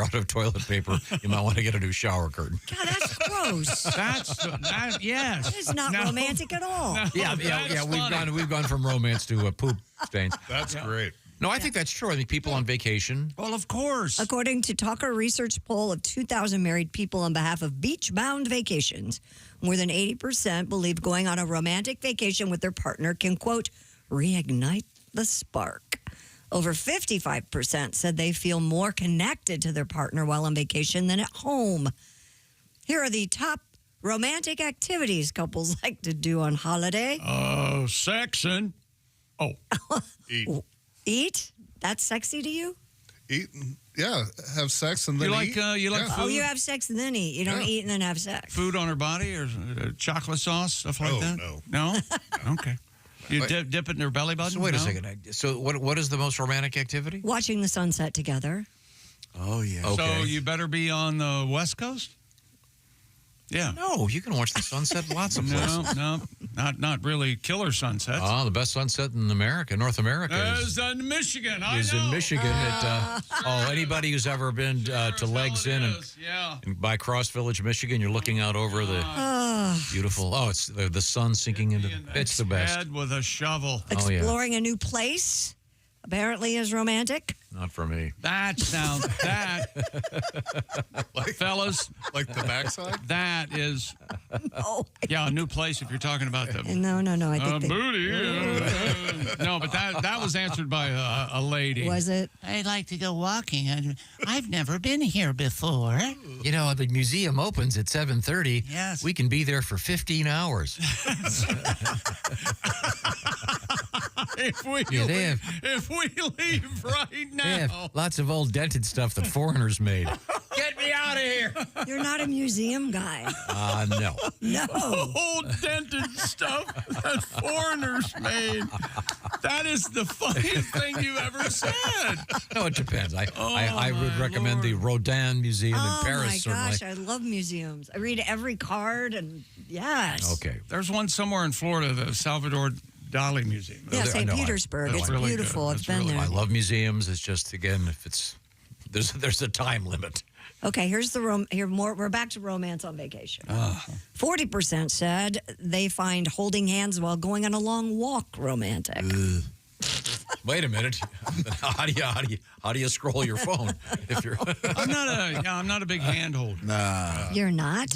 out of toilet paper. You might want to get a new shower curtain. God, that's gross. Yes. That is not romantic at all. Yeah. We've gone from romance to poop stains. That's great. No, I think that's true. I think people on vacation. Well, of course. According to Talker research poll of 2,000 married people on behalf of beach-bound vacations, more than 80% believe going on a romantic vacation with their partner can, quote, reignite the spark. Over 55% said they feel more connected to their partner while on vacation than at home. Here are the top romantic activities couples like to do on holiday. Sex and... Eat. Eat? That's sexy to you? Eat. Yeah, have sex and then You like eat. food? Oh, you have sex and then eat. You don't eat and then have sex. Food on her body or chocolate sauce, stuff like that? No? Okay. You dip it in her belly button? So wait a No? second. So what is the most romantic activity? Watching the sunset together. Oh, yeah. Okay. So you better be on the West Coast? Yeah. No, you can watch the sunset lots of places. No, not really killer sunsets. Oh, the best sunset in America, North America, Is in Michigan. is in Michigan. Anybody who's ever been to Legs Inn and by Cross Village, Michigan, you're looking out over the beautiful. Oh, it's the sun sinking into. It's the best. Head with a shovel. Exploring a new place apparently is romantic. Not for me. That sounds fellas, like the backside. That is, a new place. If you're talking about the No. I think booty. No, but that was answered by a lady. Was it? I'd like to go walking. I've never been here before. You know, the museum opens at 7:30. Yes. We can be there for 15 hours. If we leave right now. They have lots of old dented stuff that foreigners made. Get me out of here. You're not a museum guy. No. No. Old dented stuff that foreigners made. That is the funniest thing you've ever said. No, it depends. I would recommend the Rodin Museum in Paris. Oh, my gosh. Certainly. I love museums. I read every card and yes. Okay. There's one somewhere in Florida, the Salvador Dali Museum. Yeah, St. Petersburg. It's really beautiful. good. It's been there. I love museums. It's just, again, if it's there's a time limit. Okay, here's we're back to romance on vacation. 40% said they find holding hands while going on a long walk romantic. Wait a minute. How do you scroll your phone? If you're I'm not a big hand holder. Nah. You're not?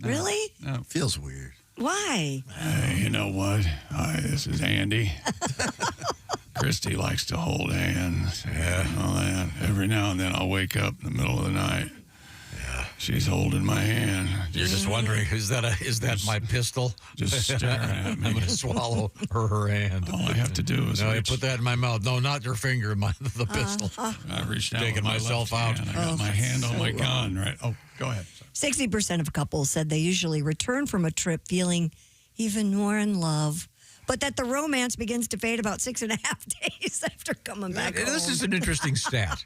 Really? No. Feels weird. Why? You know what? This is Andy. Christy likes to hold hands. Yeah. All that. Every now and then I'll wake up in the middle of the night. Yeah. She's holding my hand. You're just wondering, is that my pistol? Just staring at me. I'm going to swallow her hand. All I have to do is no, you put that in my mouth. No, not your finger, the pistol. I reached out taking with my myself left out. hand. I got my hand on my gun. Right. Oh, go ahead. 60% of couples said they usually return from a trip feeling even more in love, but that the romance begins to fade about 6.5 days after coming back home. This is an interesting stat.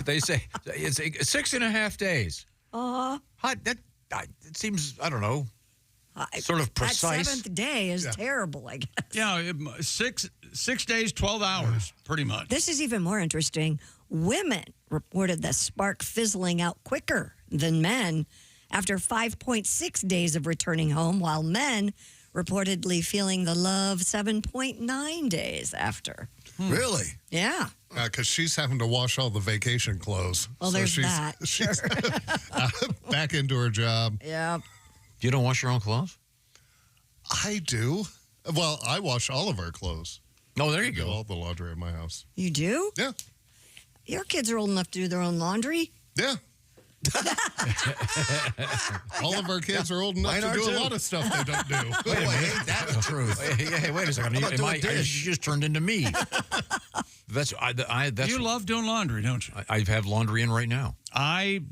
They say it's 6.5 days. It semes, I don't know, sort of precise. That 7th day is terrible, I guess. Yeah, 6 days, 12 hours, pretty much. This is even more interesting. Women reported the spark fizzling out quicker than men after 5.6 days of returning home, while men reportedly feeling the love 7.9 days after. Really? Yeah. Because she's having to wash all the vacation clothes. Well, there's that. She's back into her job. Yeah. You don't wash your own clothes? I do. Well, I wash all of our clothes. Oh, there you go. All the laundry at my house. You do? Yeah. Your kids are old enough to do their own laundry? Yeah. All of our kids are old enough to do a lot of stuff they don't do. Wait a minute, ain't that the truth? Hey, wait a second. You just turned into me. That's you love doing laundry, don't you? I have laundry in right now. I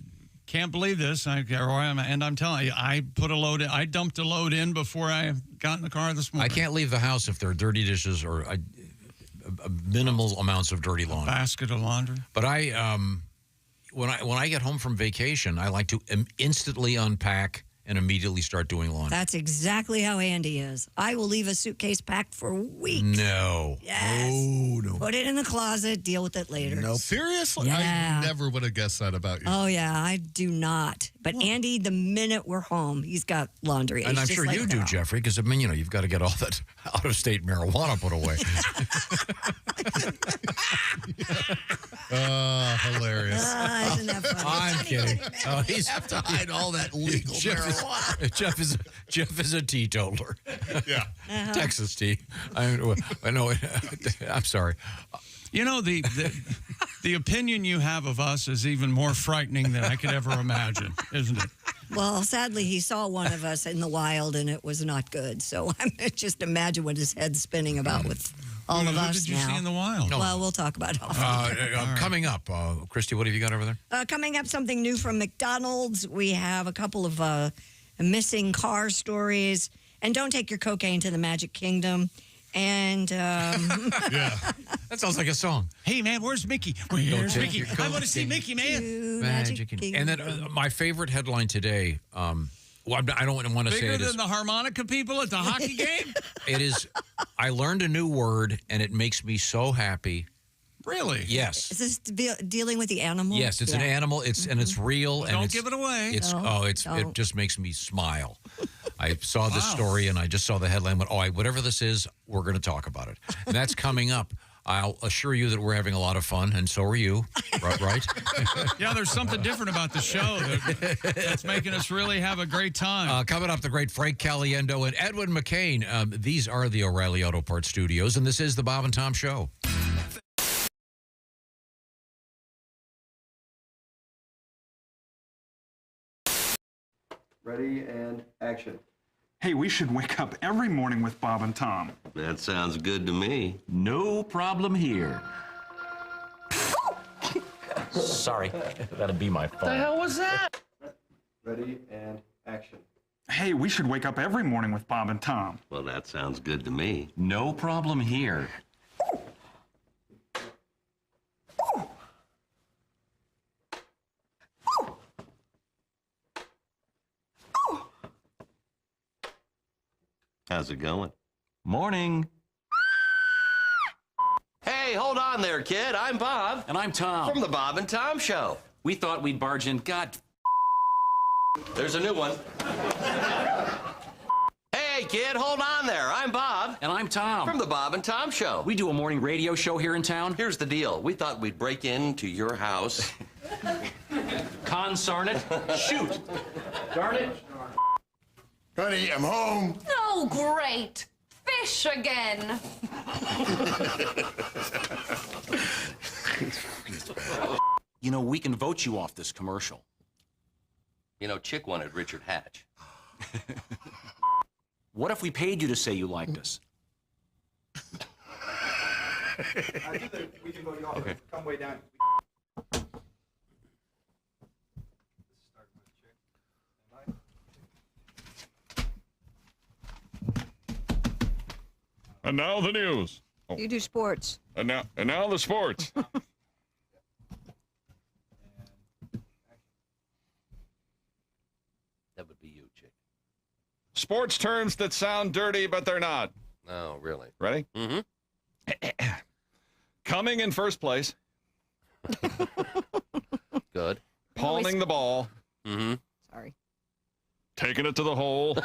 can't believe this. I'm telling you, I dumped a load in before I got in the car this morning. I can't leave the house if there are dirty dishes or minimal amounts of dirty laundry. Basket of laundry. But when I get home from vacation, I like to instantly unpack and immediately start doing laundry. That's exactly how Andy is. I will leave a suitcase packed for weeks. No. Yes. No. Put it in the closet, deal with it later. Nope. Seriously? Yeah. I never would have guessed that about you. Oh, yeah, I do not. But Andy, the minute we're home, he's got laundry. And I'm sure you do, Jeffrey, because, you've got to get all that out-of-state marijuana put away. Hilarious. Isn't that funny? I'm kidding. He's have to hide all that legal marijuana. Jeff is a teetotaler. Yeah. Texas tea. I know. I'm sorry. You know, the opinion you have of us is even more frightening than I could ever imagine, isn't it? Well, sadly, he saw one of us in the wild, and it was not good. So just imagine what his head's spinning about with all of us now. Who did you see in the wild? Well, we'll talk about it off. Coming up, Christy, what have you got over there? Coming up, something new from McDonald's. We have a couple of missing car stories. And don't take your cocaine to the Magic Kingdom. And yeah, that sounds like a song. Hey man, where's Mickey? Where's Mickey? I want to see Mickey, man. Magic Kingdom. And then my favorite headline today. Well, I don't want to say it bigger than the harmonica people at the hockey game. It is. I learned a new word, and it makes me so happy. Really? Yes. Is this dealing with the animal? Yes, it's an animal. And it's real. Well, don't give it away. It just makes me smile. I saw this story and I just saw the headline. Went, whatever this is, we're going to talk about it. And that's coming up. I'll assure you that we're having a lot of fun, and so are you, right? Yeah, there's something different about the show that's making us really have a great time. Coming up, the great Frank Caliendo and Edwin McCain. These are the O'Reilly Auto Parts Studios, and this is the Bob and Tom Show. Ready and action. Hey, we should wake up every morning with Bob and Tom. That sounds good to me. No problem here. Sorry, that'd be my fault. The hell was that? Ready and action. Hey, we should wake up every morning with Bob and Tom. Well, that sounds good to me. No problem here. How's it going? Morning. Hey, hold on there, kid. I'm Bob. And I'm Tom. From the Bob and Tom Show. We thought we'd barge in. God. There's a new one. Hey, kid, hold on there. I'm Bob. And I'm Tom. From the Bob and Tom Show. We do a morning radio show here in town. Here's the deal. We thought we'd break into your house. Consarn it. Shoot. Darn it. Honey, I'm home. Oh, great. Fish again. You know, we can vote you off this commercial. You know, Chick wanted Richard Hatch. What if we paid you to say you liked us? We can vote you off. Okay. Come way down. And now the news. Oh. You do sports. And now the sports. That would be you, Chick. Sports terms that sound dirty, but they're not. Oh, really? Ready? Mm-hmm. Coming in first place. Good. Palming the ball. Mm-hmm. Sorry. Taking it to the hole.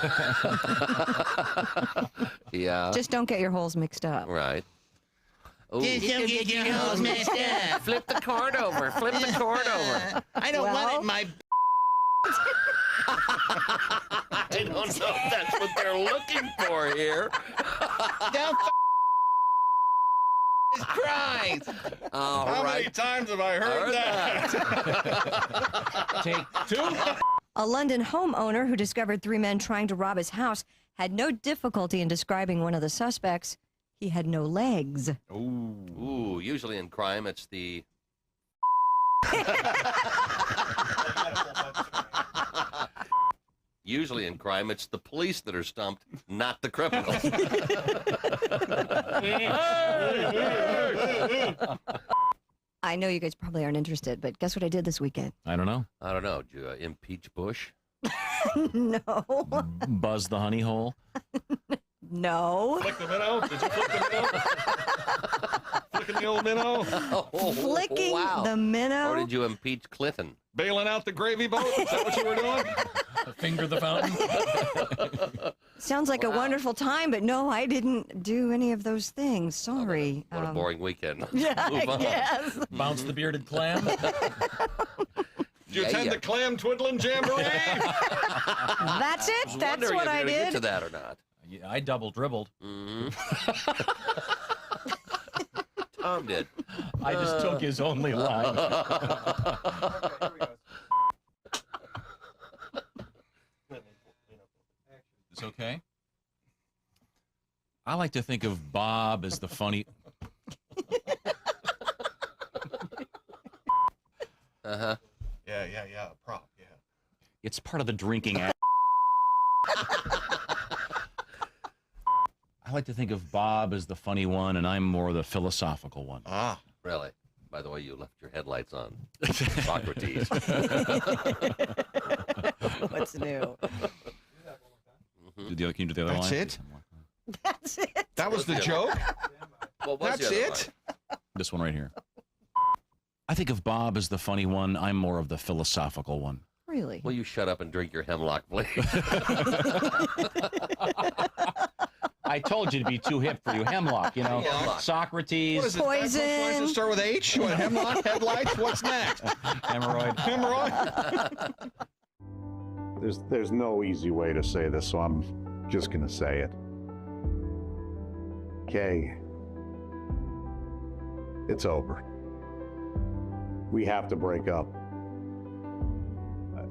Yeah. Just don't get your holes mixed up. Right. Ooh. Just don't get your holes messed up. Flip the card over. Flip the card over. I don't want it in my... I don't know if that's what they're looking for here. Don't Christ. How many times have I heard that? Take two. A London homeowner who discovered 3 men trying to rob his house had no difficulty in describing one of the suspects. He had no legs. Ooh, usually in crime, it's the... Usually in crime, it's the police that are stumped, not the criminals. I know you guys probably aren't interested, but guess what I did this weekend? I don't know. I don't know. Did you impeach Bush? No. Buzz the honey hole. No. Flick the minnow? Did you flick the minnow? Flicking the old minnow? Flicking the minnow? Or did you impeach Clinton? Bailing out the gravy boat? Is that what you were doing? Finger the fountain? Sounds like a wonderful time, but no, I didn't do any of those things. Sorry. What a boring weekend. Yeah, Move on. yes. Bounce the bearded clam? Did you attend the clam twiddling jamboree? That's it? was That's wondering what if I you're gonna did? get to that or not. Yeah, I double dribbled. Tom did. I just took his only line. It's okay. I like to think of Bob as the funny. Uh-huh. Yeah. Prop, yeah. It's part of the drinking act. I like to think of Bob as the funny one, and I'm more the philosophical one. Ah. Really? By the way, you left your headlights on. Socrates. What's new? Can you do the other That's line? it? That's it. That was the joke? What was That's the other it? This one right here. I think of Bob as the funny one. I'm more of the philosophical one. Really? Will you shut up and drink your hemlock, please? I told you to be too hip for you. Hemlock, you know. Hemlock. Socrates. What is it? Poison. Why does it start with H? What, hemlock? Headlights? What's next? Hemorrhoid. Hemorrhoid? There's no easy way to say this, so I'm just gonna say it. Kay, it's over. We have to break up.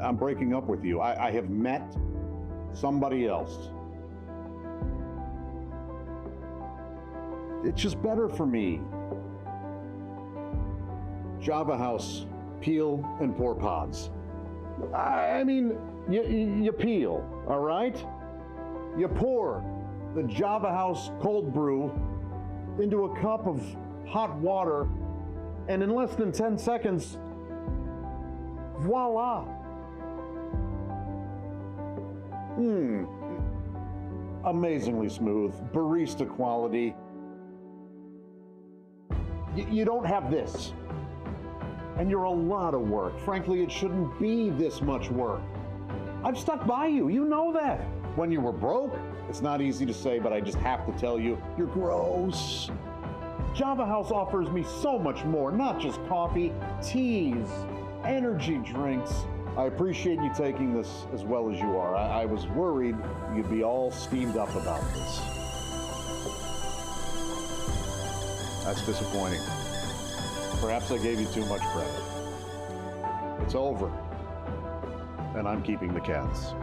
I'm breaking up with you. I have met somebody else. It's just better for me. Java House, peel and pour pods. I mean, you peel, all right? You pour the Java House cold brew into a cup of hot water, and in less than 10 seconds, voila. Amazingly smooth, barista quality. You don't have this. And you're a lot of work. Frankly, it shouldn't be this much work. I've stuck by you, you know that. When you were broke, it's not easy to say, but I just have to tell you, you're gross. Java House offers me so much more, not just coffee, teas, energy drinks, I appreciate you taking this as well as you are. I was worried you'd be all steamed up about this. That's disappointing. Perhaps I gave you too much credit. It's over, and I'm keeping the cats.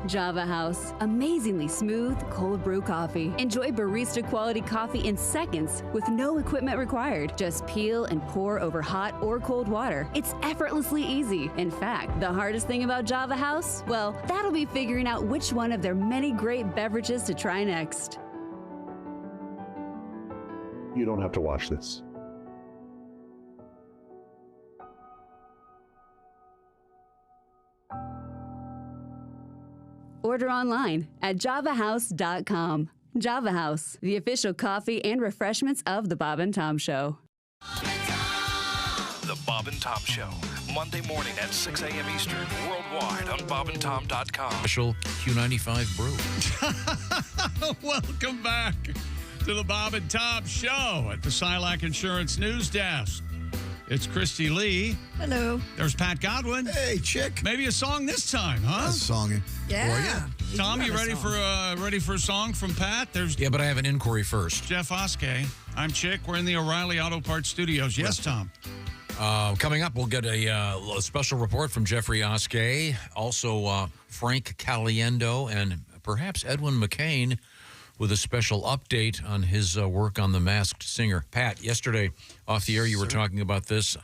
Java House, amazingly smooth cold brew coffee. Enjoy barista quality coffee in seconds with no equipment required. Just peel and pour over hot or cold water. It's effortlessly easy. In fact, the hardest thing about Java House, well, that'll be figuring out which one of their many great beverages to try next. You don't have to watch this. Order online at javahouse.com. Java House, the official coffee and refreshments of The Bob and Tom Show. The Bob and Tom Show, Monday morning at 6 a.m. Eastern, worldwide on bobandtom.com. Special Q95 brew. Welcome back to the Bob and Tom Show at the Silac Insurance News Desk. It's Christy Lee. Hello. There's Pat Godwin. Hey, chick. Maybe a song this time, huh? A song. Yeah. Tom, you ready for a song from Pat? There's Yeah, but I have an inquiry first. Jeff Oskey. I'm Chick. We're in the O'Reilly Auto Parts Studios. Yes, Tom. Coming up, we'll get a special report from Jeffrey Oskey, also Frank Caliendo, and perhaps Edwin McCain with a special update on his work on The Masked Singer. Pat, yesterday off the air, you were talking about this.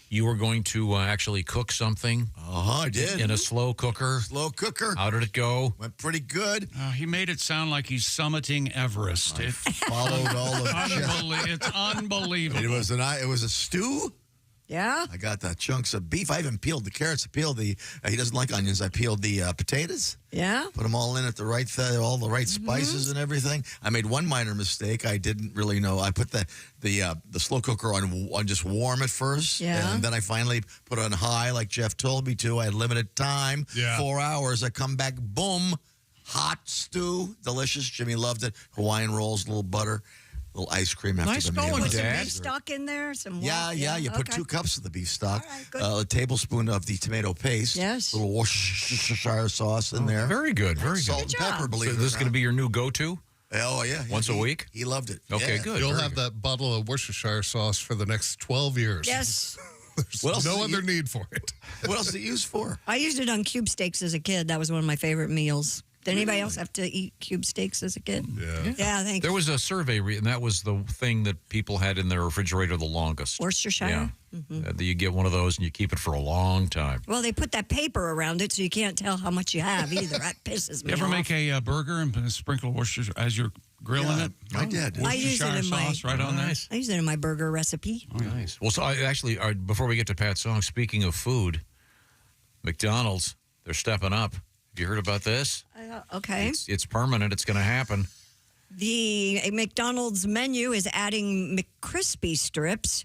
You were going to actually cook something. I did. In a slow cooker. Slow cooker. How did it go? Went pretty good. He made it sound like he's summiting Everest. I followed all of It's unbelievable. It was a stew. Yeah. I got the chunks of beef. I even peeled the carrots. I peeled he doesn't like onions. I peeled the potatoes. Yeah. Put them all in at the right, all the right spices and everything. I made one minor mistake. I didn't really know. I put the slow cooker on just warm at first. Yeah. And then I finally put it on high like Jeff told me to. I had limited time. Yeah. 4 hours. I come back, boom, hot stew. Delicious. Jimmy loved it. Hawaiian rolls, a little butter. Little ice cream after Nice the meal. going, Put some Dad. beef stock in there. Some Yeah. You put okay. 2 cups of the beef stock, All right, good. a tablespoon of the tomato paste, Yes. a little Worcestershire sauce in there. Very good, very Salt good. and pepper, So believe it this is or going to not. be your new go-to? Oh, yeah. Once a week? He loved it. Okay, Yeah. good. You'll very have good. that bottle of Worcestershire sauce for the next 12 years. Yes. There's What else no is it other need for it. What else is it used for? I used it on cube steaks as a kid. That was one of my favorite meals. Did anybody else have to eat cube steaks as a kid? Yeah. Yeah, thanks. There was a survey, and that was the thing that people had in their refrigerator the longest. Worcestershire? Yeah. Mm-hmm. You get one of those, and you keep it for a long time. Well, they put that paper around it so you can't tell how much you have either. That pisses me You ever off. make a burger and sprinkle Worcestershire as you're grilling it? I did. I use it Worcestershire in my sauce right on there. I use it in my burger recipe. Oh, nice. Well, so before we get to Pat's song, speaking of food, McDonald's, they're stepping up. Have you heard about this? Okay. It's permanent. It's going to happen. The McDonald's menu is adding McCrispy strips.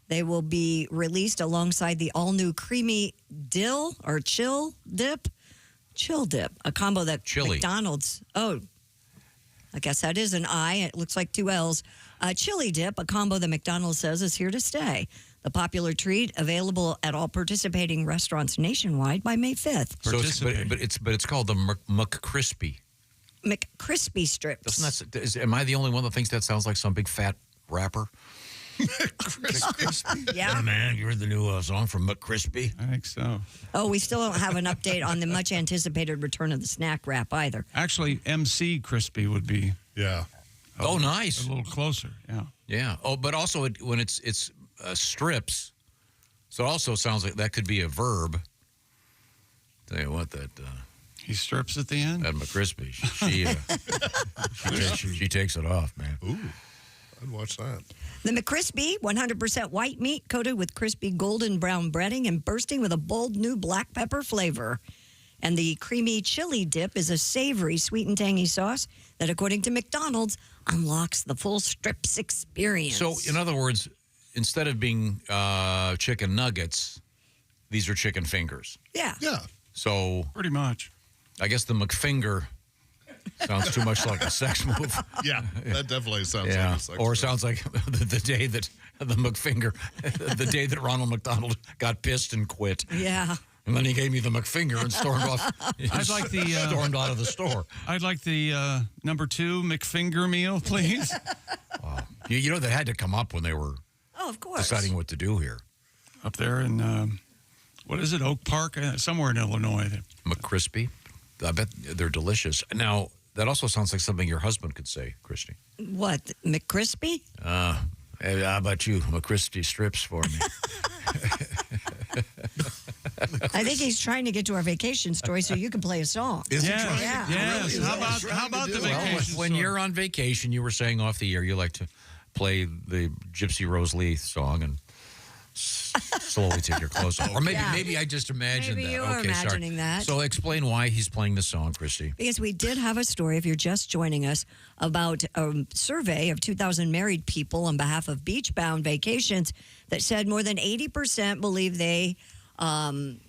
They will be released alongside the all-new creamy dill or chill dip. Chill dip, a combo that Chili. McDonald's. Oh, I guess that is an I. It looks like 2 L's. Chili dip, a combo that McDonald's says is here to stay. The popular treat available at all participating restaurants nationwide by May 5th. So it's called the McCrispy. McCrispy strips. Am I the only one that thinks that sounds like some big fat rapper? Yeah. Hey, man, you heard the new song from McCrispy? I think so. Oh, we still don't have an update on the much anticipated return of the snack wrap either. Actually, MC Crispy would be. Yeah. Oh, nice. A little closer. Yeah. Yeah. Oh, but also when it's strips, so it also sounds like that could be a verb. Tell you what, he strips at the end. That McCrispy, she takes it off, man. Ooh, I'd watch that. The McCrispy, 100% white meat coated with crispy golden brown breading and bursting with a bold new black pepper flavor. And the creamy chili dip is a savory, sweet and tangy sauce that, according to McDonald's, unlocks the full strips experience. So, in other words, instead of being chicken nuggets, these are chicken fingers. Yeah. Yeah. So pretty much. I guess the McFinger sounds too much like a sex move. Yeah, that definitely sounds like a sex or move. sounds like the day that the McFinger, the day that Ronald McDonald got pissed and quit. Yeah. And then he gave me the McFinger and stormed off. I'd like the stormed out of the store. I'd like the number 2 McFinger meal, please. You know, that had to come up when they were of course. deciding what to do here. Up there in, what is it, Oak Park? Somewhere in Illinois. McCrispy. I bet they're delicious. Now, that also sounds like something your husband could say, Christy. What, McCrispy? Hey, how about you, McCrispy strips for me? I think he's trying to get to our vacation story so you can play a song. Is he trying? Yeah. Yes. How about the vacation? When you're on vacation, you were saying off the air you like to play the Gypsy Rose Lee song and slowly take your clothes off. Or maybe I just imagined Maybe that. you were imagining that. So explain why he's playing the song, Christy. Because we did have a story, if you're just joining us, about a survey of 2,000 married people on behalf of beach-bound vacations that said more than 80% believe they, when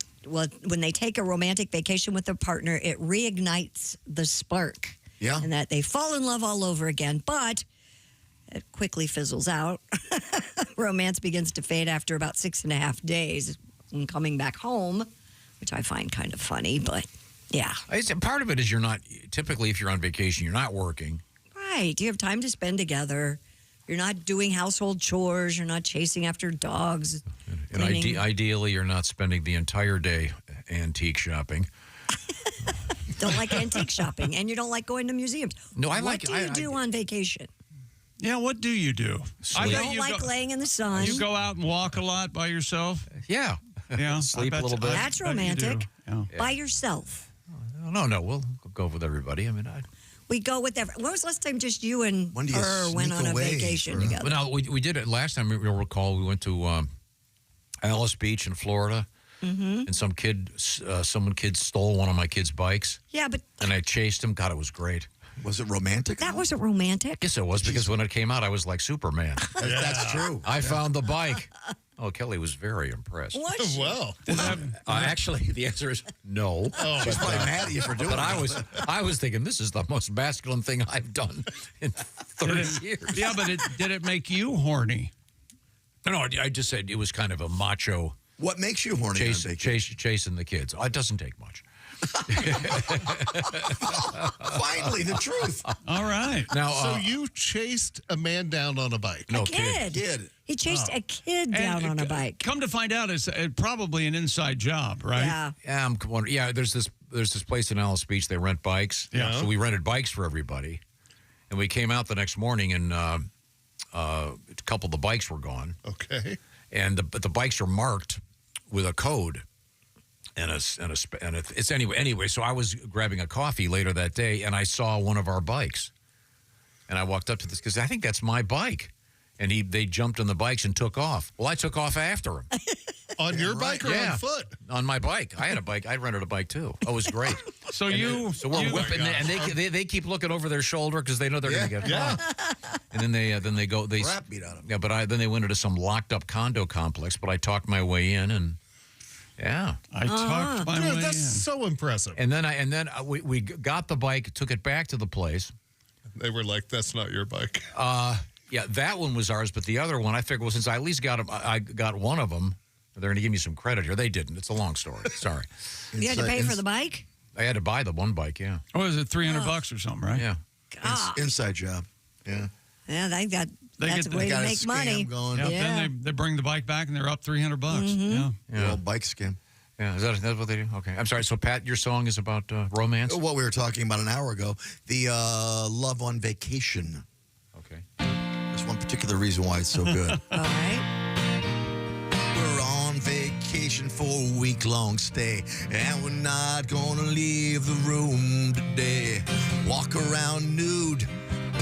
they take a romantic vacation with their partner, it reignites the spark. Yeah. And that they fall in love all over again. But it quickly fizzles out. Romance begins to fade after about 6.5 days when coming back home, which I find kind of funny, but yeah. Part of it is you're not, typically if you're on vacation, you're not working. Right. You have time to spend together. You're not doing household chores. You're not chasing after dogs. And ideally, you're not spending the entire day antique shopping. Don't like antique shopping, and you don't like going to museums. No, What do you do on vacation? Yeah, what do you do? You don't like laying in the sun. You go out and walk a lot by yourself? Yeah. Yeah. Sleep a little bit. That's romantic. Yeah. By yourself. No, we'll go with everybody. I mean, We go with everyone. When was the last time just you and When do you her went on a sneak away vacation for- together? Well, no, we did it last time. You'll recall we went to Alice Beach in Florida, and some kid stole one of my kids' bikes. Yeah, but and I chased him. God, it was great. Was it romantic? That wasn't romantic. Yes, it was because when it came out, I was like Superman. That's true. I found the bike. Oh, Kelly was very impressed. What? Well, actually, the answer is no. She's probably mad at you for doing But it. I was thinking this is the most masculine thing I've done in 30 years. Yeah, but did it make you horny? No, I just said it was kind of a macho. What makes you horny on vacation? Chasing the kids. It doesn't take much. Finally, the truth. All right. Now, so you chased a man down on a bike? No, kid. He chased a kid down on a bike. Come to find out, it's probably an inside job, right? Yeah. There's this place in Alice Beach. They rent bikes. Yeah. So we rented bikes for everybody, and we came out the next morning, and a couple of the bikes were gone. Okay. And the bikes are marked with a code. It's anyway. So I was grabbing a coffee later that day, and I saw one of our bikes, and I walked up to this because I think that's my bike, and they jumped on the bikes and took off. Well, I took off after him. On your bike or on foot? On my bike. I had a bike. I rented a bike too. Oh, it was great. So we're whipping, and they keep looking over their shoulder because they know they're going to get caught. And then they go Crap beat out of them. Yeah, but then they went into some locked up condo complex. But I talked my way in and. Yeah, I talked my way in. That's so impressive. And then we got the bike, took it back to the place. They were like, "That's not your bike." Yeah, that one was ours, but the other one, I figured, well, since I at least got I got one of them, they're going to give me some credit here. They didn't. It's a long story. Sorry. You had to pay for the bike? I had to buy the one bike. Yeah. Oh, is it $300 or something? Right? Yeah. Inside job. Yeah. Yeah, that's a way to make money. Going. Yeah. Then they bring the bike back and they're up $300. Mm-hmm. Yeah. Well, bike scam. Yeah, is that what they do? Okay. I'm sorry. So, Pat, your song is about romance? What we were talking about an hour ago, the Love on Vacation. Okay. There's one particular reason why it's so good. All right. We're on vacation for a week-long stay, and we're not gonna leave the room today. Walk around nude,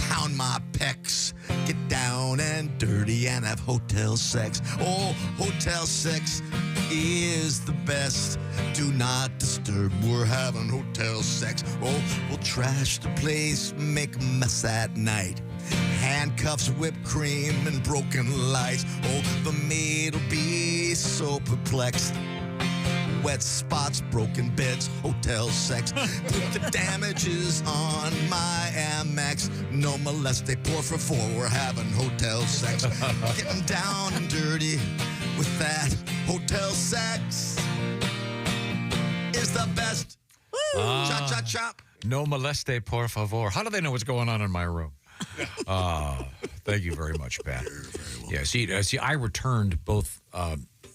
pound my pecs, get down and dirty and have hotel sex. Oh, hotel sex is the best. Do not disturb, we're having hotel sex. Oh, we'll trash the place, make a mess at night. Handcuffs, whipped cream, and broken lights. Oh, the maid'll be so perplexed. Wet spots, broken beds, hotel sex. Put the damages on my Amex. No moleste, por favor, we're having hotel sex. Getting down and dirty with that hotel sex. is the best. Chop, chop, chop. No moleste, por favor. How do they know what's going on in my room? Thank you very much, Pat. Yeah, see, I returned both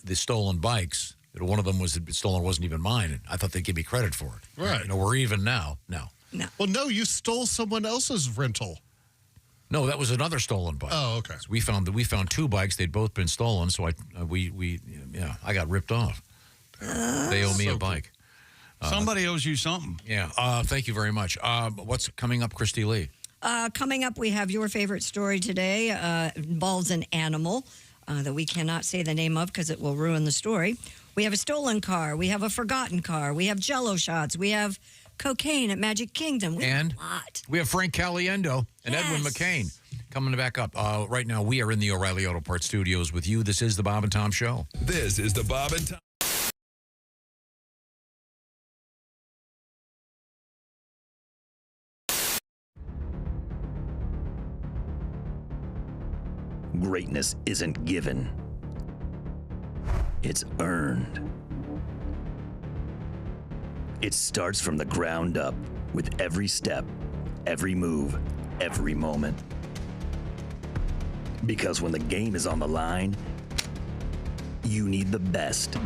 the stolen bikes. One of them was stolen, wasn't even mine. And I thought they'd give me credit for it. Right. You know, we're even now. No. Well, no, you stole someone else's rental. No, that was another stolen bike. Oh, okay. So we found two bikes. They'd both been stolen. So I got ripped off. They owe me a bike. Somebody owes you something. Yeah. Thank you very much. What's coming up, Christy Lee? Coming up, we have your favorite story today. Involves an animal that we cannot say the name of because it will ruin the story. We have a stolen car. We have a forgotten car. We have Jell-O shots. We have cocaine at Magic Kingdom. We have a lot. We have Frank Caliendo and Edwin McCain coming back up. Right now, we are in the O'Reilly Auto Parts studios with you. This is the Bob and Tom Show. This is the Bob and Tom. Greatness isn't given. It's earned. It starts from the ground up with every step, every move, every moment. Because when the game is on the line, you need the best.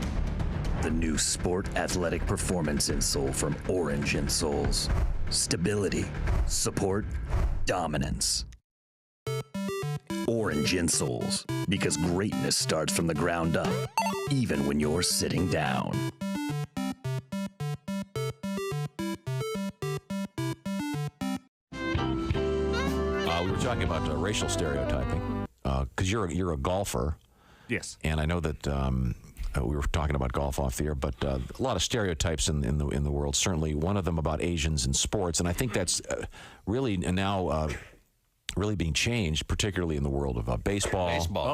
The new Sport Athletic Performance insole from Orange Insoles. Stability, support, dominance. Orange Insoles, because greatness starts from the ground up, even when you're sitting down. We were talking about racial stereotyping because you're a golfer. Yes. And I know that we were talking about golf off the air, but a lot of stereotypes in the world. Certainly, one of them about Asians in sports, and I think that's really now really being changed, particularly in the world of baseball,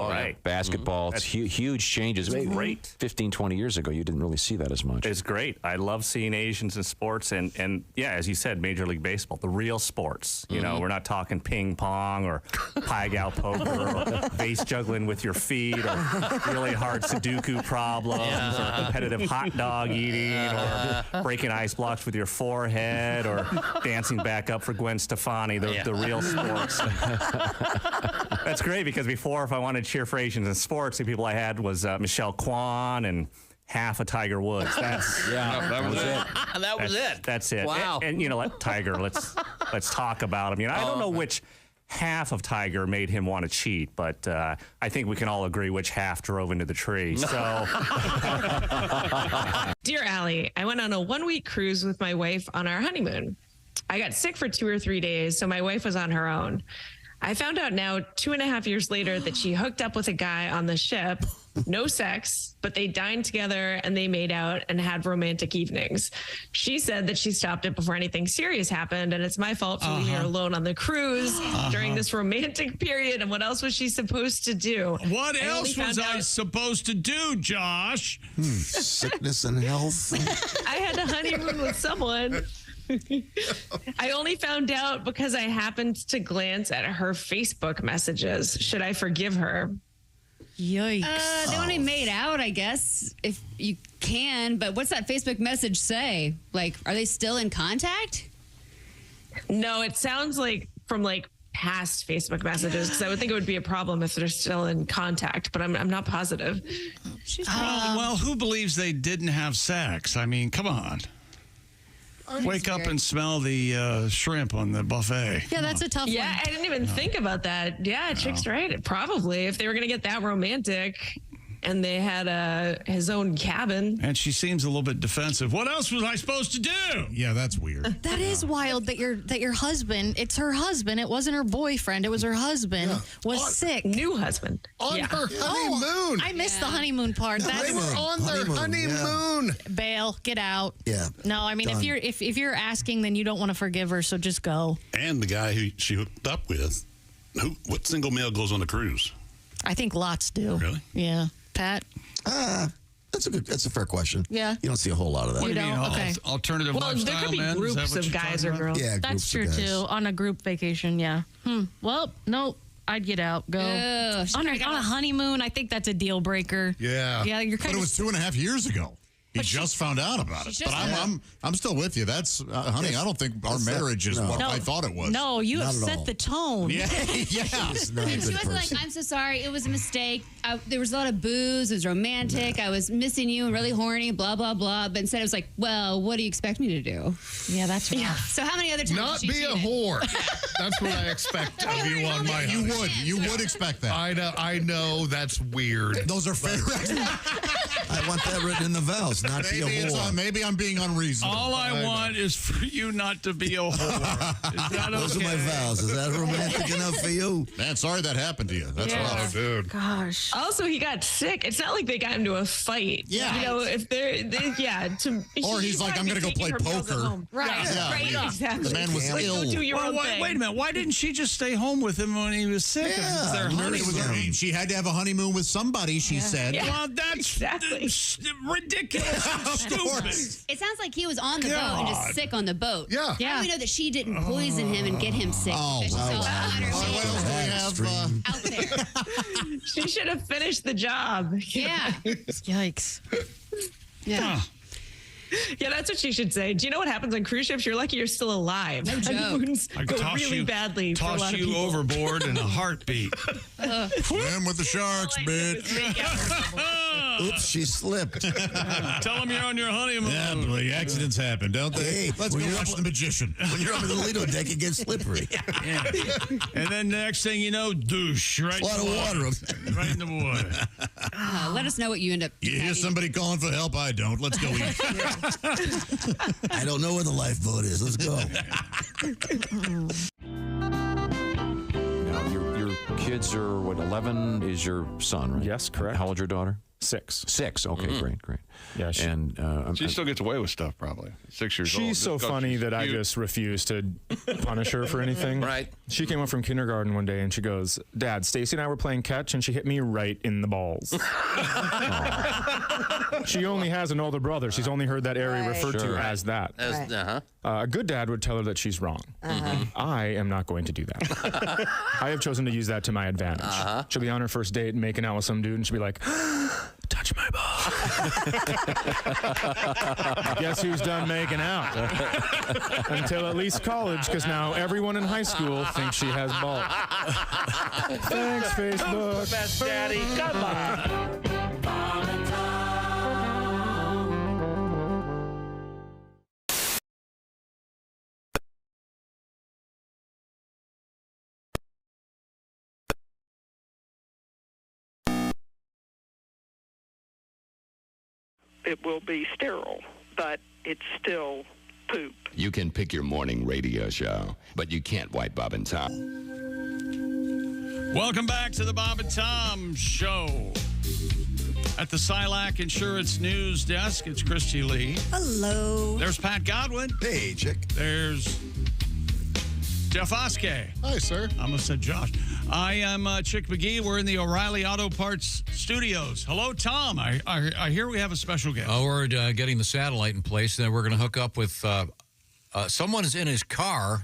right. basketball. It's huge changes. It's Maybe great. 15, 20 years ago, you didn't really see that as much. It's great. I love seeing Asians in sports, and yeah, as you said, Major League Baseball, the real sports. You know, we're not talking ping pong or pai gow poker or vase juggling with your feet or really hard Sudoku problems or competitive hot dog eating or breaking ice blocks with your forehead or dancing back up for Gwen Stefani, the real sports. That's great because before, if I wanted to cheer for Asians in sports, the people I had was Michelle Kwan and half of Tiger Woods. that was it. That was it. That's it. Wow. And you know, Tiger. Let's talk about him. You know, I don't know which half of Tiger made him want to cheat, but I think we can all agree which half drove into the tree. So, Dear Allie, I went on a 1-week cruise with my wife on our honeymoon. I got sick for 2 or 3 days, so my wife was on her own. I found out now 2.5 years later that she hooked up with a guy on the ship, no sex, but they dined together and they made out and had romantic evenings. She said that she stopped it before anything serious happened, and it's my fault for leaving her alone on the cruise during this romantic period. And what else was she supposed to do? What else was I supposed to do, Josh? Sickness and health. I had a honeymoon with someone. I only found out because I happened to glance at her Facebook messages. Should I forgive her? Yikes. They only made out, I guess, if you can. But what's that Facebook message say? Like, are they still in contact? No, it sounds like from past Facebook messages, because I would think it would be a problem if they're still in contact, but I'm not positive. Well, who believes they didn't have sex? I mean, come on. Wake up and smell the shrimp on the buffet. Yeah, that's a tough one. Yeah, I didn't even think about that. Yeah, Chick's right. Probably. If they were going to get that romantic and they had his own cabin. And she seems a little bit defensive. What else was I supposed to do? Yeah, that's weird. That is wild that your husband, it's her husband, it wasn't her boyfriend, it was her husband, was sick. New husband. On her honeymoon. I missed the honeymoon part. They were on their honeymoon. Bail, get out. Yeah. No, I mean, if you're asking, then you don't want to forgive her, so just go. And the guy who she hooked up with, what single male goes on the cruise? I think lots do. Really? Yeah. Pat? That's a fair question. Yeah. You don't see a whole lot of that. What do you mean? Okay. Alternative lifestyle there could be men? Is that groups what of you're guys talking or about? girls. Yeah, That's groups of true, guys. too. On a group vacation, yeah. Well, no, I'd get out. Go. On a honeymoon, I think that's a deal breaker. Yeah. Yeah, you're But kind it of... was 2.5 years ago. He just found out about it. But I'm still with you. That's, honey, I don't think our marriage is what I thought it was. No, you have set the tone. Yeah. And she wasn't like, I'm so sorry. It was a mistake. There was a lot of booze. It was romantic. I was missing you and really horny, blah, blah, blah. But instead, it was like, well, what do you expect me to do? Yeah, that's right. So how many other times Not did she be a cheat? whore. That's what I expect of you on my house. You would expect that. I know that's weird. Those are fair. I want that written in the vows, not be a whore. Maybe I'm being unreasonable. All I want is for you not to be a whore. Is that Those okay? are my vows. Is that romantic enough for you? Man, sorry that happened to you. That's rough. Dude. Gosh. Also, he got sick. It's not like they got into a fight. Yeah. You know, if Or he's like, I'm going to go play poker. Right. Yeah. Right. Yeah. Exactly. The man was Like, ill. go do your own thing. Wait a minute. Why didn't she just stay home with him when he was sick? Yeah. It's their honeymoon. She had to have a honeymoon with somebody, she said. Yeah. Well, that's ridiculous and stupid. It sounds like he was on the boat and just sick on the boat. Yeah. How do we know that she didn't poison him and get him sick? Oh, That she wow. saw What else do we have? out there. She should have finished the job. Yeah. Yikes. Yeah. Yeah, that's what she should say. Do you know what happens on cruise ships? You're lucky you're still alive. No joke. Honeymoons I go really badly for a toss lot of you people. overboard in a heartbeat. Swim with the sharks, bitch. Oops, she slipped. Tell them you're on your honeymoon. Yeah, boy, accidents happen, don't they? Hey, Let's go watch The Magician. When you're up in the Lido deck, it gets slippery. Yeah. And then the next thing you know, douche right A lot in of the water. Right in the water. Let us know what you end up. You hear somebody calling for help? I don't. Let's go eat. I don't know where the lifeboat is. Let's go. Now, your kids are, 11 is your son, right? Yes, correct. How old's your daughter? 6. 6. Okay, great. Yeah, She still gets away with stuff, probably. 6 years old. She's so funny that I just refuse to punish her for anything. Right. She came up from kindergarten one day and she goes, Dad, Stacy and I were playing catch and she hit me right in the balls. She only has an older brother. She's only heard that area referred to as that. A good dad would tell her that she's wrong. I am not going to do that. I have chosen to use that to my advantage. She'll be on her first date and making out with some dude and she'll be like, touch my ball. Guess who's done making out? Until at least college, because now everyone in high school thinks she has balls. Thanks, Facebook. Best daddy. Come on. It will be sterile, but it's still poop. You can pick your morning radio show, but you can't wipe Bob and Tom. Welcome back to the Bob and Tom Show. At the Silac Insurance News Desk, it's Christy Lee. Hello. There's Pat Godwin. Hey, chick. There's Jeff Oskey. Hi, sir. I almost said Josh. I am Chick McGee. We're in the O'Reilly Auto Parts studios. Hello, Tom. I hear we have a special guest. Oh, we're getting the satellite in place. Then we're going to hook up with someone's in his car.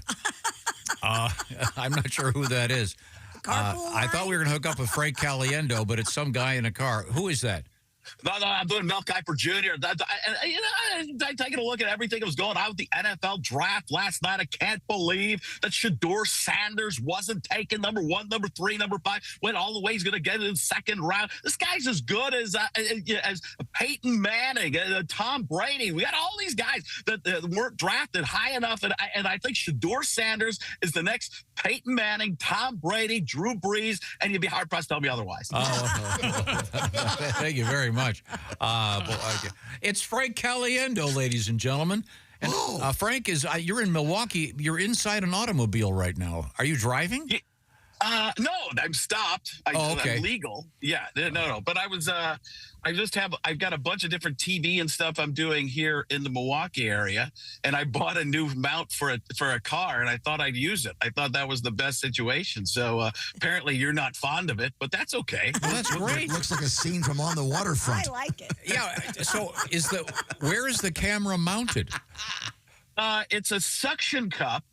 I'm not sure who that is. I thought we were going to hook up with Frank Caliendo, but it's some guy in a car. Who is that? No, I'm doing Mel Kiper Jr. I taking a look at everything that was going on with the NFL draft last night. I can't believe that Shedeur Sanders wasn't taken number 1, number 3, number 5. Went all the way. He's going to get it in the second round. This guy's as good as Peyton Manning, Tom Brady. We got all these guys that weren't drafted high enough, and I think Shedeur Sanders is the next Peyton Manning, Tom Brady, Drew Brees, and you'd be hard-pressed to tell me otherwise. Thank you very much. It's Frank Caliendo, ladies and gentlemen. And Frank, you're in Milwaukee. You're inside an automobile right now. Are you driving? No, I'm stopped. Okay. I'm legal. Yeah, no. But I've got a bunch of different TV and stuff I'm doing here in the Milwaukee area, and I bought a new mount for a car, and I thought I'd use it. I thought that was the best situation. So apparently you're not fond of it, but that's okay. Well, that's great. It looks like a scene from On the Waterfront. I like it. Yeah. So where is the camera mounted? It's a suction cup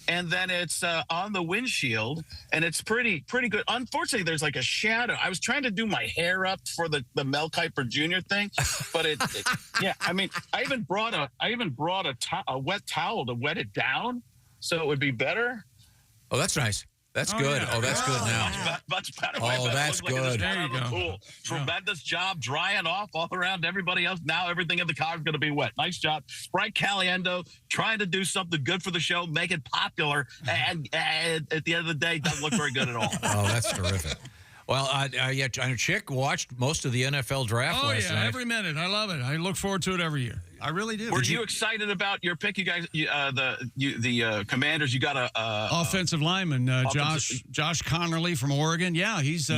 and then it's on the windshield, and it's pretty good. Unfortunately, there's like a shadow. I was trying to do my hair up for the Mel Kiper Jr. thing, but yeah. I mean, I even brought a wet towel to wet it down, so it would be better. Oh, that's nice. That's good. Yeah. Oh, that's good now. Much better. Oh, that's good. There you go. Cool. Tremendous job drying off all around everybody else. Now everything in the car is going to be wet. Nice job. Frank Caliendo trying to do something good for the show, make it popular, and at the end of the day, doesn't look very good at all. Oh, that's terrific. Well, Chick watched most of the NFL draft last night. Every minute. I love it. I look forward to it every year. I really do. Were you excited about your pick? You guys, the Commanders. You got a offensive lineman, Josh Connerly from Oregon. Yeah, he's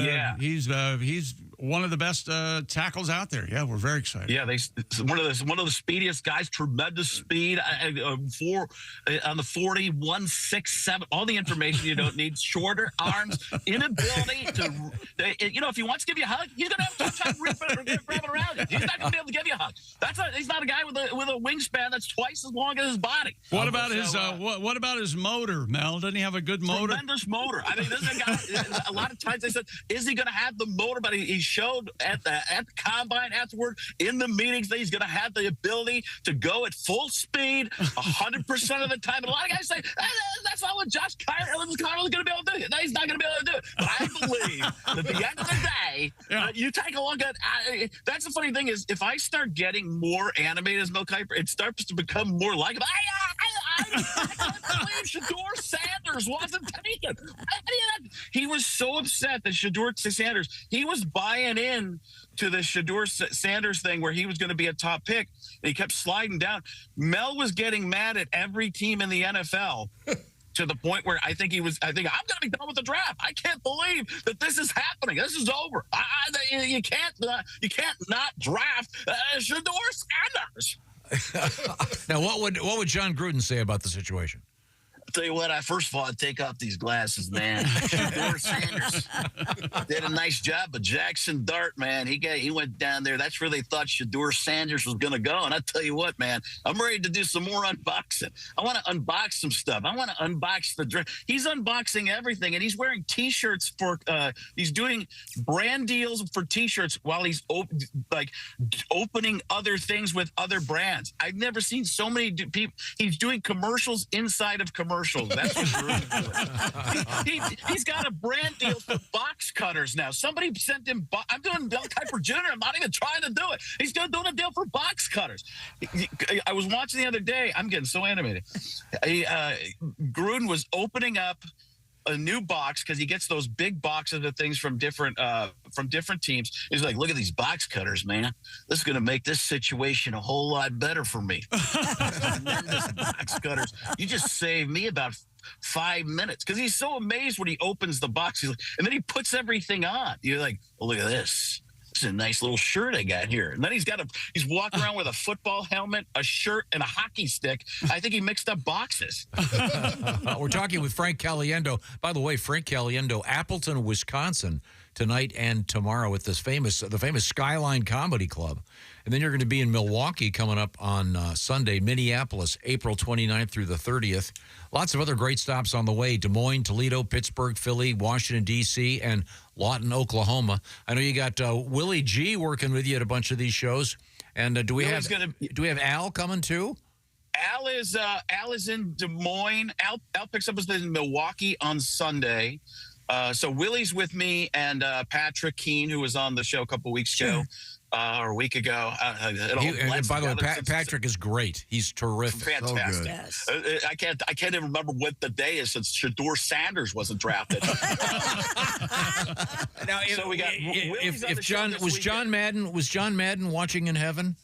one of the best tackles out there. Yeah, we're very excited. Yeah, one of the speediest guys. Tremendous speed. On the 40, 1.67. All the information you don't need. Shorter arms, inability to. If he wants to give you a hug, he's gonna have a tough time grabbing around you. He's not gonna be able to give you a hug. He's not a guy with a wingspan that's twice as long as his body. What about his motor, Mel? Doesn't he have a good motor? Tremendous motor. I mean, this is a guy. A lot of times they said, "Is he going to have the motor?" But he showed at the combine afterward in the meetings that he's going to have the ability to go at full speed 100% of the time. And a lot of guys say that's not what Josh Connerly is going to be able to do. No, he's not going to be able to do it. But I believe that at the end of the day, you take a look at. That's the funny thing is, if I start getting more animated as Mel Kiper, it starts to become more like him. I can't believe Shedeur Sanders wasn't taken. He was so upset that Shedeur Sanders, he was buying in to the Shedeur Sanders thing where he was going to be a top pick. And he kept sliding down. Mel was getting mad at every team in the NFL. To the point where I think I'm going to be done with the draft. I can't believe that this is happening. This is over. You can't not draft Shedeur Sanders. Now, what would John Gruden say about the situation? I'll tell you what, first of all, I'd take off these glasses, man. Shedeur Sanders did a nice job, but Jackson Dart, man, he went down there. That's where they thought Shedeur Sanders was going to go. And I tell you what, man, I'm ready to do some more unboxing. I want to unbox some stuff. I want to unbox the draft. He's unboxing everything, and he's wearing T-shirts for. He's doing brand deals for T-shirts while he's opening other things with other brands. I've never seen so many people. He's doing commercials inside of commercials. That's what Drew's doing. He's got a brand deal for box cutters now. Somebody sent him. I'm doing Mel Kiper Jr. I'm not even trying to do it. He's doing a deal for box cutters. I was watching the other day. I'm getting so animated. Gruden was opening up a new box because he gets those big boxes of things from different teams. He's like, look at these box cutters, man. This is going to make this situation a whole lot better for me. Tremendous box cutters. You just saved me about 5 minutes because he's so amazed when he opens the box. He's like, and then he puts everything on. You're like, oh, look at this. This is a nice little shirt I got here. And then he's walking around with a football helmet, a shirt, and a hockey stick. I think he mixed up boxes. We're talking with Frank Caliendo. By the way, Frank Caliendo, Appleton, Wisconsin, tonight and tomorrow at the famous Skyline Comedy Club. And then you're going to be in Milwaukee coming up on Sunday, Minneapolis, April 29th through the 30th. Lots of other great stops on the way: Des Moines, Toledo, Pittsburgh, Philly, Washington, D.C., and Lawton, Oklahoma. I know you got Willie G working with you at a bunch of these shows. And do we have Al coming too? Al is in Des Moines. Al picks up us in Milwaukee on Sunday. So Willie's with me and Patrick Keene, who was on the show a couple weeks ago. Or a week ago. And by the way, Patrick is great. He's terrific. Fantastic. So good. Yes. I can't even remember what the day is since Shedeur Sanders wasn't drafted. Now, so we got if John Madden watching in heaven?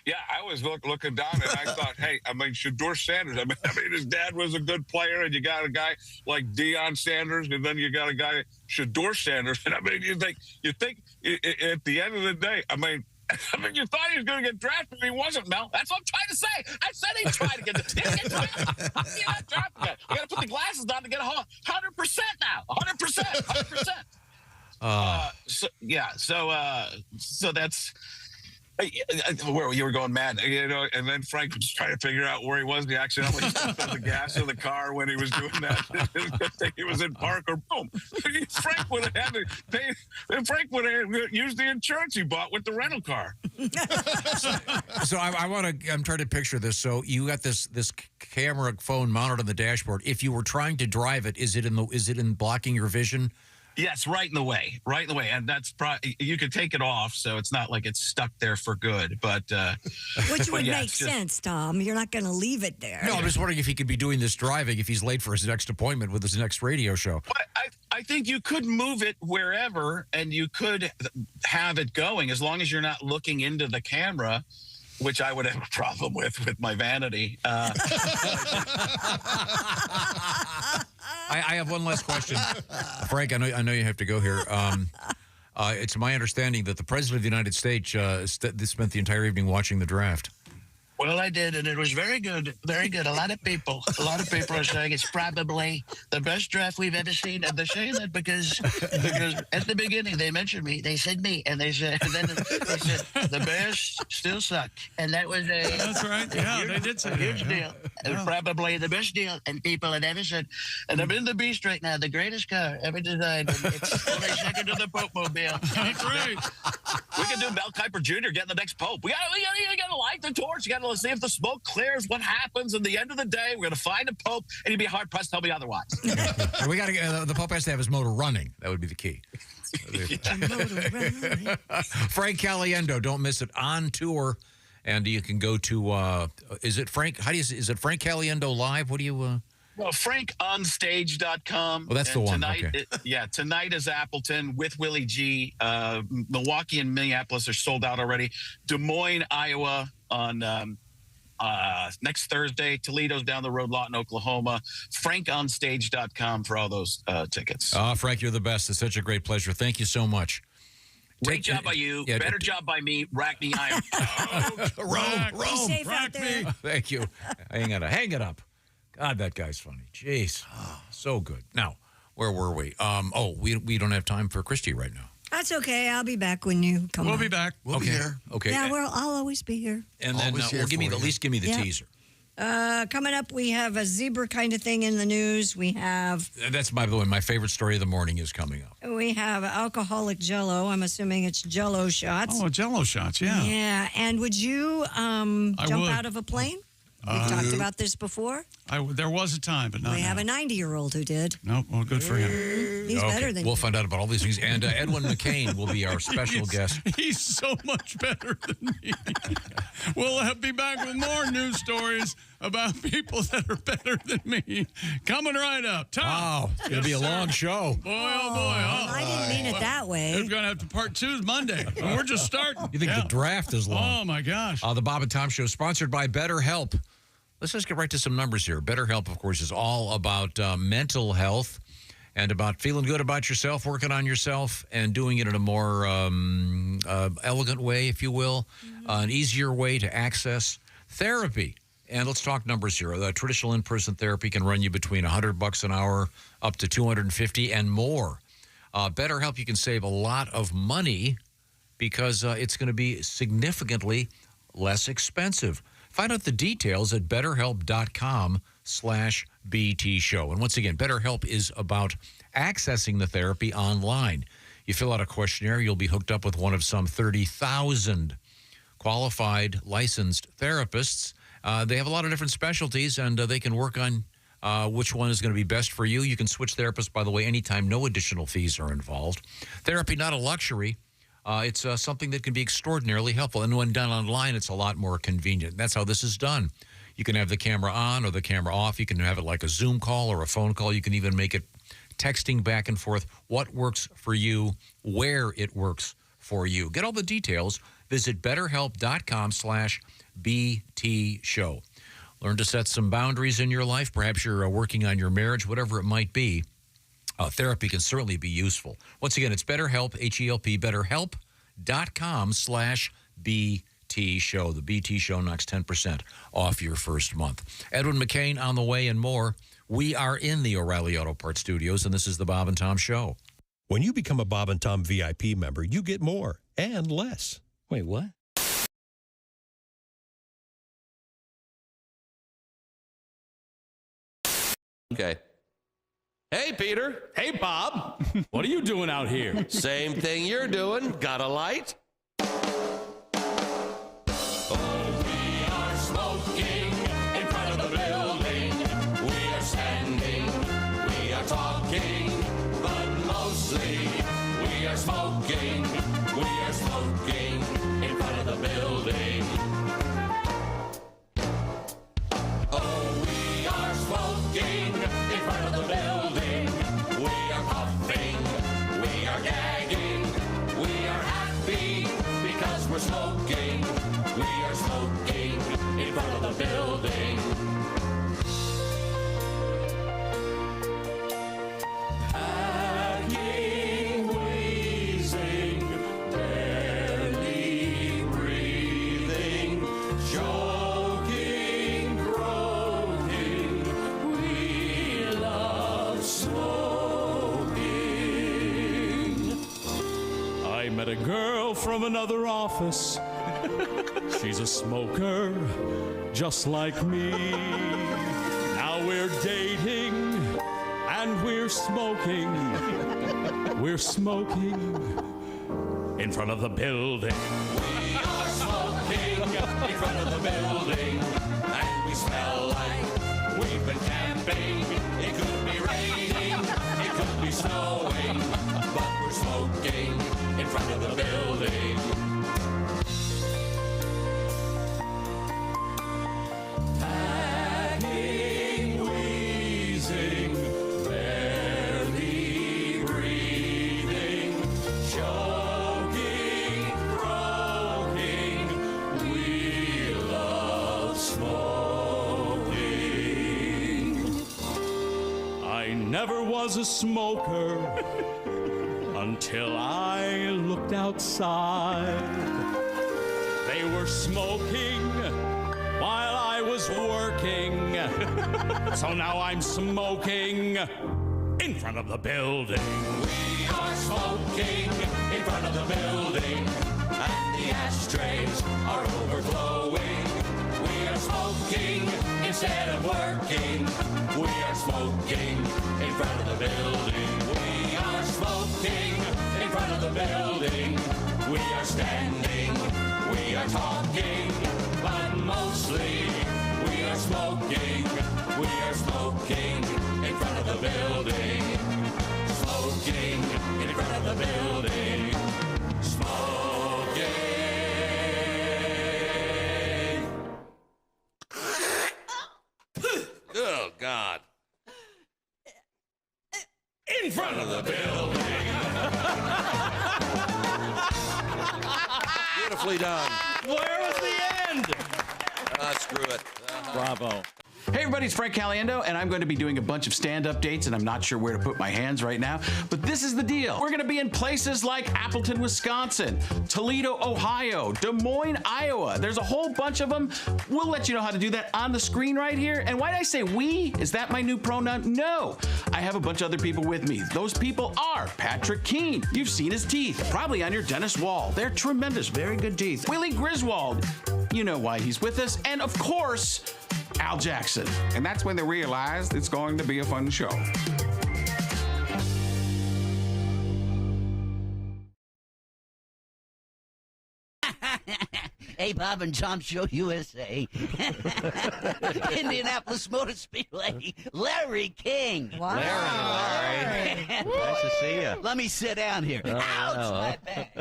Yeah, I was looking down and I thought, hey, Shedeur Sanders. I mean, his dad was a good player, and you got a guy like Deion Sanders, and then you got a guy Shedeur Sanders, and you think at the end of the day, you thought he was going to get drafted, but he wasn't, Mel. That's what I'm trying to say. I said he tried to get drafted. He got drafted. We got to put the glasses on to get 100% now. 100%. So that's. Where you were going mad, and then Frank was trying to figure out where he was. And he accidentally stepped on the gas of the car when he was doing that. He was in park, or boom. Frank would have had to pay. And Frank would have used the insurance he bought with the rental car. So I'm trying to picture this. So you got this camera phone mounted on the dashboard. If you were trying to drive it, is it in blocking your vision? Yes, right in the way, and that's you could take it off, so it's not like it's stuck there for good. But which would make sense, Tom. You're not going to leave it there. No, I'm just wondering if he could be doing this driving if he's late for his next appointment with his next radio show. I think you could move it wherever, and you could have it going as long as you're not looking into the camera, which I would have a problem with my vanity. I have one last question. Frank, I know you have to go here. It's my understanding that the President of the United States spent the entire evening watching the draft. Well, I did, and it was very good, very good. A lot of people are saying it's probably the best draft we've ever seen, and they're saying that because at the beginning they mentioned me, they said me, and they said the Bears still suck, and that was that's right. Yeah, they did say a huge that, deal, yeah. probably the best deal, and people had ever said. And I'm in the Beast right now, the greatest car ever designed. And it's only second to the Pope Mobile. That's right. We could do Mel Kiper Jr. getting the next Pope. We got to light the torch. You got to see if the smoke clears. What happens at the end of the day? We're going to find a Pope, and you'd be hard pressed to tell me otherwise. We got to. The Pope has to have his motor running. That would be the key. Frank Caliendo, don't miss it, on tour, and you can go to. Is it Frank? Is it Frank Caliendo Live? What do you? Well, FrankOnStage.com. Oh, that's the one. Tonight, Okay. Tonight is Appleton with Willie G. Milwaukee and Minneapolis are sold out already. Des Moines, Iowa on next Thursday. Toledo's down the road, Lawton, Oklahoma. FrankOnStage.com for all those tickets. Frank, you're the best. It's such a great pleasure. Thank you so much. Great job by you. Yeah, Better job by me. Rack me iron. Rome. Be safe out there. Thank you. Hang it up. God, that guy's funny. Jeez. So good. Now, where were we? We don't have time for Christy right now. That's okay. I'll be back when you come. We'll be back. We'll be here. Okay. Yeah, I'll always be here. And then at least give me the teaser. Coming up, we have a zebra kind of thing in the news. We have... That's, by the way, my favorite story of the morning is coming up. We have alcoholic Jell-O. I'm assuming it's Jell-O shots. Oh, Jell-O shots, yeah. Yeah, and would you jump out of a plane? We've talked about this before. There was a time, but not We have a 90-year-old who did. Nope, well, good for him. He's better than We'll you. find out about all these things. And Edwin McCain will be our special guest. He's so much better than me. We'll be back with more news stories about people that are better than me. Coming right up. Tom. Wow, it's going to be a long show. Boy, oh, boy. I didn't mean it that way. We're going to have to part 2 Monday. And we're just starting. You think the draft is long? Oh, my gosh. The Bob and Tom Show, sponsored by BetterHelp. Let's just get right to some numbers here. BetterHelp, of course, is all about mental health and about feeling good about yourself, working on yourself, and doing it in a more elegant way, if you will, an easier way to access therapy. And let's talk numbers here. Traditional in-person therapy can run you between $100 an hour up to $250 and more. BetterHelp, you can save a lot of money because it's going to be significantly less expensive. Find out the details at BetterHelp.com/BT Show. And once again, BetterHelp is about accessing the therapy online. You fill out a questionnaire, you'll be hooked up with one of some 30,000 qualified, licensed therapists. They have a lot of different specialties, and they can work on which one is going to be best for you. You can switch therapists, by the way, anytime. No additional fees are involved. Therapy, not a luxury. It's something that can be extraordinarily helpful. And when done online, it's a lot more convenient. That's how this is done. You can have the camera on or the camera off. You can have it like a Zoom call or a phone call. You can even make it texting back and forth. What works for you, where it works for you. Get all the details. Visit BetterHelp.com/BT Show. Learn to set some boundaries in your life. Perhaps you're working on your marriage, whatever it might be. Therapy can certainly be useful. Once again, it's BetterHelp, H-E-L-P, BetterHelp.com/BT Show. The BT Show knocks 10% off your first month. Edwin McCain on the way and more. We are in the O'Reilly Auto Parts Studios, and this is the Bob and Tom Show. When you become a Bob and Tom VIP member, you get more and less. Wait, what? Okay. Hey, Peter. Hey, Bob. What are you doing out here? Same thing you're doing. Got a light? Talking, but mostly we are smoking. We are smoking in front of the building. Oh, we are smoking in front of the building. We are puffing, we are gagging, we are happy because we're smoking. We are smoking in front of the building. Met a girl from another office. She's a smoker, just like me. Now we're dating and we're smoking. We're smoking in front of the building. We are smoking in front of the building, and we smell like we've been camping. It could be raining, it could be snowing, but we're smoking in front of the building. Hacking, wheezing, barely breathing, choking, croaking. We love smoking. I never was a smoker until I looked outside. They were smoking while I was working. So now I'm smoking in front of the building. We are smoking in front of the building, and the ashtrays are overflowing. We are smoking instead of working. We are smoking in front of the building. We are smoking in front of the building. We are standing, we are talking, but mostly we are smoking. We are smoking in front of the building. Smoking in front of the building. Smoking. Oh, God. In front of the building. Beautifully done. Where was the end? Screw it. Bravo. Hey everybody, it's Frank Caliendo, and I'm going to be doing a bunch of stand-up dates, and I'm not sure where to put my hands right now, but this is the deal. We're going to be in places like Appleton, Wisconsin, Toledo, Ohio, Des Moines, Iowa. There's a whole bunch of them. We'll let you know how to do that on the screen right here. And why did I say we? Is that my new pronoun? No. I have a bunch of other people with me. Those people are Patrick Keene. You've seen his teeth, probably on your dentist wall. They're tremendous, very good teeth. Willie Griswold. You know why he's with us. And of course, Al Jackson. And that's when they realized it's going to be a fun show. Hey, Bob and Tom Show USA. Indianapolis Motor Speedway. Larry King. Wow. Larry. Nice to see you. Let me sit down here. Ouch, my back.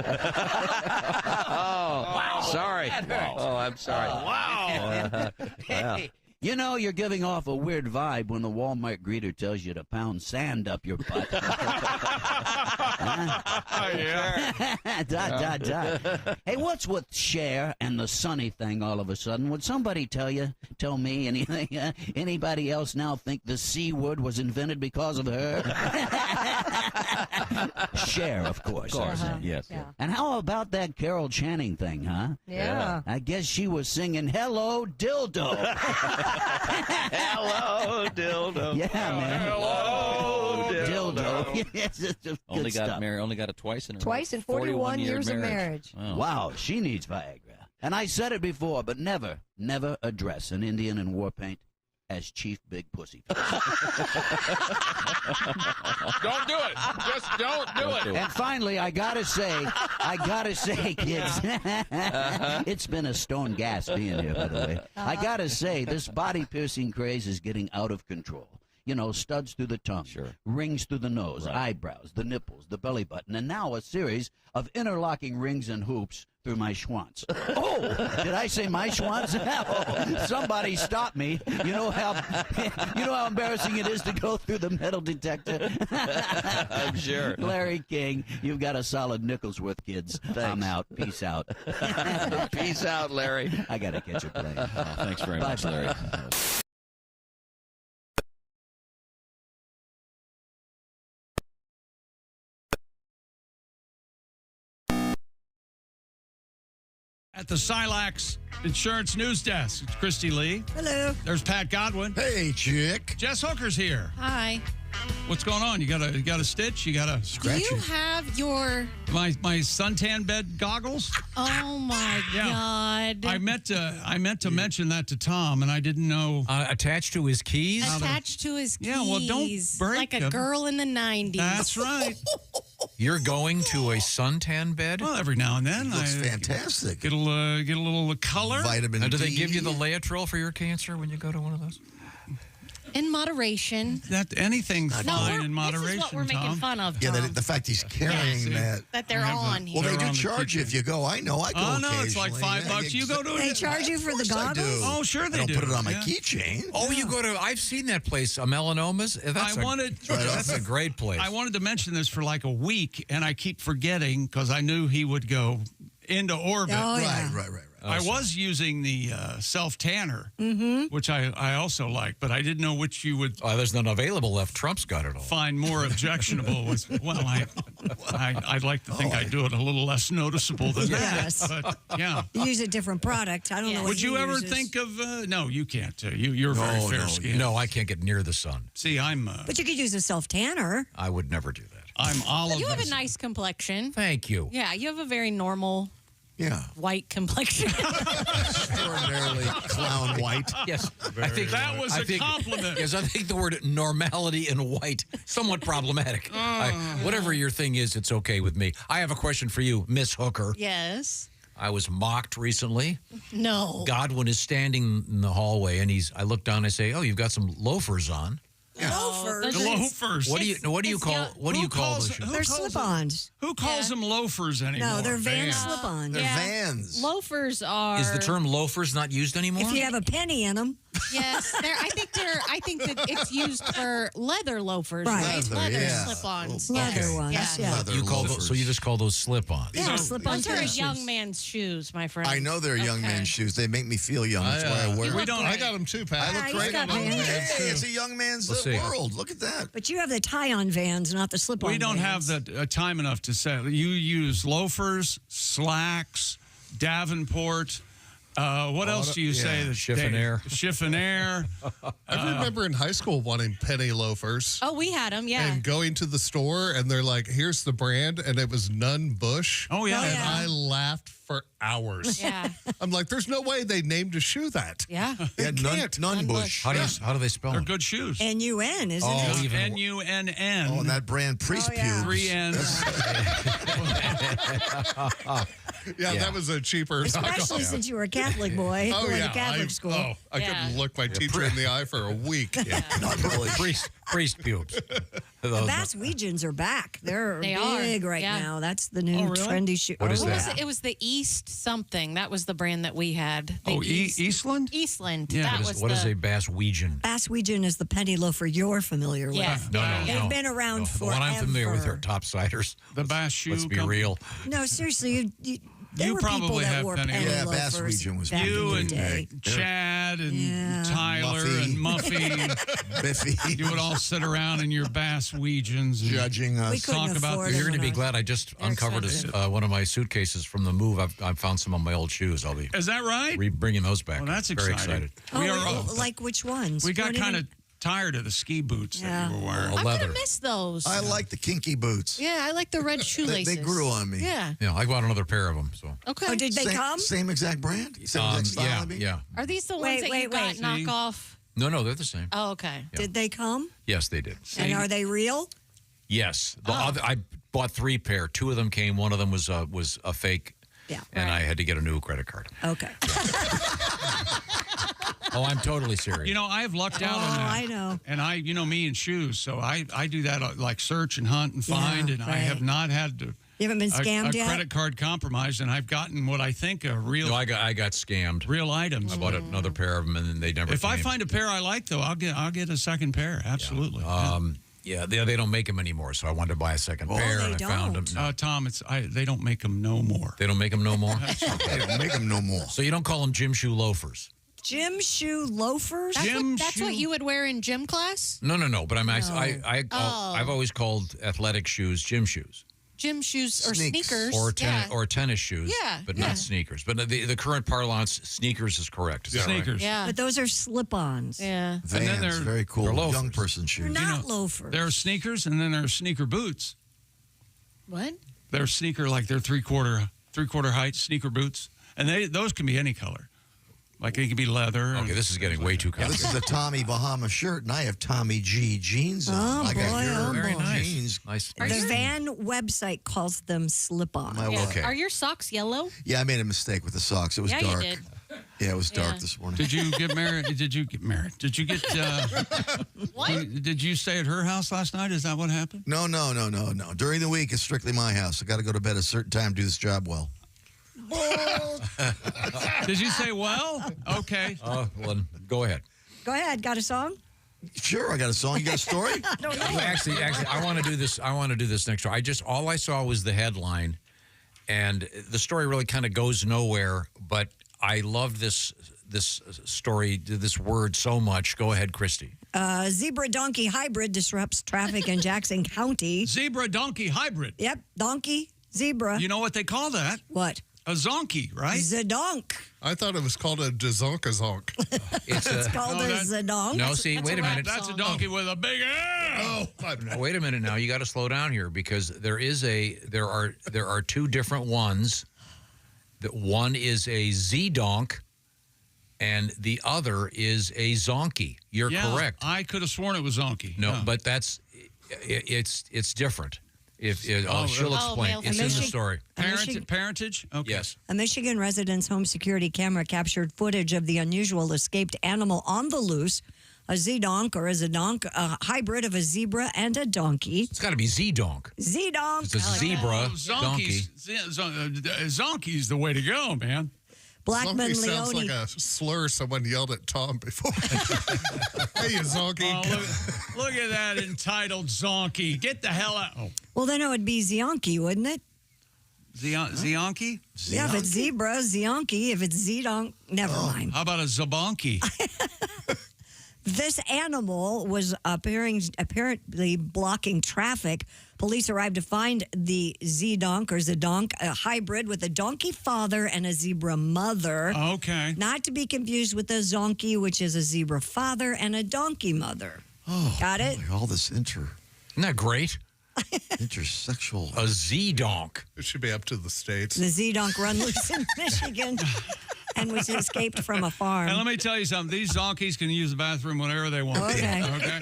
Wow. Sorry. Oh, I'm sorry. Wow. Hey, you know, you're giving off a weird vibe when the Walmart greeter tells you to pound sand up your butt. Dot. Hey, what's with Cher and the Sunny thing all of a sudden? Would somebody tell me anything? Anybody else now think the C word was invented because of her? Cher, of course. Of course, yes. Yeah. And how about that Carol Channing thing, huh? Yeah. I guess she was singing Hello, Dildo. Hello, dildo. Yeah, man. Hello, dildo. Yes, it's just Only good got stuff. married. Only got it twice in her. Twice in 41 years of marriage. Wow, she needs Viagra. And I said it before, but never address an Indian in war paint. as Chief Big Pussy. Don't do it. Just don't do it. And finally, I gotta say, kids, it's been a stone gas being here, by the way. I gotta say, this body-piercing craze is getting out of control. You know, studs through the tongue, rings through the nose, eyebrows, the nipples, the belly button, and now a series of interlocking rings and hoops through my schwanz. Oh, did I say my schwanz? Oh, somebody stop me. You know how embarrassing it is to go through the metal detector? I'm sure. Larry King, you've got a solid nickel's worth, kids. Thanks. I'm out. Peace out. Peace out, Larry. I got to catch a plane. Oh, thanks very much, Larry. At the Silax Insurance News Desk, it's Christy Lee. Hello. There's Pat Godwin. Hey, chick. Jess Hooker's here. Hi. What's going on? You got a stitch? You got a Do scratch? you have your... my suntan bed goggles? Oh, my God. I meant to mention that to Tom, and I didn't know. Attached to his keys? Attached to his keys. Yeah, well, don't break like a them. girl in the 90s. That's right. You're going to a suntan bed? Well, every now and then. Looks fantastic. Get a little color. Vitamin Do D. they give you the Laetrile for your cancer when you go to one of those? In moderation. That anything's fine in moderation. This is what we're making Tom. fun of, Yeah, Tom. the fact he's carrying that. That they're on here. Well, they They're do on the charge you if you go. I know. I go Oh, no, it's like occasionally. $5. You go to They charge you for the Of course I do. goggles? Oh, sure they I don't do. put it on my Yeah. keychain. Oh, you go to, I've seen that place, Melanomas. That's a great place. I wanted to mention this for like a week, and I keep forgetting because I knew he would go into orbit. Oh, yeah. Right. I was using the self-tanner, which I also like, but I didn't know which you would there's none available left. Trump's got it all. find more objectionable. Well, I'd like to think I do it a little less noticeable than Yes. that. But, yeah. You use a different product. I don't know what Would you he ever uses. think of... no, you can't. You're very fair-skinned. No, I can't get near the sun. See, I'm... But you could use a self-tanner. I would never do that. I'm olive. You have a nice complexion. Thank you. Yeah, you have a very normal Yeah. white complexion. Extraordinarily clown white. Yes. That was a compliment. Yes, I think the word normality and white somewhat problematic. Whatever your thing is, it's okay with me. I have a question for you, Miss Hooker. Yes. I was mocked recently. No. Godwin is standing in the hallway, and I look down and I say, "Oh, you've got some loafers on." Loafers. Loafers. What do you call those shoes? They're slip-ons. Who calls them loafers anymore? No, they're Vans slip-ons. They're Vans. Loafers are. Is the term loafers not used anymore? If you have a penny in them. Yes, I think that it's used for leather loafers, right? Leather slip-ons. Leather ones. Yeah. Leather You call loafers. so you just call those slip-ons. Yeah, slip-ons. Those are a young man's shoes, my friend. I know they're young man's shoes. They make me feel young. That's why I wear them. I got them too, Pat. I look great on them. Hey, it's a young man's world. Look at that. But you have the tie-on Vans, not the slip-on We don't Vans. have the time enough to say. You use loafers, slacks, Davenport. What else do you say? The Chiffonnier. Chiffonnier. I remember in high school wanting penny loafers. Oh, we had them, yeah. And going to the store, and they're like, here's the brand, and it was Nunn Bush. Oh, yeah. And I laughed for hours. Yeah. I'm like, there's no way they named a shoe that. Yeah. Yeah, Nunn Bush. How do they spell They're them? good shoes. N-U-N, isn't Oh, it? even N-U-N-N. Oh, and that brand Priest Pubes. 3 N's. Yeah, that was a cheaper Especially since you were a Catholic boy going to Catholic school. I couldn't look my teacher in the eye for a week. Not really. Priest pubes. The Basswegians are back. They're They big are, right yeah. now. That's the new trendy shoe. What is What was that? it? It was the East something. That was the brand that we had. The Eastland? Eastland. Yeah. That What is a Basswegian? Basswegian is the penny loafer you're familiar with. Yeah. No. They've been around The forever. one I'm familiar with are topsiders. The Bass shoe. Let's be company. real. No, seriously, there You were people probably that have wore penny penny Yeah, loafers. Basswegian was back You in and the day. Chad and Yeah. Tyler Muffy. and Muffy. Biffy. You would all sit around in your Basswegians and Judging us. We couldn't talk about afford You're them going to be when glad I just They're uncovered expensive. one of my suitcases from the move. I've found some of my old shoes. I'll be Is that right? bringing those back. Well, that's Very exciting. excited. We are. like which ones? We got What do you kind mean? of tired of the ski boots that you were wearing. I'm leather. gonna miss those. I like the kinky boots. Yeah, I like the red They shoelaces. grew on me. Yeah. Yeah, I bought another pair of them. So. Okay. Oh, did they come? Same exact brand? Same exact style, I mean? Yeah. Are these the ones Wait, that wait, you got wait. knockoff? No, they're the same. Oh, okay. Yeah. Did they come? Yes, they did. And are they real? Yes. I bought 3 pair. 2 of them came. One of them was a fake. Yeah. And I had to get a new credit card. Okay. Oh, I'm totally serious. You know, I have lucked out on that. I know. And me and shoes. So I do that like search and hunt and find, and I have not had to. You haven't been scammed a yet? credit card compromised, and I've gotten what I think are real. No, I got scammed. Real items. I bought another pair of them, and then they never. If I came. find a pair I like, though, I'll get a second pair. Absolutely. Yeah, they don't make them anymore, so I wanted to buy a second pair, and I found them. No. Tom, they don't make them no more. They don't make them no more? They don't make them no more. So you don't call them gym shoe loafers? Gym shoe loafers? That's what you would wear in gym class? No. But I've always called athletic shoes gym shoes. Gym shoes or sneakers. Or tennis shoes. Yeah. But not sneakers. But the current parlance, sneakers is correct. Is that Sneakers. Right? Yeah. But those are slip-ons. Yeah. Vans, And then they're very cool. they're loafers. Young person shoes. They're not loafers. There are sneakers, and then there are sneaker boots. What? They're sneaker, like they're three-quarter height sneaker boots. And those can be any color. Like they can be leather. Okay, this is getting way too Now, complicated. this is a Tommy Bahama shirt, and I have Tommy G jeans on. I got your Very nice. jeans. Nice. The Van website calls them slip-ons. Okay. Are your socks yellow? Yeah, I made a mistake with the socks. It was Yeah, dark. you did. Yeah, it was dark this morning. Did you get married? Did you get married? Did you get? What? Did you stay at her house last night? Is that what happened? No. During the week, it's strictly my house. I got to go to bed at a certain time to do this job well. Did you say well? Okay. Well, go ahead. Go ahead. Got a song? Sure, I got a song. You got a story? I don't know. Well, actually, I want to do this. I want to do this next show. All I saw was the headline, and the story really kind of goes nowhere. But I love this story, this word so much. Go ahead, Christy. Zebra donkey hybrid disrupts traffic in Jackson County. Zebra donkey hybrid. Yep, donkey, zebra. You know what they call that? What? A zonkey, right? Zadonk. I thought it was called a dezonkazonk. It's called a zadonk. No, see, wait a minute. That's a donkey with a big ass. Now, wait a minute. Now you got to slow down here because there are 2 different ones. That one is a Z-donk, and the other is a zonkey. You're correct. I could have sworn it was zonkey. No, but it's different. She'll explain. It's in the story. Parentage? Okay. Yes. A Michigan resident's home security camera captured footage of the unusual escaped animal on the loose. A Z-donk or a zadonk, a hybrid of a zebra and a donkey. It's got to be Z-donk. Z-donk. It's a zebra donkey. Zonkey's the way to go, man. Blackman Zonkey sounds Leone. like a slur someone yelled at Tom before. Hey, you zonkey. Oh, look at that entitled zonkey. Get the hell out. Oh. Well, then it would be Zionki, wouldn't it? Zionky? Yeah, if it's zebra, Zionki. If it's Z-donk, never mind. How about a zabonky? This animal was apparently blocking traffic. Police arrived to find the Z-donk or Zadonk, a hybrid with a donkey father and a zebra mother. Okay. Not to be confused with a zonkey, which is a zebra father and a donkey mother. Oh, got it? Boy, all this Isn't that great? intersexual. A Z-donk. It should be up to the states. The Z-donk run loose in Michigan and was escaped from a farm. And let me tell you something. These zonkies can use the bathroom whenever they want. Okay. Okay.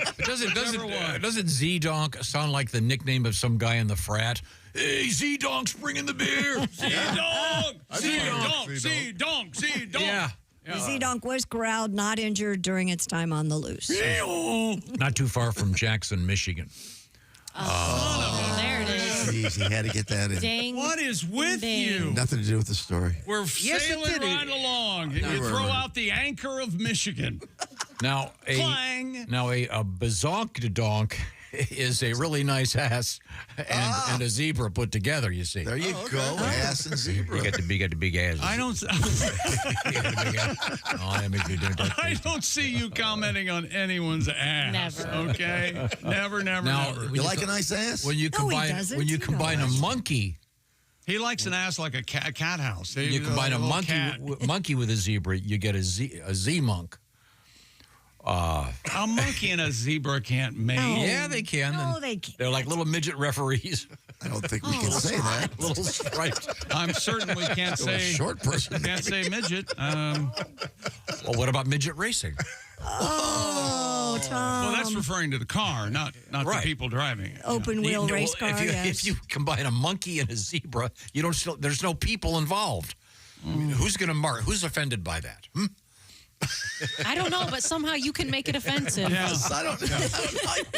Doesn't Z-donk sound like the nickname of some guy in the frat? Hey, Z-donk's bringing the beer. Z-donk! Z-donk! Z-donk! Yeah. The Z-donk was corralled, not injured during its time on the loose. Not too far from Jackson, Michigan. There it is. Jeez, he had to get that in. Dang. What is with you? Nothing to do with the story. We're sailing right along. You throw out the anchor of Michigan. Now, a bazonkadonk is a really nice ass and a zebra put together, you see. There you go, ass and zebra. You get the big ass. I don't. I don't see you commenting on anyone's ass. Never. Okay. Never. Now, You like a nice ass? When you combine a monkey, he likes an ass like a cat house. you combine a monkey with a zebra, you get a Z-monk. A monkey and a zebra can't mate. Yeah, they can. No, they can't. They're like little midget referees. I don't think we can say that. Little stripes. I'm certain we can't say short person. Can't say midget. Well, what about midget racing? Oh, Tom. Well, that's referring to the car, not Right. the people driving it. Open wheel race car, If you combine a monkey and a zebra, there's no people involved. Who's going to mark? Who's offended by that? I don't know, but somehow you can make it offensive. I don't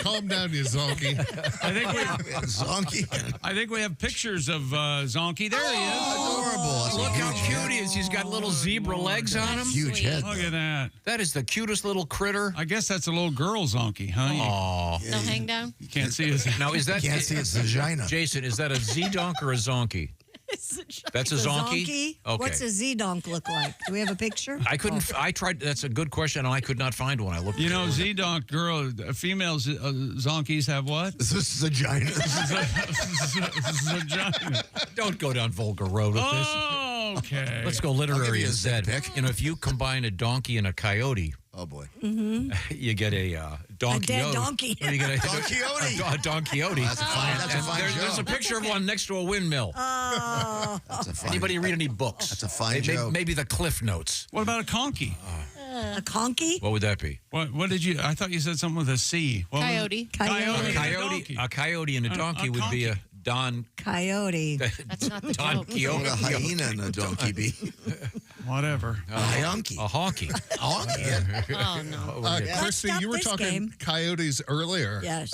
Calm down, you zonky. I think we have pictures of Zonky. There he is. Adorable. Look how cute he is. He's got little zebra legs on him. Huge head. Look at that. That is the cutest little critter. I guess that's a little girl Zonky, huh? Aw. No hang down. You can't see his. Now, is that Can't see its vagina. Jason, is that a Z-donk or a zonky? That's a zonky? Okay. What's a Z-donk look like? Do we have a picture? I couldn't. I tried. That's a good question, and I could not find one. I looked. You know, Z-donk girl, female zonkies have what? This is vagina. Vagina. Don't go down vulgar road with this. Okay. Let's go I'll literary give you a instead. pick. You know, if you combine a donkey and a coyote, Oh, boy. you get a donkey. dead donkey. You get a Donkeyote. A donkeyote. That's a fine There's a joke. picture of one next to a windmill. Oh. That's a fine Anybody read any books? That's a fine Maybe- joke. Maybe the Cliff Notes. What about a conky? A conky? What would that be? What did you? I thought you said something with a C. What was it? Coyote. Coyote. A coyote and a donkey would be a Don. Coyote. That's not the Don joke. Quixote. What a hyena and a donkey be? Whatever. A honky. A honky. A honky, yeah. Oh, no. Christy, stop you were this talking game. coyotes earlier. Yes.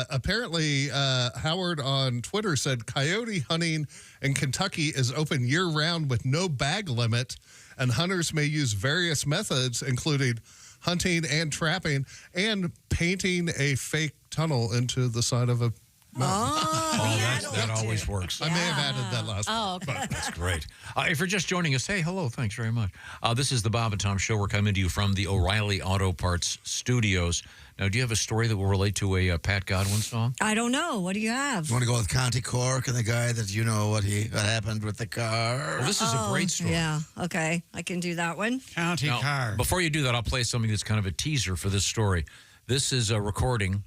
Apparently, Howard on Twitter said coyote hunting in Kentucky is open year-round with no bag limit, and hunters may use various methods, including hunting and trapping and painting a fake tunnel into the side of a That always works. I may have added that last Oh, okay. That's great. If you're just joining us, hey, hello. Thanks very much. This is the Bob and Tom Show. We're coming to you from the O'Reilly Auto Parts Studios. Now, do you have a story that will relate to a Pat Godwin song? I don't know. What do you have? You want to go with County Cork and the guy that you know what happened with the car? Well, this is a great story. Yeah, okay. I can do that one. County Now, car. before you do that, I'll play something that's kind of a teaser for this story. This is a recording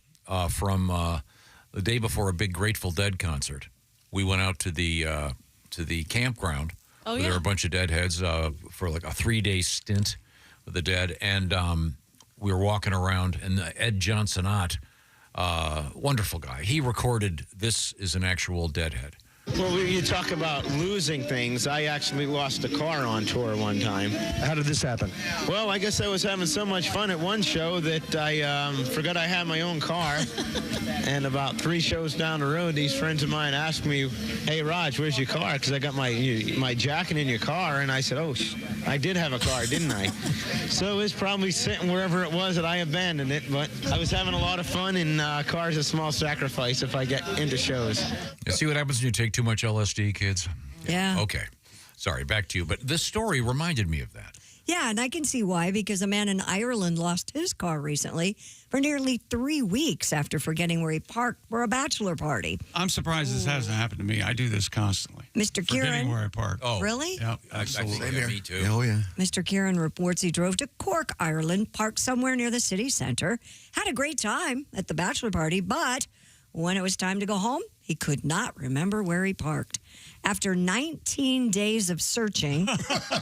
from the day before a big Grateful Dead concert. We went out to the campground. Oh, where yeah. There were a bunch of Deadheads for like a 3-day stint with the Dead, and we were walking around, and Ed Johnsonat, wonderful guy, he recorded This Is an Actual Deadhead. Well, you talk about losing things. I actually lost a car on tour one time. How did this happen? Well, I guess I was having so much fun at one show that I forgot I had my own car. And about 3 shows down the road, these friends of mine asked me, "Hey, Raj, where's your car?" Because I got my jacket in your car. And I said, "Oh, I did have a car, didn't I?" So it's probably sitting wherever it was that I abandoned it. But I was having a lot of fun, and car's a small sacrifice if I get into shows. You see what happens when you take too much LSD, kids? Yeah. Okay. Sorry, back to you. But this story reminded me of that. Yeah, and I can see why, because a man in Ireland lost his car recently for nearly 3 weeks after forgetting where he parked for a bachelor party. I'm surprised this hasn't happened to me. I do this constantly. Mr. Forgetting Kieran. where I park. Oh. Really? Yep, absolutely. Yeah, me too. Oh, yeah. Mr. Kieran reports he drove to Cork, Ireland, parked somewhere near the city center, had a great time at the bachelor party, but when it was time to go home, he could not remember where he parked. After 19 days of searching,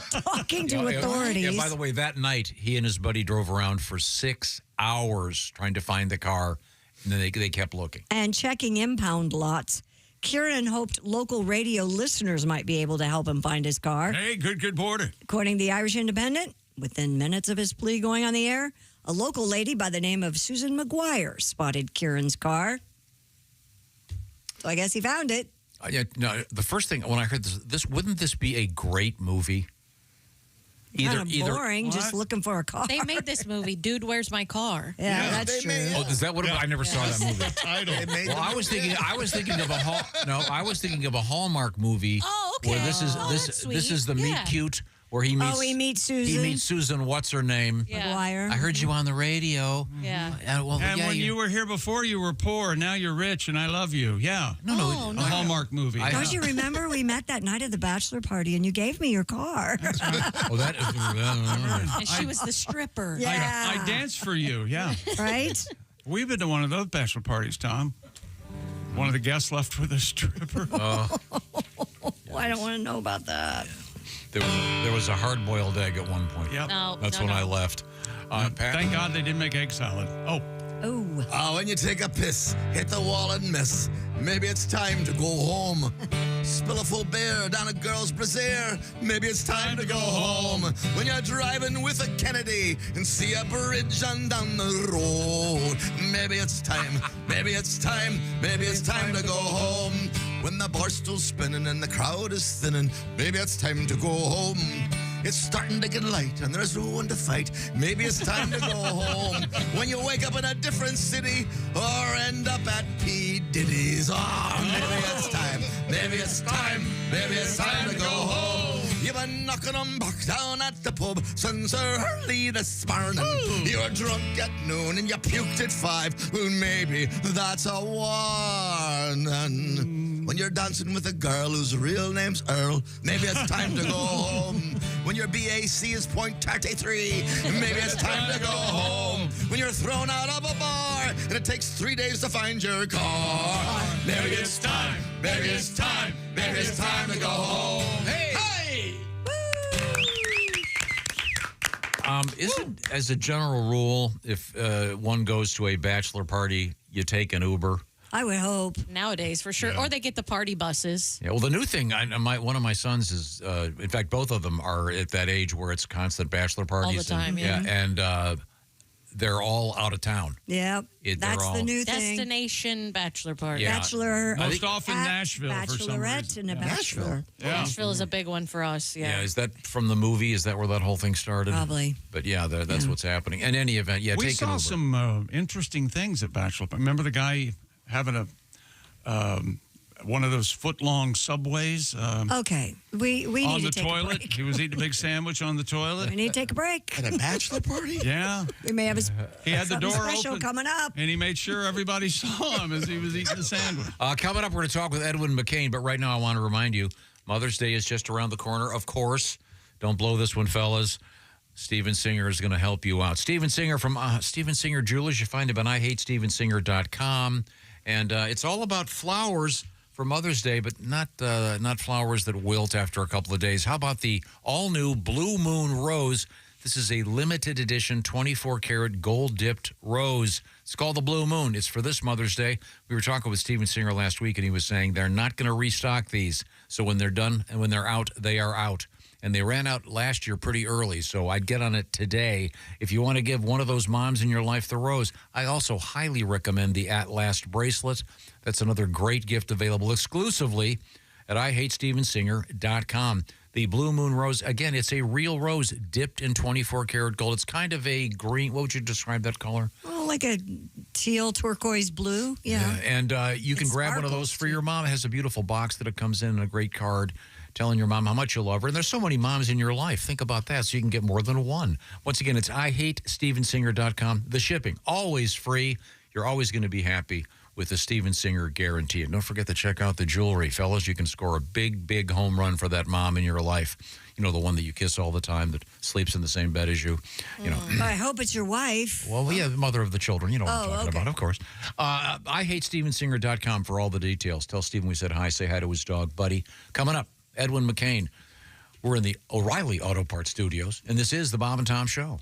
talking to authorities. Yeah, by the way, that night, he and his buddy drove around for 6 hours trying to find the car, and then they kept looking. And checking impound lots. Kieran hoped local radio listeners might be able to help him find his car. Hey, good border. According to the Irish Independent, within minutes of his plea going on the air, a local lady by the name of Susan McGuire spotted Kieran's car. So I guess he found it. No, the first thing when I heard this wouldn't this be a great movie? Kind of boring, just looking for a car. They made this movie, Dude, Where's My Car? Yeah, that's true. Oh, is that what? I never saw that movie. Title. Well, I was thinking of a Hallmark movie. Oh, okay. Where this is that's this is the sweet. meet Yeah. cute where he meets. Oh, he meets Susan. He meets Susan. What's her name? Yeah. McGuire. I heard you on the radio. Yeah. Well, And yeah, when you were here before, you were poor. Now you're rich, and I love you. Yeah. No. A Hallmark movie. Don't you remember we met that night at the bachelor party and you gave me your car? Oh, that is. And she was the stripper. Yeah. I danced for you. Yeah. Right? We've been to one of those bachelor parties, Tom. One of the guests left with a stripper. Well, I don't want to know about that. There was a hard-boiled egg at one point. Yep. That's when I left. Pat? Thank God they didn't make egg salad. Oh. When you take a piss, hit the wall and miss. Maybe it's time to go home. Spill a full beer down a girl's brassiere. Maybe it's time to go home. When you're driving with a Kennedy and see a bridge on down the road. Maybe it's time, maybe it's time, maybe it's time to go home. When the bar's still spinning and the crowd is thinning. Maybe it's time to go home. It's starting to get light and there's no one to fight. Maybe it's time to go home. When you wake up in a different city or end up at P. Diddy's. Maybe it's time. Maybe it's time. Maybe it's time to go home. You've been knocking them back down at the pub since early this morning. You were drunk at noon and you puked at 5. Well, maybe that's a warning. When you're dancing with a girl whose real name's Earl, maybe it's time to go home. When your BAC is .33, maybe it's time to go home. When you're thrown out of a bar and it takes 3 days to find your car, maybe it's time, maybe it's time, maybe it's time to go home. Hey! Isn't, as a general rule, if one goes to a bachelor party, you take an Uber? I would hope. Nowadays, for sure. Yeah. Or they get the party buses. Yeah, well, the new thing, one of my sons is, in fact, both of them are at that age where it's constant bachelor parties. All the time, and they're all out of town. Yeah, that's the new thing. Destination bachelor party. Yeah. Bachelor. Most often Nashville for some Bachelorette reason. and a bachelor. Nashville is a big one for us. Yeah, is that from the movie? Is that where that whole thing started? Probably. But yeah, that's what's happening. In any event, yeah, We take an saw Uber. some interesting things at Bachelor. Remember the guy having a one of those foot-long subways Okay, we need on to the take a toilet. break. He was eating a big sandwich on the toilet. We need to take a break. At a bachelor party? Yeah. We may have He had the something door special open, coming up. and he made sure everybody saw him as he was eating the sandwich. Coming up, we're going to talk with Edwin McCain, but right now I want to remind you, Mother's Day is just around the corner. Of course, don't blow this one, fellas. Steven Singer is going to help you out. Steven Singer from Steven Singer Jewelers. You find him at IHateStevenSinger.com. And it's all about flowers for Mother's Day, but not flowers that wilt after a couple of days. How about the all-new Blue Moon Rose? This is a limited edition 24-karat gold-dipped rose. It's called the Blue Moon. It's for this Mother's Day. We were talking with Steven Singer last week, and he was saying they're not going to restock these. So when they're done and when they're out, they are out. And they ran out last year pretty early, so I'd get on it today. If you want to give one of those moms in your life the rose, I also highly recommend the At Last bracelet. That's another great gift available exclusively at IHateStevenSinger.com. The Blue Moon Rose, again, it's a real rose dipped in 24-karat gold. It's kind of a green. What would you describe that color? Oh, like a teal turquoise blue. Yeah. And you can grab one of those for your mom. It has a beautiful box that it comes in and a great card telling your mom how much you love her. And there's so many moms in your life. Think about that, so you can get more than one. Once again, it's IHateStevenSinger.com. The shipping, always free. You're always going to be happy with the Steven Singer guarantee. And don't forget to check out the jewelry. Fellas, you can score a big, big home run for that mom in your life. You know, the one that you kiss all the time that sleeps in the same bed as you. You know. I hope it's your wife. Well, yeah, the mother of the children. You know what I'm talking okay. about, of course. IHateStevenSinger.com for all the details. Tell Steven we said hi. Say hi to his dog, Buddy. Coming up, Edwin McCain. We're in the O'Reilly Auto Parts Studios, and this is the Bob and Tom Show.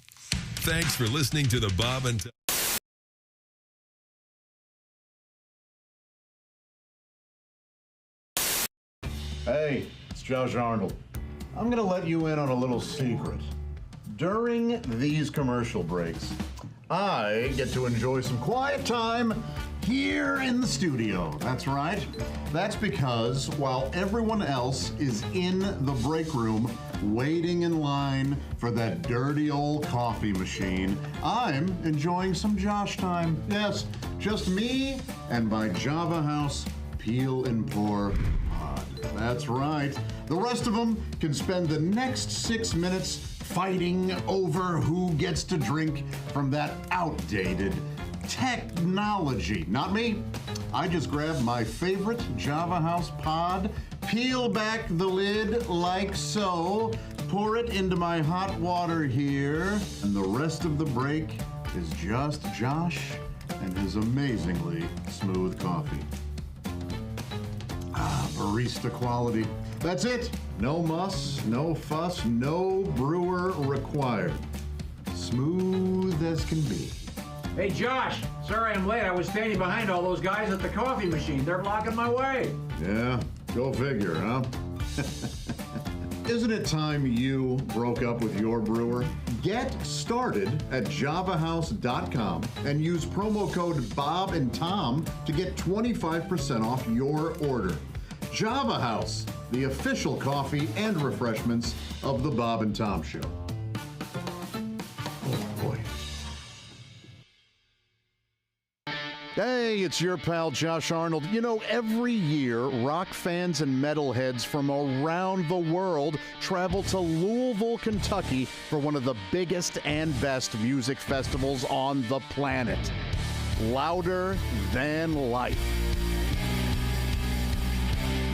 Thanks for listening to the Bob and Tom. Hey, it's Josh Arnold. I'm going to let you in on a little secret. During these commercial breaks, I get to enjoy some quiet time here in the studio. That's right. That's because while everyone else is in the break room waiting in line for that dirty old coffee machine, I'm enjoying some Josh time. Yes, just me and my Java House Peel and Pour pod. That's right. The rest of them can spend the next 6 minutes fighting over who gets to drink from that outdated technology. Not me. I just grab my favorite Java House pod, peel back the lid like so, pour it into my hot water here, and the rest of the break is just Josh and his amazingly smooth coffee. Barista quality. That's it. No muss, no fuss, no brewer required. Smooth as can be. Hey, Josh. Sorry I'm late. I was standing behind all those guys at the coffee machine. They're blocking my way. Yeah, go figure, huh? Isn't it time you broke up with your brewer? Get started at javahouse.com and use promo code Bob and Tom to get 25% off your order. Java House, the official coffee and refreshments of the Bob and Tom Show. Oh boy. Hey, it's your pal Josh Arnold. You know, every year, rock fans and metalheads from around the world travel to Louisville, Kentucky for one of the biggest and best music festivals on the planet. Louder Than Life.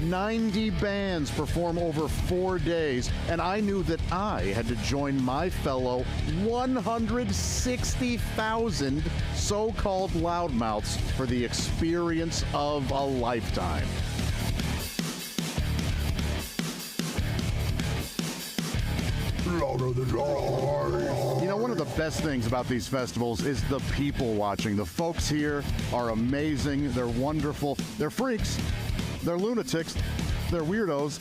90 bands perform over 4 days, and I knew that I had to join my fellow 160,000 so-called loudmouths for the experience of a lifetime. Louder than life. You know, one of the best things about these festivals is the people watching. The folks here are amazing. They're wonderful. They're freaks. They're lunatics, they're weirdos,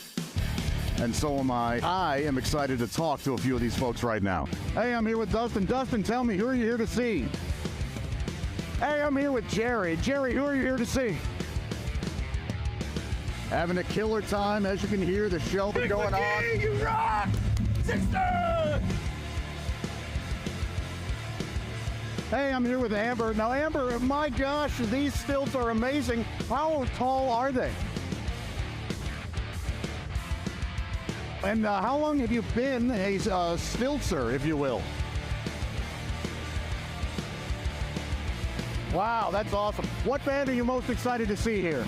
and so am I. I am excited to talk to a few of these folks right now. Hey, I'm here with Dustin. Dustin, tell me, who are you here to see? Hey, I'm here with Jerry. Jerry, who are you here to see? Having a killer time, as you can hear, the show going on. You rock! Sister! Hey, I'm here with Amber. Now, Amber, my gosh, these stilts are amazing. How tall are they? And how long have you been a stiltzer, if you will? Wow, that's awesome. What band are you most excited to see here?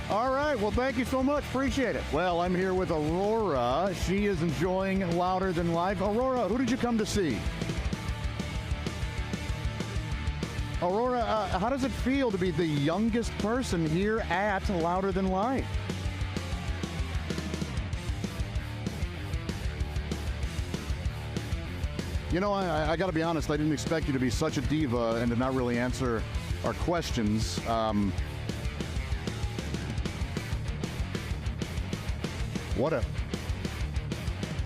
All right, well, thank you so much. Appreciate it. Well, I'm here with Aurora. She is enjoying Louder Than Life. Aurora, who did you come to see? Aurora, how does it feel to be the youngest person here at Louder Than Life? You know, I got to be honest, I didn't expect you to be such a diva and to not really answer our questions.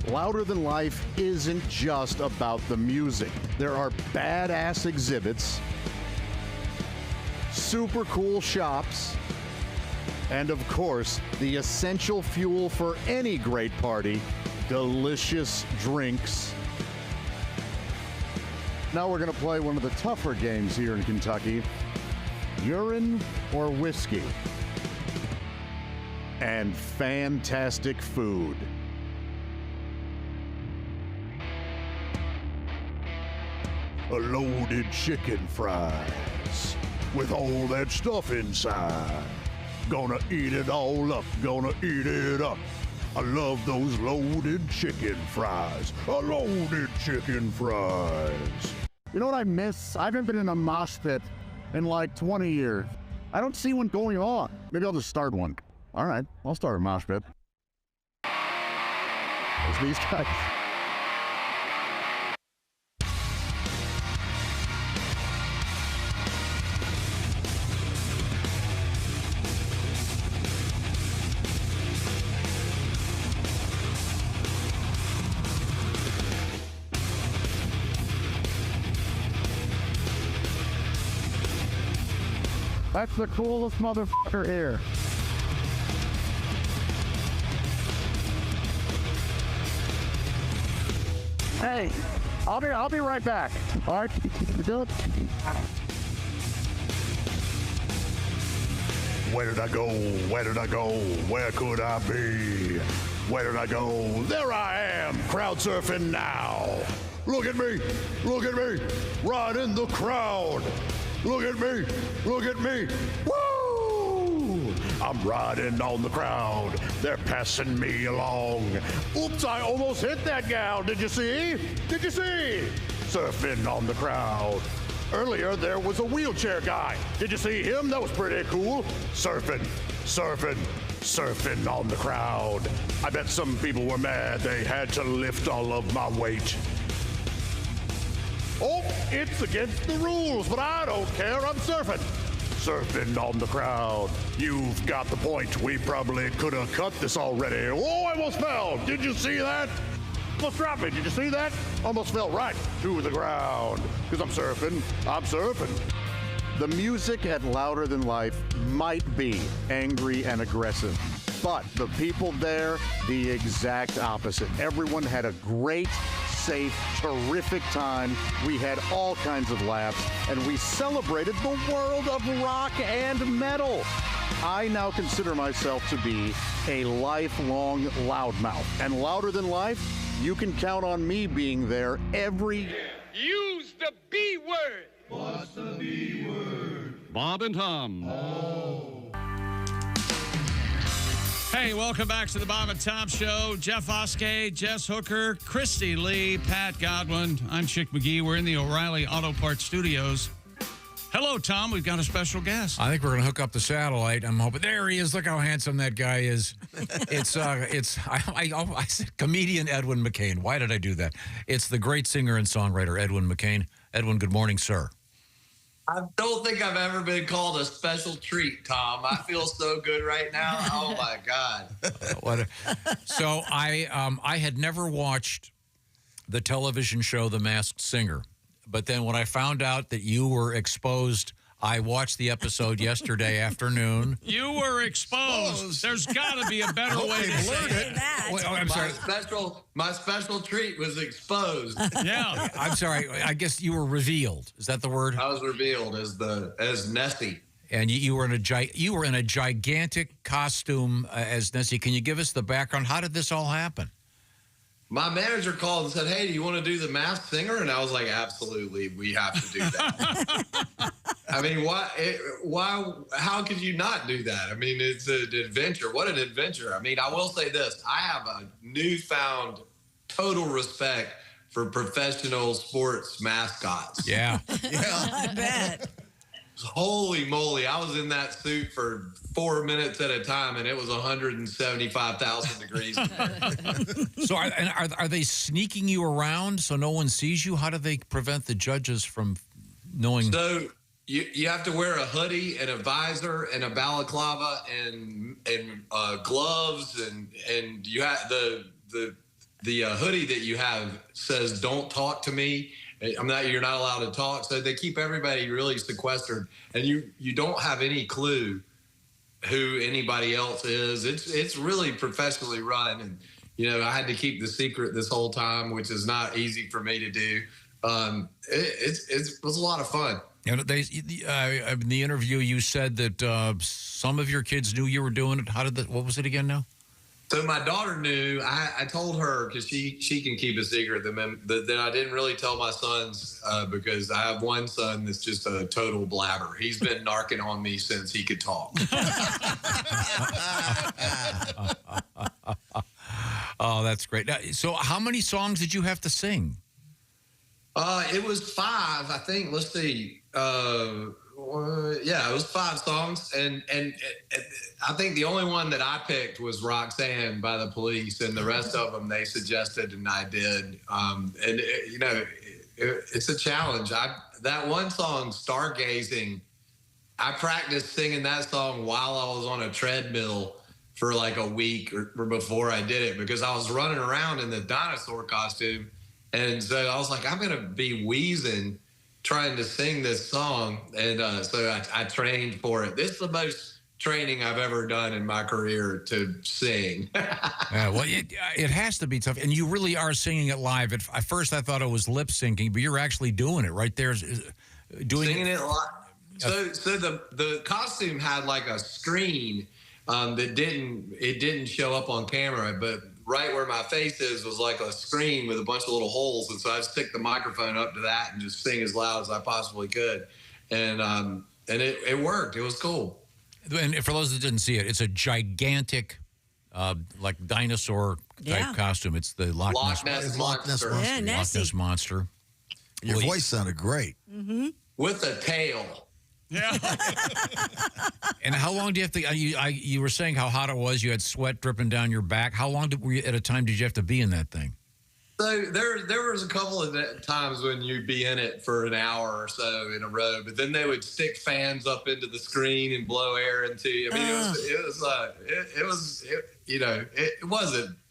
Louder Than Life isn't just about the music. There are badass exhibits, super cool shops, and of course, the essential fuel for any great party, delicious drinks. Now we're going to play one of the tougher games here in Kentucky, urine or whiskey. And fantastic food. A loaded chicken fries with all that stuff inside. Gonna eat it all up, gonna eat it up. I love those loaded chicken fries. A loaded chicken fries. You know what I miss? I haven't been in a mosh pit in like 20 years. I don't see one going on. Maybe I'll just start one. All right, I'll start a mosh pit. It's these guys. That's the coolest motherfucker here. Hey, I'll be right back. All right, you do it. Where did I go? Where did I go? Where could I be? Where did I go? There I am, crowd surfing now. Look at me, right in the crowd. Look at me, woo! I'm riding on the crowd, they're passing me along. Oops, I almost hit that gal, did you see? Surfing on the crowd. Earlier, there was a wheelchair guy. Did you see him? That was pretty cool. Surfing surfing on the crowd. I bet some people were mad they had to lift all of my weight. Oh, it's against the rules, but I don't care. I'm surfing. Surfing on the crowd. You've got the point. We probably could have cut this already. Oh, I almost fell. Did you see that? Almost dropped me. Did you see that? Almost fell right to the ground. Because I'm surfing. I'm surfing. The music at Louder Than Life might be angry and aggressive, but the people there, the exact opposite. Everyone had a great, safe, terrific time. We had all kinds of laughs, and we celebrated the world of rock and metal. I now consider myself to be a lifelong loudmouth. And Louder Than Life, you can count on me being there every year. Use the B word. What's the B word? Bob and Tom. Hey, welcome back to the Bob and Tom Show. Jeff Oskey, Jess Hooker, Christy Lee, Pat Godwin. I'm Chick McGee. We're in the O'Reilly Auto Parts Studios. Hello, Tom. We've got a special guest. I think we're going to hook up the satellite. I'm hoping. There he is. Look how handsome that guy is. I said comedian Edwin McCain. Why did I do that? It's the great singer and songwriter Edwin McCain. Edwin, good morning, sir. I don't think I've ever been called a special treat, Tom. I feel so good right now. Oh, my God. So I had never watched the television show The Masked Singer. But then when I found out that you were exposed, I watched the episode yesterday afternoon. You were exposed. There's got to be a better way to say it. Wait, I'm sorry. My special treat was exposed. Yeah. I'm sorry. I guess you were revealed. Is that the word? I was revealed as Nessie. And you were in a gigantic costume as Nessie. Can you give us the background? How did this all happen? My manager called and said, "Hey, do you want to do The Masked Singer?" And I was like, "Absolutely, we have to do that." I mean, why? How could you not do that? I mean, it's an adventure. What an adventure! I mean, I will say this: I have a newfound total respect for professional sports mascots. Yeah, I bet. Holy moly! I was in that suit for 4 minutes at a time, and it was 175,000 degrees. So are they sneaking you around so no one sees you? How do they prevent the judges from knowing? So you have to wear a hoodie and a visor and a balaclava and gloves and you have the hoodie that you have says "Don't talk to me." You're not allowed to talk. So they keep everybody really sequestered, and you don't have any clue who anybody else is. It's really professionally run, and I had to keep the secret this whole time, which is not easy for me to do. It was a lot of fun. In the interview, you said that some of your kids knew you were doing it. What was it again now? So my daughter knew. I told her because she can keep a secret. Then I didn't really tell my sons because I have one son that's just a total blabber. He's been narking on me since he could talk. Oh, that's great. So how many songs did you have to sing? It was 5, I think. Let's see. Yeah, it was 5 songs, and I think the only one that I picked was Roxanne by the Police, and the rest of them they suggested, and I did. It's a challenge. That one song, Stargazing, I practiced singing that song while I was on a treadmill for like a week or before I did it because I was running around in the dinosaur costume, and so I was like, I'm gonna be wheezing trying to sing this song, and so I trained for it. This is the most training I've ever done in my career to sing. Yeah, well, it has to be tough, and you really are singing it live. At first, I thought it was lip syncing, but you're actually doing it right there, Singing it live. So the costume had like a screen that didn't show up on camera, but right where my face is was like a screen with a bunch of little holes. And so I'd stick the microphone up to that and just sing as loud as I possibly could. And it worked. It was cool. And for those that didn't see it, it's a gigantic, like dinosaur type costume. It's the Loch Ness Monster. Yeah, Loch Ness Monster. Your voice sounded great. Mm-hmm. With a tail. Yeah. And how long do you have to? You were saying how hot it was. You had sweat dripping down your back. How long were you at a time did you have to be in that thing? So there was a couple of times when you'd be in it for an hour or so in a row, but then they would stick fans up into the screen and blow air into you. I mean,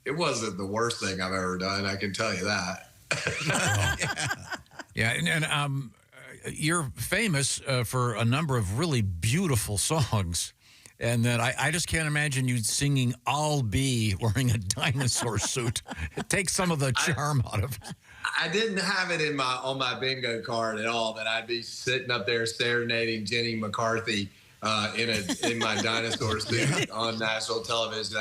it wasn't the worst thing I've ever done. I can tell you that. Yeah, and you're famous for a number of really beautiful songs. And then I just can't imagine you singing "I'll Be" wearing a dinosaur suit. It takes some of the charm out of it. I didn't have it on my bingo card at all that I'd be sitting up there serenading Jenny McCarthy in my dinosaur suit on national television.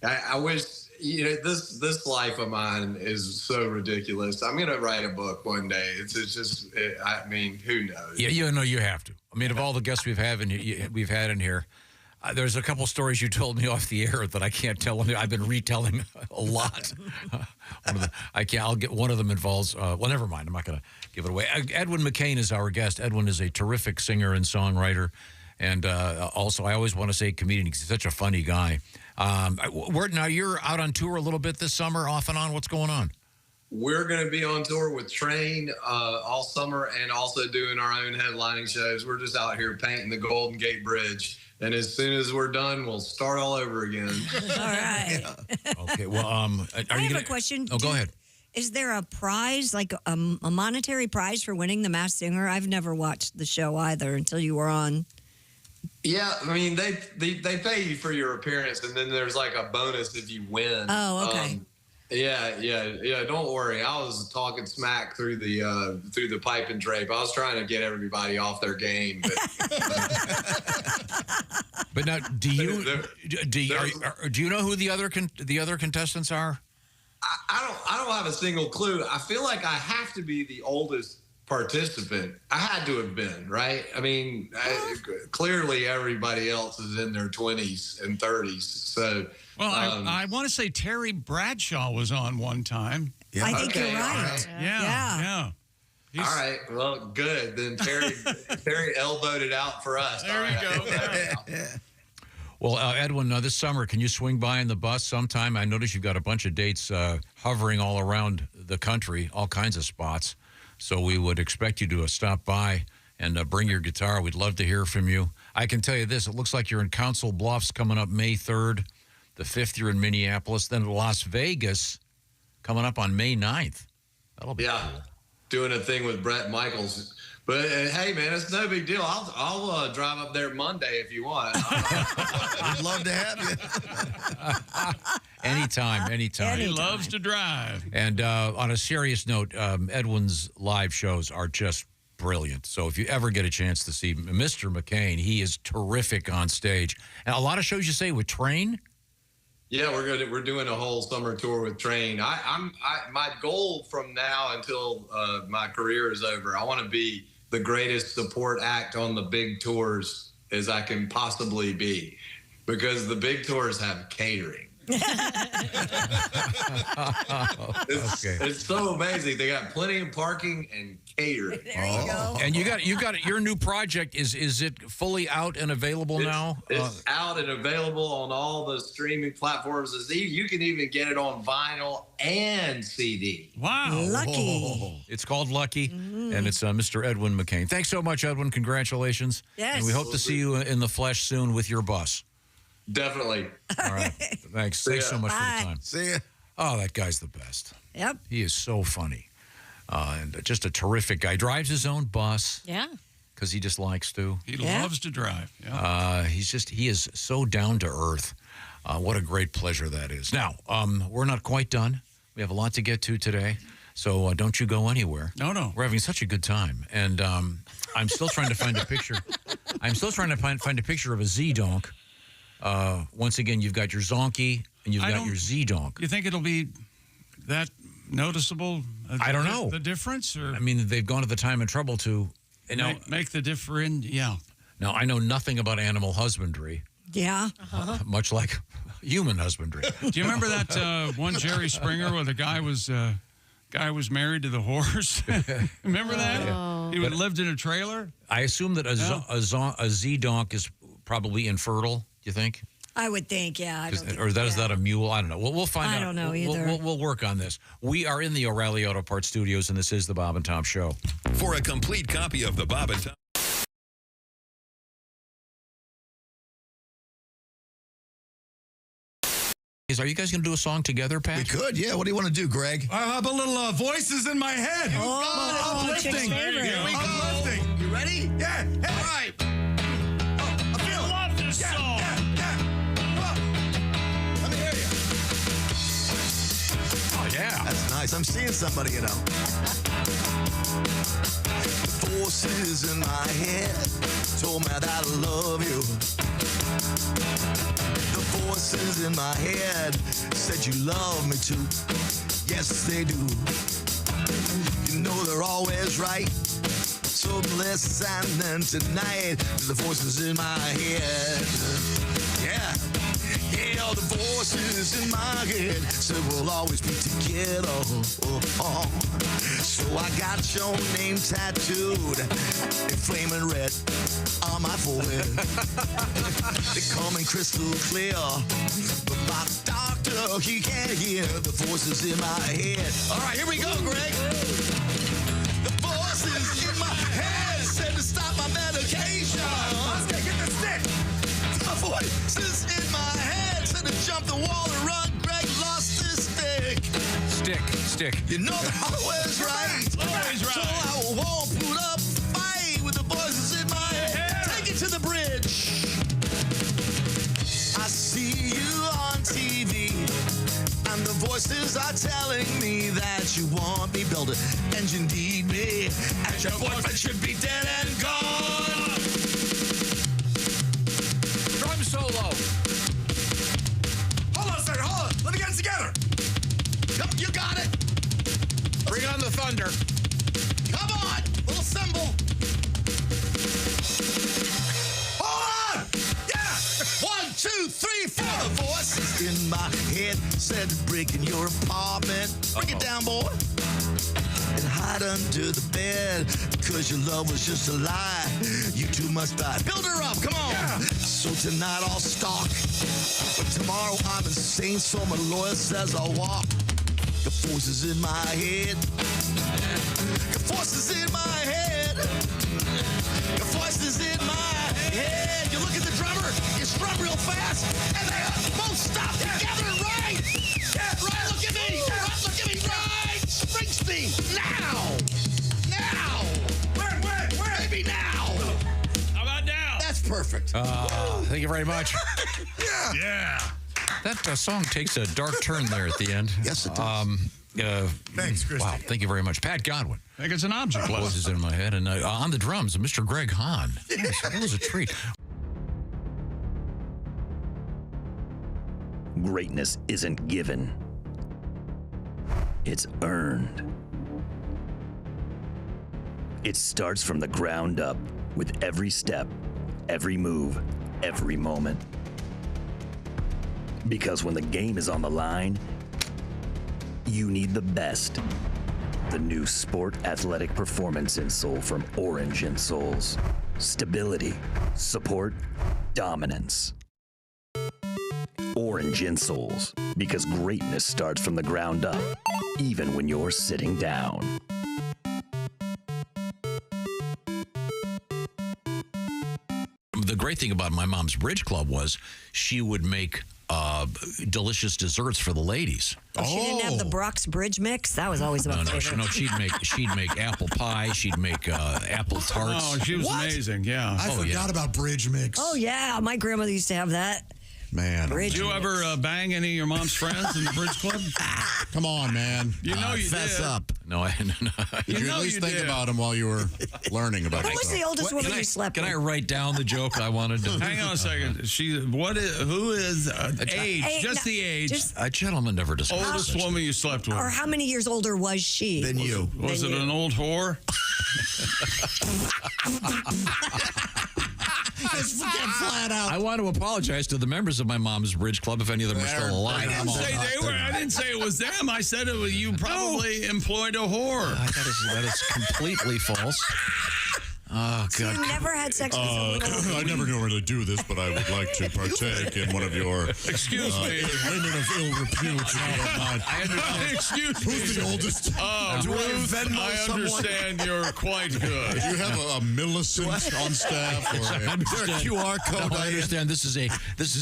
I wish, this life of mine is so ridiculous. I'm going to write a book one day. It's just, who knows? Yeah, you have to. I mean, of all the guests we've had in here, there's a couple stories you told me off the air that I can't tell. I've been retelling a lot. I'll get one of them involves. Well, never mind. I'm not going to give it away. Edwin McCain is our guest. Edwin is a terrific singer and songwriter, and also I always want to say comedian. He's such a funny guy. Now you're out on tour a little bit this summer, off and on. What's going on? We're going to be on tour with Train all summer and also doing our own headlining shows. We're just out here painting the Golden Gate Bridge. And as soon as we're done, we'll start all over again. All right. Okay, well, I have a question. Oh, go ahead. Is there a prize, like a monetary prize for winning The Masked Singer? I've never watched the show either until you were on. Yeah, I mean, they pay you for your appearance, and then there's like a bonus if you win. Oh, okay. Yeah. Don't worry. I was talking smack through the pipe and drape. I was trying to get everybody off their game. But now, do you know who the other contestants are? I don't have a single clue. I feel like I have to be the oldest participant. I had to have been, right? I mean, clearly everybody else is in their 20s and 30s. So, well, I want to say Terry Bradshaw was on one time. Yeah. I think you're right. Yeah. All right. Well, good. Then Terry elbowed it out for us. There you go. Well, Edwin, this summer, can you swing by in the bus sometime? I notice you've got a bunch of dates hovering all around the country, all kinds of spots. So we would expect you to stop by and bring your guitar. We'd love to hear from you. I can tell you this. It looks like you're in Council Bluffs coming up May 3rd. The 5th, you're in Minneapolis. Then Las Vegas coming up on May 9th. That'll be cool. Doing a thing with Brett Michaels. But, hey, man, it's no big deal. I'll drive up there Monday if you want. I'd love to have you. Anytime. He loves to drive. And on a serious note, Edwin's live shows are just brilliant. So if you ever get a chance to see Mr. McCain, he is terrific on stage. And a lot of shows you say with Train? Yeah, we're doing a whole summer tour with Train. My goal from now until my career is over, I want to be the greatest support act on the big tours as I can possibly be, because the big tours have catering. It's so amazing. They got plenty of parking and catering. There you go. And you got your new project. Is it fully out and available now? It's out and available on all the streaming platforms. You can even get it on vinyl and CD. Wow. Lucky. It's called Lucky, and it's Mr. Edwin McCain. Thanks so much, Edwin. Congratulations. Yes. And we hope to see you in the flesh soon with your bus. Definitely. All right. Thanks. Thanks so much for the time. See ya. Oh, that guy's the best. Yep. He is so funny. And just a terrific guy. Drives his own bus. Yeah. Because he just likes to. He loves to drive. Yeah. He is so down to earth. What a great pleasure that is. Now, we're not quite done. We have a lot to get to today. So don't you go anywhere. No. We're having such a good time. And I'm still trying to find a picture. I'm still trying to find a picture of a Z-Donk. Once again, you've got your Zonky and you've got your Z-Donk. You think it'll be that noticeable? I don't know. The difference? Or I mean, they've gone to the time and trouble to make the difference. Yeah. Now, I know nothing about animal husbandry. Yeah. Much like human husbandry. Do you remember that one Jerry Springer where the guy was guy was married to the horse. Remember that? He lived in a trailer. I assume that a Z-donk is probably infertile, do you think? I would think, yeah. I don't think, or is that a mule? I don't know. We'll find out. I don't know either. We'll work on this. We are in the O'Reilly Auto Parts studios, and this is the Bob and Tom Show. For a complete copy of the Bob and Tom. Are you guys going to do a song together, Pat? We could, yeah. What do you want to do, Greg? How about a little Voices in My Head? Uplifting. Here we go. Uplifting. You ready? Yeah. Hey. All right. I love this song. Let me hear you. Oh, yeah. That's nice. I'm seeing somebody, you know. The voices in my head told me that I love you. The voices in my head said you love me too. Yes, they do. You know they're always right. So listen tonight to the voices in my head. Yeah. Yeah, the voices in my head said we'll always be together. So I got your name tattooed in flaming red on my forehead. They come in crystal clear, but my doctor, he can't hear the voices in my head. All right, here we go, Greg. The voices in my head said to stop my medication. Let's get the stick. The voices in my head said to jump the wall and run. Greg lost his stick. Stick. You know they're always right. Always right. So I won't put up a fight with the voices in my head. Take it to the bridge. I see you on TV, and the voices are telling me that you want me built it, and you need me, and your boyfriend should be dead and gone. Drum solo. Hold on a second. Hold on. Let me get it together. Yep, you got it. Bring on the thunder. Come on, little cymbal. Hold on. Yeah. 1, 2, 3, 4. The voices in my head said to break in your apartment. Bring it down, boy. And hide under the bed, because your love was just a lie. You two must die. Build her up, come on. Yeah. So tonight I'll stalk, but tomorrow I'm insane, so my lawyer says I'll walk. The voices in my head. The voices in my head. The voices in my head. You look at the drummer, you strum real fast, and they both stop together, right? Yeah, right, look at me. Right, look at me, right? Springsteen, now. Where? Maybe now. How about now? That's perfect. Thank you very much. Yeah. That song takes a dark turn there at the end. Yes, it does. Thanks, Christy. Wow, thank you very much. Pat Godwin. I think it's an object lesson. Voices in my head. And on the drums, Mr. Greg Hahn. Yes, that was a treat. Greatness isn't given. It's earned. It starts from the ground up with every step, every move, every moment. Because when the game is on the line, you need the best. The new Sport Athletic Performance insole from Orange Insoles. Stability, support, dominance. Orange Insoles, because greatness starts from the ground up, even when you're sitting down. The great thing about my mom's bridge club was she would make delicious desserts for the ladies. Oh, she didn't have the Brock's Bridge mix? That was always my favorite. No, she'd make apple pie. She'd make apple tarts. Oh, she was amazing. Yeah. I forgot about Bridge Mix. Oh, yeah. My grandmother used to have that. Man. Did you ever bang any of your mom's friends in the bridge club? Come on, man. You know you fess did. up. No, Did you at least think about him while you were learning about it? Who was the oldest woman you slept Can with? I write down the joke I wanted to? Hang on a second. Who is age? Just the age. A gentleman never discussed. Oldest woman you slept with. Or how many years older was she? Than you. Was it an old whore? flat out. I want to apologize to the members of my mom's bridge club if any of them are still alive. I didn't say they were. I didn't say it was them. I said it was you probably employed a whore. That is completely false. Oh, So God. you never had sex with a little... I never normally do this, but I would like to partake in one of your Excuse me. women of ill repute. I understand. Excuse me. Who's the oldest? Oh, Do I Ruth, Venmo I understand you're quite good. Do you have a Millicent on staff? Or I understand. is there a QR code? No, I understand. This is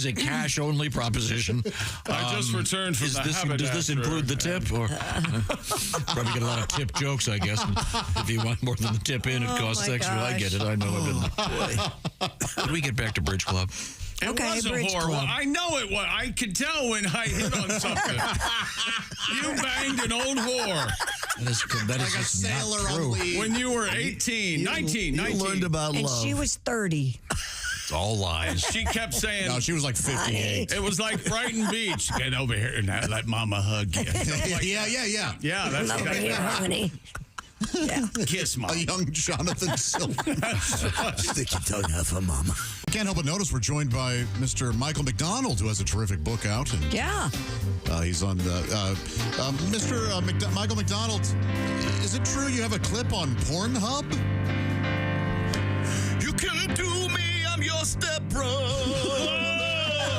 a cash only proposition. I just returned from the Does this include the tip? Or probably get a lot of tip jokes, I guess. If you want more than the tip in, it costs extra. I get it. I know it. Did we get back to Bridge Club? It was a Bridge whore. Club. Well, I know it was. I could tell when I hit on something. You banged an old whore. That is Like a just sailor not on true. leave. When you were 18, 19. You learned about And love. she was 30. It's all lies. She kept saying... No, she was like 58. It was like Brighton Beach. Get over here and let Mama hug you. Yeah. Yeah, that's Over here, honey. Yeah. Kiss Mom. A young Jonathan Silver. Stick your tongue out for mama. Can't help but notice we're joined by Mr. Michael McDonald, who has a terrific book out. And Yeah. he's on the... Mr. Michael McDonald, is it true you have a clip on Pornhub? You can do me, I'm your stepbrother.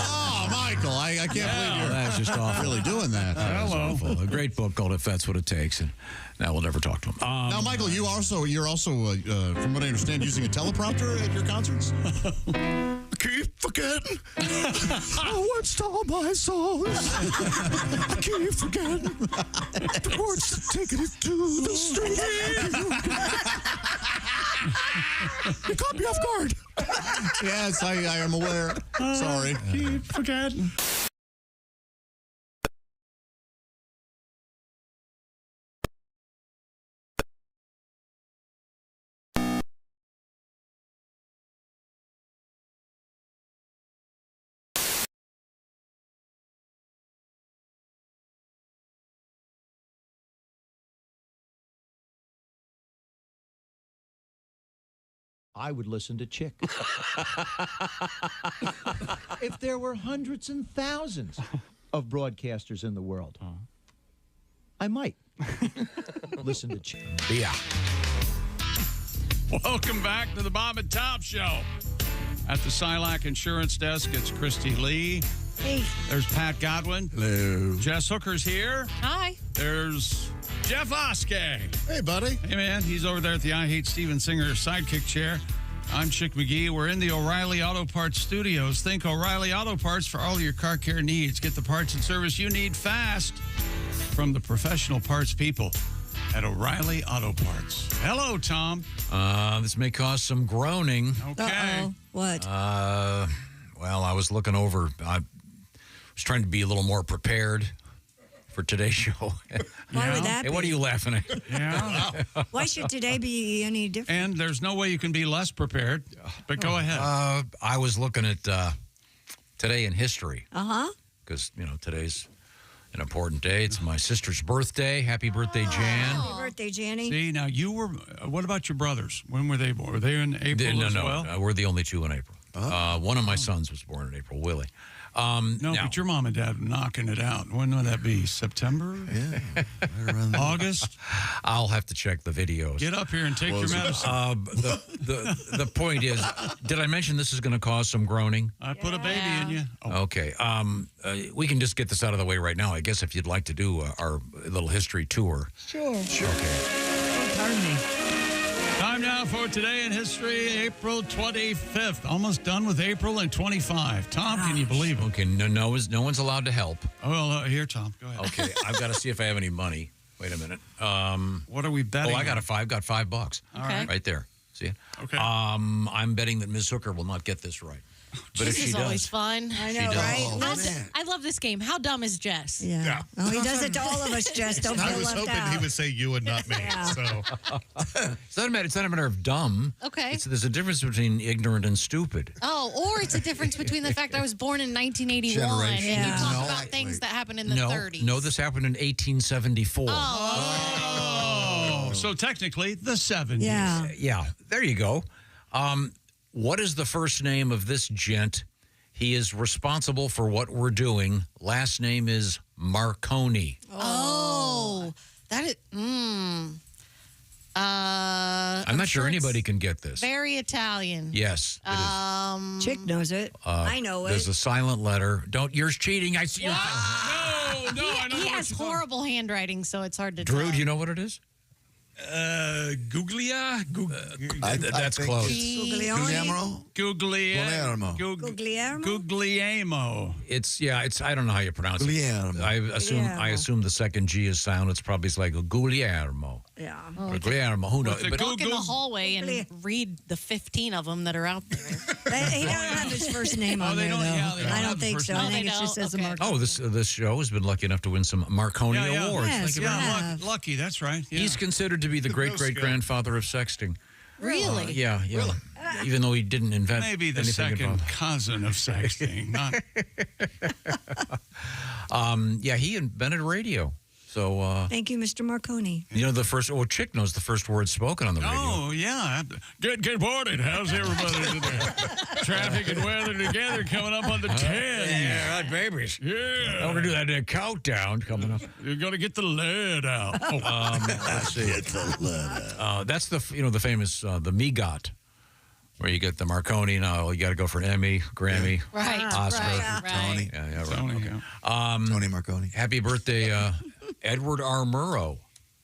Oh, Michael, I can't believe you're That's just awful. really doing that. Hello. A great book called If That's What It Takes. And now we'll never talk to him. Now, Michael, you're also, from what I understand, using a teleprompter at your concerts? Keep forgetting. I watched all my songs. I keep forgetting the words that take it to the street. You caught me off guard. Yes, I am aware. Sorry. Keep forgetting. I would listen to Chick. If there were hundreds and thousands of broadcasters in the world, I might listen to Chick. Yeah. Welcome back to the Bob and Tom Show. At the Silac Insurance Desk, it's Christy Lee. Hey. There's Pat Godwin. Hello. Jess Hooker's here. Hi. There's Jeff Oskey. Hey, buddy. Hey, man. He's over there at the I Hate Steven Singer sidekick chair. I'm Chick McGee. We're in the O'Reilly Auto Parts studios. Think O'Reilly Auto Parts for all your car care needs. Get the parts and service you need fast from the professional parts people at O'Reilly Auto Parts. Hello, Tom. This may cause some groaning. Okay. Uh-oh. What? Well, I was looking over. I was trying to be a little more prepared for today's show. Why would that Hey, what are be? you laughing at? Yeah. Why should today be any different? And there's no way you can be less prepared, but go ahead. I was looking at today in history Uh-huh. because, today's an important day. It's my sister's birthday. Happy birthday, Jan. Happy birthday, Janny. See, now you were, what about your brothers? When were they born? Were they in April as well? We're the only two in April. One of my sons was born in April, Willie. But your mom and dad were knocking it out. When would that be? September? Yeah. Right around there. August? I'll have to check the videos. Get up here and take your medicine. The point is, did I mention this is going to cause some groaning? I put a baby in you. Oh. Okay. We can just get this out of the way right now. I guess if you'd like to do our little history tour. Sure. Okay. Pardon me. Time now for Today in History, April 25th. Almost done with April and 25. Tom, can you believe it? Okay. No one's allowed to help. Oh, well, here, Tom. Go ahead. Okay. I've got to see if I have any money. Wait a minute. What are we betting? I got $5. All right. Right there. See it? Okay. I'm betting that Ms. Hooker will not get this right. But This if she is does, always fun. I She know, does. right? Oh, I love this game. How dumb is Jess? Yeah. Oh, he does it to all of us, Jess. Don't I feel was left hoping out. he would say you and not me. Yeah. So it's not a matter of dumb. Okay. There's a difference between ignorant and stupid. Oh, or it's a difference between the fact I was born in 1981 and you Yeah. talk No. about things that happened in the No, 30s. no, this happened in 1874. Oh, so technically the 70s. Yeah. Yeah, there you go. What is the first name of this gent? He is responsible for what we're doing. Last name is Marconi. Oh, that is. I'm not sure anybody can get this. Very Italian. Yes, it is. Chick knows it. I know it. There's a silent letter. You're cheating. I see. No, I know he has horrible handwriting, so it's hard to tell. Drew, do you know what it is? Googlia? That's close. Guglielmo? Guglielmo. It's I don't know how you pronounce it. I assume the second G is sound. It's probably like Guglielmo. Yeah. Or Guglielmo. Who knows? But walk in the hallway and read the 15 of them that are out there. He doesn't have his first name on there, though. I don't think so. I think it just says a Marconi. Oh, this show has been lucky enough to win some Marconi Awards. Yes, Thank you very much. Lucky, that's right. Yeah. He's considered to be the great-great-grandfather of sexting. Really? Yeah. Really? Even though he didn't invent maybe the anything second about cousin of sexting. Not. He invented radio. So thank you, Mr. Marconi. You know the first. Oh, Chick knows the first word spoken on the radio. Oh yeah. Good morning. How's everybody today? Traffic and weather together coming up on the 10. Yeah, right, babies. Yeah. I'm gonna do that countdown coming up. You're gonna get the lead out. Let's see. Get the lead out. That's the famous the MEGOT, where you get the Marconi. Now you got to go for an Emmy, Grammy, Oscar, Tony. Yeah, right. Tony, okay. Tony Marconi. Happy birthday, Edward R. Murrow.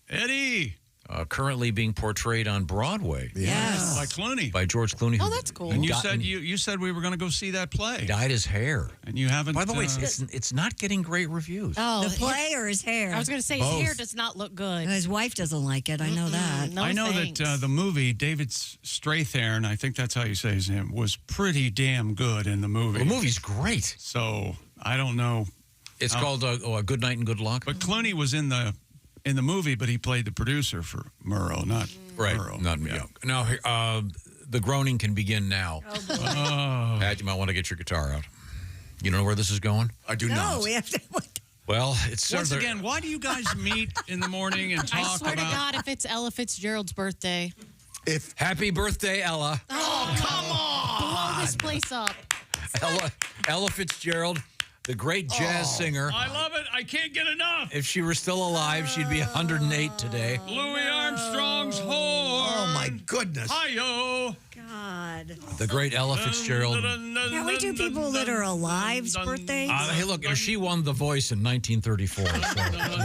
Eddie. Currently being portrayed on Broadway. Yes. By Clooney. By George Clooney. Oh, that's cool. And you said we were going to go see that play. Dyed his hair. And you haven't. By the way, it's not getting great reviews. Oh, The play or his hair? I was going to say his hair does not look good. His wife doesn't like it. I know that. No, I know thanks. that the movie, David Strathairn, I think that's how you say his name, was pretty damn good in the movie. The movie's great. So I don't know. It's called A Good Night and Good Luck. But Clooney was in the movie, but he played the producer for Murrow, not Murrow. Not me. Yeah. Now, the groaning can begin now. Oh. Pat, you might want to get your guitar out. You know where this is going? I do not. No, we have to. Well, it's Once again, why do you guys meet in the morning and talk I swear about... to God, if it's Ella Fitzgerald's birthday. Happy birthday, Ella. Oh, come on. Blow this place up. Ella Fitzgerald, the great jazz singer. I love it. I can't get enough. If she were still alive, she'd be 108 today. Louis Armstrong's horn. Oh, my goodness. Hi-yo. God. The great Ella Fitzgerald. Can we do people that are alive's birthdays? Hey, look, she won The Voice in 1934. So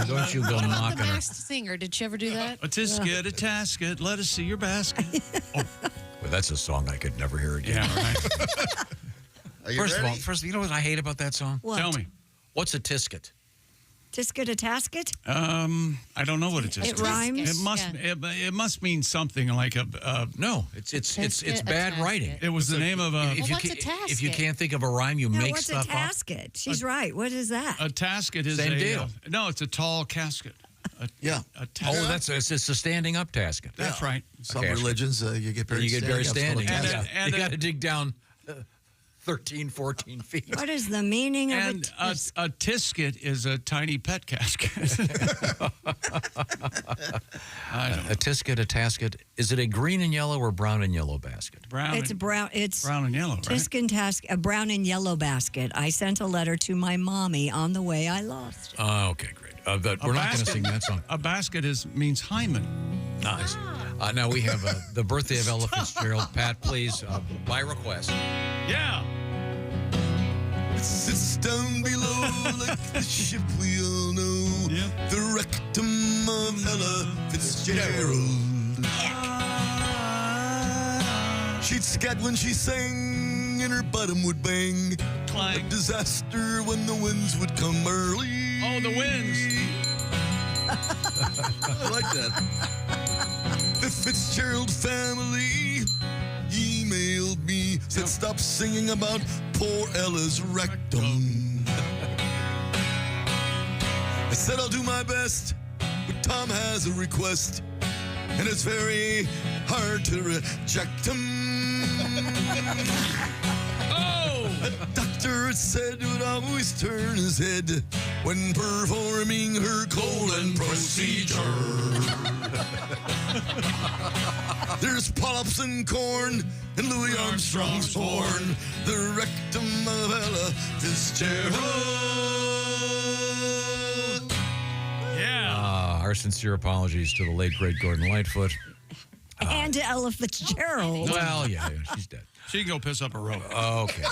don't you go What about knocking the her. Masked Singer? Did she ever do that? A tisket, a tasket, let us see your basket. Well, that's a song I could never hear again. Yeah, right. First of all, you know what I hate about that song? What? Tell me. What's a tisket? Tisket a tasket? I don't know what it is. It rhymes? It must mean something like a no. It's bad writing. It was the name of a. If you can't think of a rhyme, you make what's stuff a tasket? She's right. What is that? A tasket is Same deal. No, it's a tall casket. A tasket. It's a standing up tasket. That's right. Some religions you get buried standing. And you got to dig down 13, 14 feet. What is the meaning of and a tisket is a tiny pet casket. A tisket, a tasket. Is it a green and yellow or brown and yellow basket? Brown. It's brown. It's brown and yellow. Right? Tisket a brown and yellow basket. I sent a letter to my mommy on the way I lost it. Okay, great. But we're not going to sing that song. A basket means hymen. Nice. Now we have the birthday of Ella Fitzgerald. Pat, please, by request. Yeah. Sits down below like the ship we all know. Yeah. The rectum of Ella Fitzgerald. She'd scat when she sang and her bottom would bang. Clang. A disaster when the winds would come early. Oh, the winds. I like that. The Fitzgerald family emailed me, said stop singing about poor Ella's rectum. I said I'll do my best, but Tom has a request, and it's very hard to reject him. A doctor said would always turn his head when performing her colon procedure. There's polyps and corn, and Louis Armstrong's horn, the rectum of Ella Fitzgerald. Yeah. Our sincere apologies to the late, great Gordon Lightfoot. And to Ella Fitzgerald. Well, yeah, she's dead. She can go piss up a rope. Okay.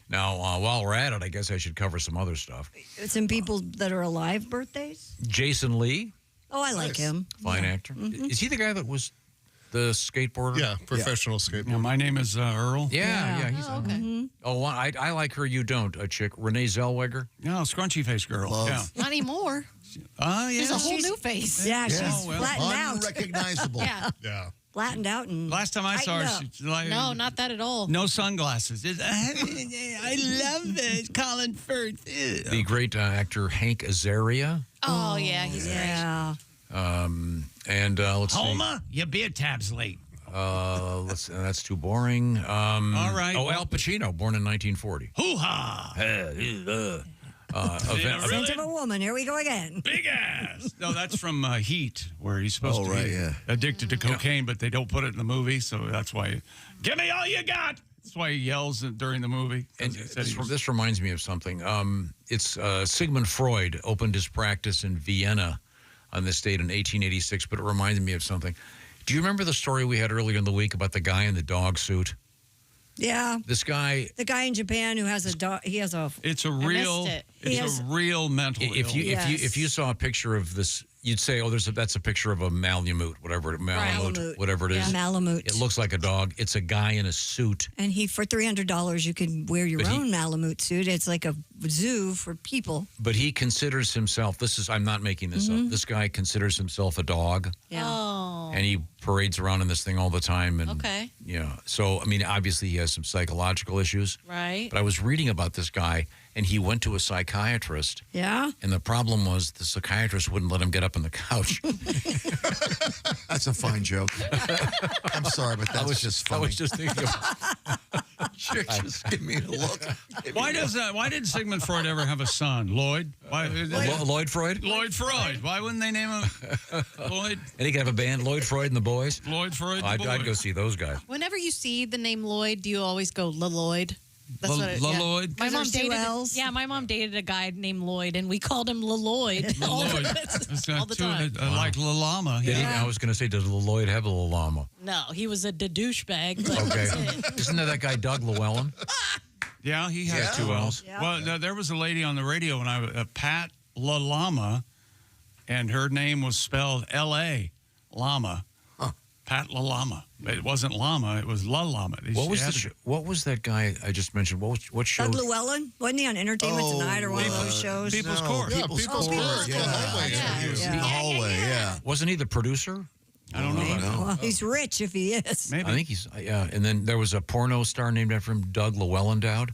Now, while we're at it, I guess I should cover some other stuff. Some people that are alive birthdays. Jason Lee. Oh, I like him. Fine actor. Mm-hmm. Is he the guy that was the skateboarder? Yeah, professional skateboarder. Yeah, my name is Earl. Yeah, he's okay. Oh, I like her. You don't. A chick, Renee Zellweger. No, scrunchy face girl. Love. Yeah. Not anymore. Oh, yeah. There's a whole new face. Yeah, she's well. flattened out. Unrecognizable. Yeah. Yeah. Flattened out and Last time I saw her, tightened up. she's like, No, not that at all. no sunglasses. I love it. Colin Firth. Ew. The great actor Hank Azaria. Oh, yeah, he's great. Yeah. And let's Homer, your beer tab's late. see. That's too boring. All right. Oh, Al Pacino, born in 1940. Hoo-ha. Scent of a woman. Here we go again. Big ass. No, that's from Heat, where he's supposed Oh, to right, be yeah. addicted to cocaine, but they don't put it in the movie, so that's why. Give me all you got. That's why he yells during the movie. And He said he was- this reminds me of something. It's Sigmund Freud opened his practice in Vienna on this date in 1886, but it reminded me of something. Do you remember the story we had earlier in the week about the guy in the dog suit? Yeah. This guy. The guy in Japan who has a dog. He has a. It's a real. it. It's a real mental. If you saw a picture of this, you'd say, "Oh, that's a picture of a Malamute, whatever Malamute. whatever it is." Yeah. Malamute. It looks like a dog. It's a guy in a suit. And for $300, you can wear your But own Malamute suit. It's like a zoo for people. But he considers himself. I'm not making this up. This guy considers himself a dog. Yeah. Oh. And he parades around in this thing all the time. And Okay. yeah. So I mean, obviously he has some psychological issues. Right. But I was reading about this guy, and he went to a psychiatrist. Yeah. And the problem was the psychiatrist wouldn't let him get up on the couch. That's a fine joke. I'm sorry, but that was just funny. I was just thinking of Just give me a look. Why did Sigmund Freud ever have a son? Lloyd? Why, Lloyd Freud? Lloyd Freud. Why wouldn't they name him Lloyd? And he could have a band, Lloyd Freud and the Boys. Lloyd Freud. and the I'd Boys. go see those guys. Whenever you see the name Lloyd, do you always go Lloyd? That's what Lloyd? My mom There's two dated. L's. Yeah, my mom dated a guy named Lloyd, and we called him Lloyd all Lloyd. all the time. Like La Llama. Did he? I was going to say, does Lloyd have a little llama? No, he was a douchebag. But Okay. that's it. Isn't there that guy, Doug Llewellyn? Yeah, he has Yeah. two L's. Yeah. Well, there was a lady on the radio when I was Pat La Llama, and her name was spelled L-A, Llama. Pat La Llama. It wasn't llama, it was La Llama. What was that guy I just mentioned? What show? Doug Llewellyn? Wasn't he on Entertainment Tonight or one of those shows? People's Court. Yeah, People's Court. Yeah. The hallway interview. In the hallway, yeah. Wasn't he the producer? I don't know. Well, he's rich if he is. Maybe. I think he's, yeah. And then there was a porno star named after him, Doug Llewellyn Dowd.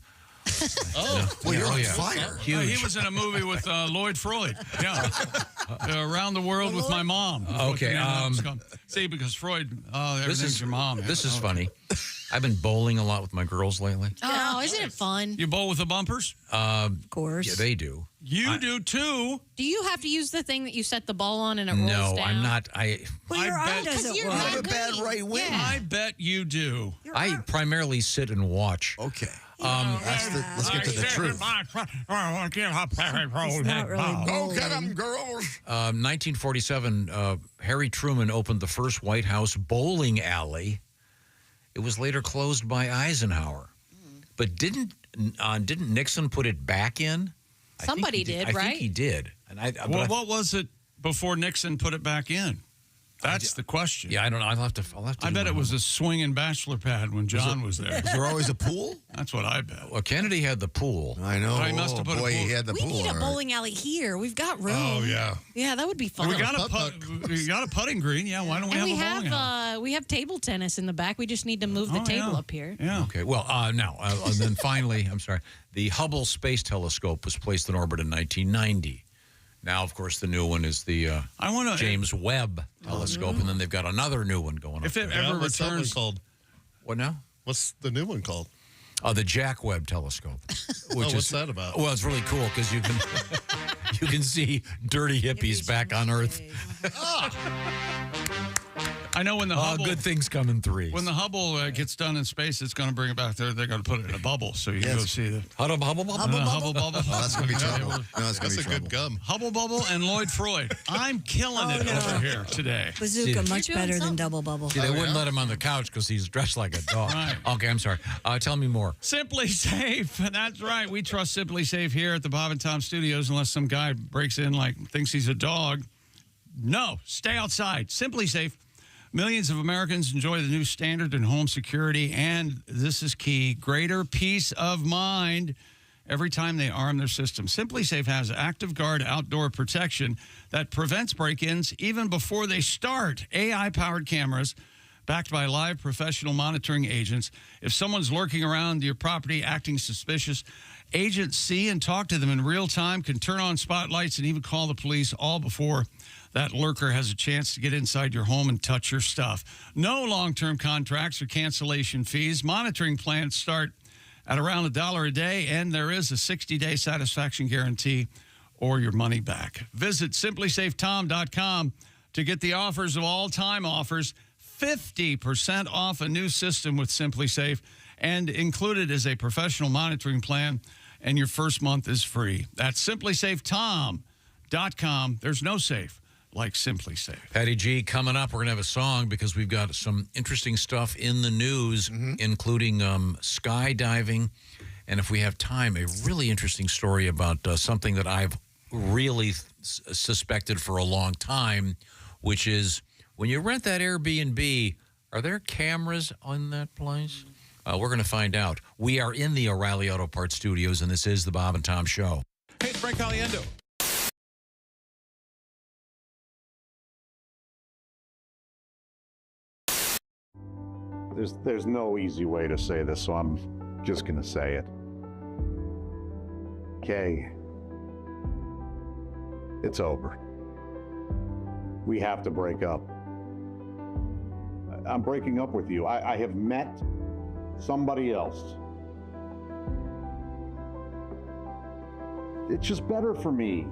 Oh, Well, you're on yeah. fire. Huge. he was in a movie with Lloyd Freud. Yeah. Around the World with My Mom. Okay, See, because Freud, everything's your mom. This is funny. I've been bowling a lot with my girls lately. Oh, isn't it fun? You bowl with the bumpers? Of course. Yeah, they do. You do too. Do you have to use the thing that you set the ball on and it rolls No, down? I'm not. Well, your I arm bet- doesn't you're work. not You have a bad good. right wing. Yeah. I bet you do. I primarily sit and watch. Okay. Let's get to the truth. It's not really bowling. girls. 1947, Harry Truman opened the first White House bowling alley. It was later closed by Eisenhower. But didn't Nixon put it back in? Somebody did, I right? think he did. And What was it before Nixon put it back in? That's the question. Yeah, I don't know. I'll have to. I bet it was a swinging bachelor pad when John was there. Is there always a pool? That's what I bet. Well, Kennedy had the pool. I know. Oh, he must have put a boy, pool. he had the We pool. need a all right. bowling alley here. We've got room. Oh, yeah. Yeah, that would be fun. We got a putting green. Yeah, why don't we and have we a bowling alley? have we have table tennis in the back. We just need to move the Oh, table yeah. up here. Yeah. Okay. Well, now, and then finally, I'm sorry, the Hubble Space Telescope was placed in orbit in 1990. Now, of course, the new one is the James Webb Telescope, and then they've got another new one going If up it there. ever What's that one returns, called? What now? What's the new one called? The Jack Webb Telescope. What's that about? Well, it's really cool because you can see dirty hippies back on Earth. I know when the Hubble, good things come in threes. When the Hubble gets done in space, it's going to bring it back there. They're going to put it in a bubble, so you can go see the Hubble bubble. Hubble bubble. Oh, that's going to be trouble. No, that's a good gum. Hubble bubble and Lloyd Freud. I'm killing it over here today. Bazooka, much better than double bubble. See, they wouldn't let him on the couch because he's dressed like a dog. Right. Okay, I'm sorry. Tell me more. Simply Safe. That's right. We trust Simply Safe here at the Bob and Tom Studios, unless some guy breaks in thinks he's a dog. No, stay outside. Simply Safe. Millions of Americans enjoy the new standard in home security, and this is key, greater peace of mind every time they arm their system. Simply Safe has Active Guard outdoor protection that prevents break-ins even before they start. AI-powered cameras backed by live professional monitoring agents. If someone's lurking around your property acting suspicious, agents see and talk to them in real time, can turn on spotlights, and even call the police all before that lurker has a chance to get inside your home and touch your stuff. No long-term contracts or cancellation fees. Monitoring plans start at around $1 a day, and there is a 60-day satisfaction guarantee or your money back. Visit simplysafetom.com to get the offers of all-time offers. 50% off a new system with Simply Safe, and included is a professional monitoring plan, and your first month is free. That's simplysafetom.com. There's no safe like Simply Safe. Patty G, coming up, we're going to have a song because we've got some interesting stuff in the news, including skydiving. And if we have time, a really interesting story about something that I've really suspected for a long time, which is when you rent that Airbnb, are there cameras on that place? We're going to find out. We are in the O'Reilly Auto Parts Studios, and this is the Bob and Tom Show. Hey, it's Frank Caliendo. There's no easy way to say this, so I'm just gonna say it. Kay, it's over. We have to break up. I'm breaking up with you. I have met somebody else. It's just better for me.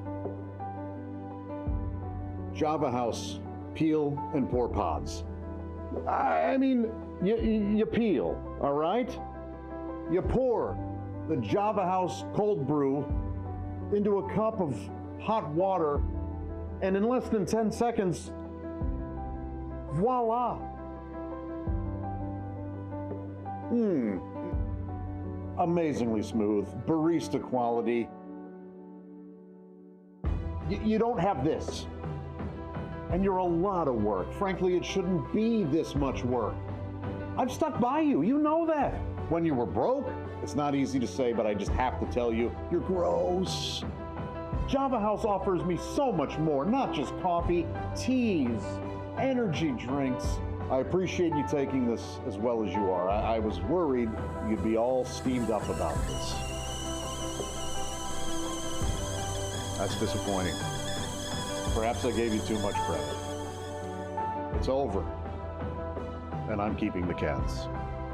Java House, peel and pour pods. I mean, you peel, all right? You pour the Java House cold brew into a cup of hot water, and in less than 10 seconds, voila. Amazingly smooth, barista quality. You don't have this. And you're a lot of work. Frankly, it shouldn't be this much work. I've stuck by you, you know that. When you were broke, it's not easy to say, but I just have to tell you, you're gross. Java House offers me so much more, not just coffee, teas, energy drinks. I appreciate you taking this as well as you are. I was worried you'd be all steamed up about this. That's disappointing. Perhaps I gave you too much credit. It's over, and I'm keeping the cats.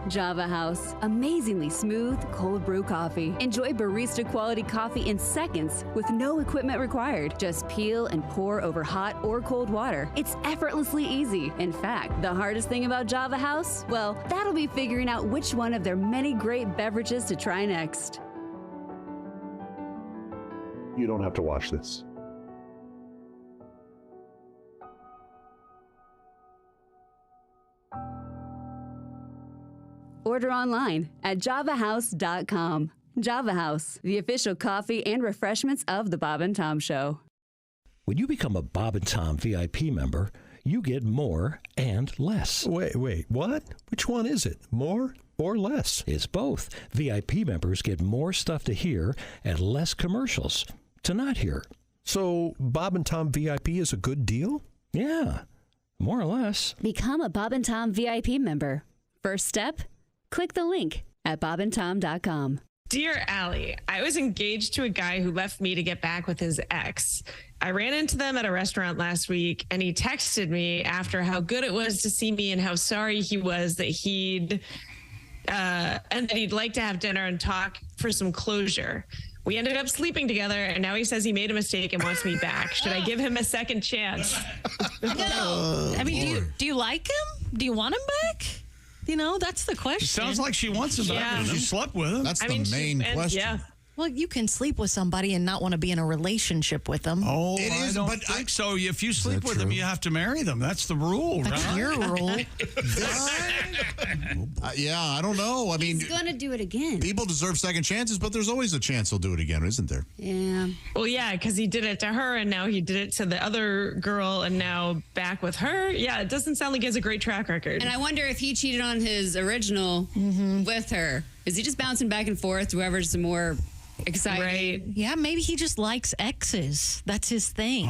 Java House, amazingly smooth cold brew coffee. Enjoy barista quality coffee in seconds with no equipment required. Just peel and pour over hot or cold water. It's effortlessly easy. In fact, the hardest thing about Java House, well, that'll be figuring out which one of their many great beverages to try next. You don't have to watch this. Order online at javahouse.com. Java House, the official coffee and refreshments of the Bob and Tom Show. When you become a Bob and Tom VIP member, you get more and less. Wait, what? Which one is it? More or less? It's both. VIP members get more stuff to hear and less commercials to not hear. So Bob and Tom VIP is a good deal? Yeah, more or less. Become a Bob and Tom VIP member. First step? Click the link at bobandtom.com. Dear Allie, I was engaged to a guy who left me to get back with his ex. I ran into them at a restaurant last week, and he texted me after how good it was to see me and how sorry he was that he'd like to have dinner and talk for some closure. We ended up sleeping together, and now he says he made a mistake and wants me back. Should I give him a second chance? No. I mean, do you like him? Do you want him back? You know, that's the question. It sounds like she wants him back. She slept with him. That's the main question. Yeah. Well, you can sleep with somebody and not want to be in a relationship with them. Oh, I don't think so. If you sleep with them, you have to marry them. That's the rule, That's right? your rule. Yeah, I don't know. I mean, He's going to do it again. people deserve second chances, but there's always a chance he'll do it again, isn't there? Yeah. Well, yeah, because he did it to her, and now he did it to the other girl, and now back with her. Yeah, it doesn't sound like he has a great track record. And I wonder if he cheated on his original with her. Is he just bouncing back and forth, whoever's the more exciting? Right. Yeah, maybe he just likes exes. That's his thing.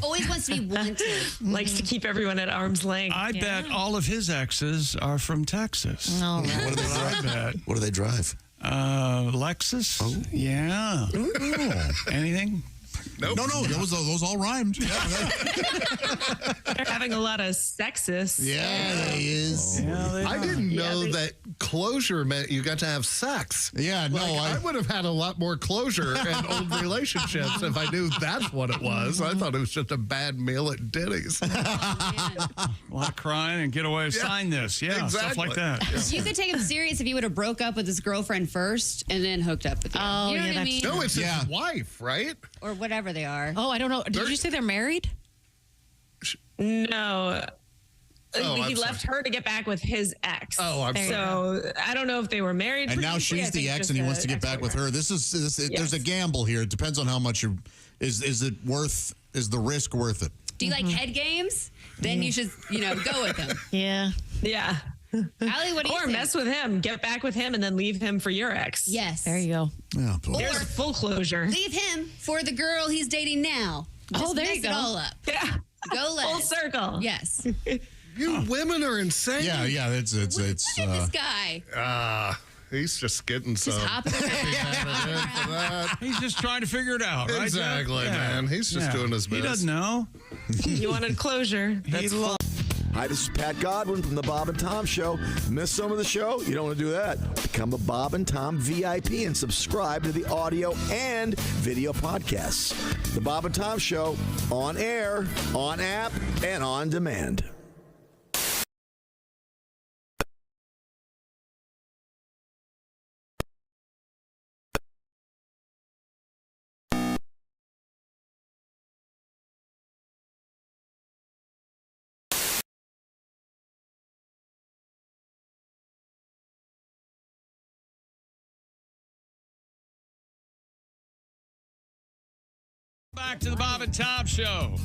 Always wants to be wanted. Likes to keep everyone at arm's length. I bet all of his exes are from Texas. No, What do they I drive? bet. What do they drive? Lexus. Yeah. Anything? Nope. No, those all rhymed. They're having a lot of sexist. Yeah, they is. I didn't know that closure meant you got to have sex. Yeah, no, I would have had a lot more closure in old relationships if I knew that's what it was. I thought it was just a bad meal at Denny's. A lot of crying and get away. Sign this. Yeah, stuff like that. Yeah. So you could take him serious if he would have broke up with his girlfriend first and then hooked up with you. Oh, you know yeah, what I that's mean? No, it's his wife, right? Or whatever they are. Oh, I don't know. Did you say they're married? No. Oh, He left her to get back with his ex. Oh, I'm sorry. So I don't know if they were married. And now previously. I she's the think ex, just and he a wants to get back with her. There's a gamble here. It depends on how much is it worth? Is the risk worth it? Do you like head games? Then you should, go with him. Yeah. Yeah. Allie, what do you Or think? mess with him, get back with him, and then leave him for your ex. Yes. There you go. Yeah, There's full closure. Leave him for the girl he's dating now. Just there mess you go. it all up. Yeah. Go Les. Full circle. Yes. You women are insane. Yeah. It's Look at this guy. He's just getting some. hopping around. He's just trying to figure it out, right? Exactly, man. He's just doing his best. He doesn't know. You wanted closure. That's full. Hi, this is Pat Godwin from the Bob and Tom Show. Miss some of the show? You don't want to do that. Become a Bob and Tom VIP and subscribe to the audio and video podcasts. The Bob and Tom Show, on air, on app, and on demand. Back to the Bob and Tom Show.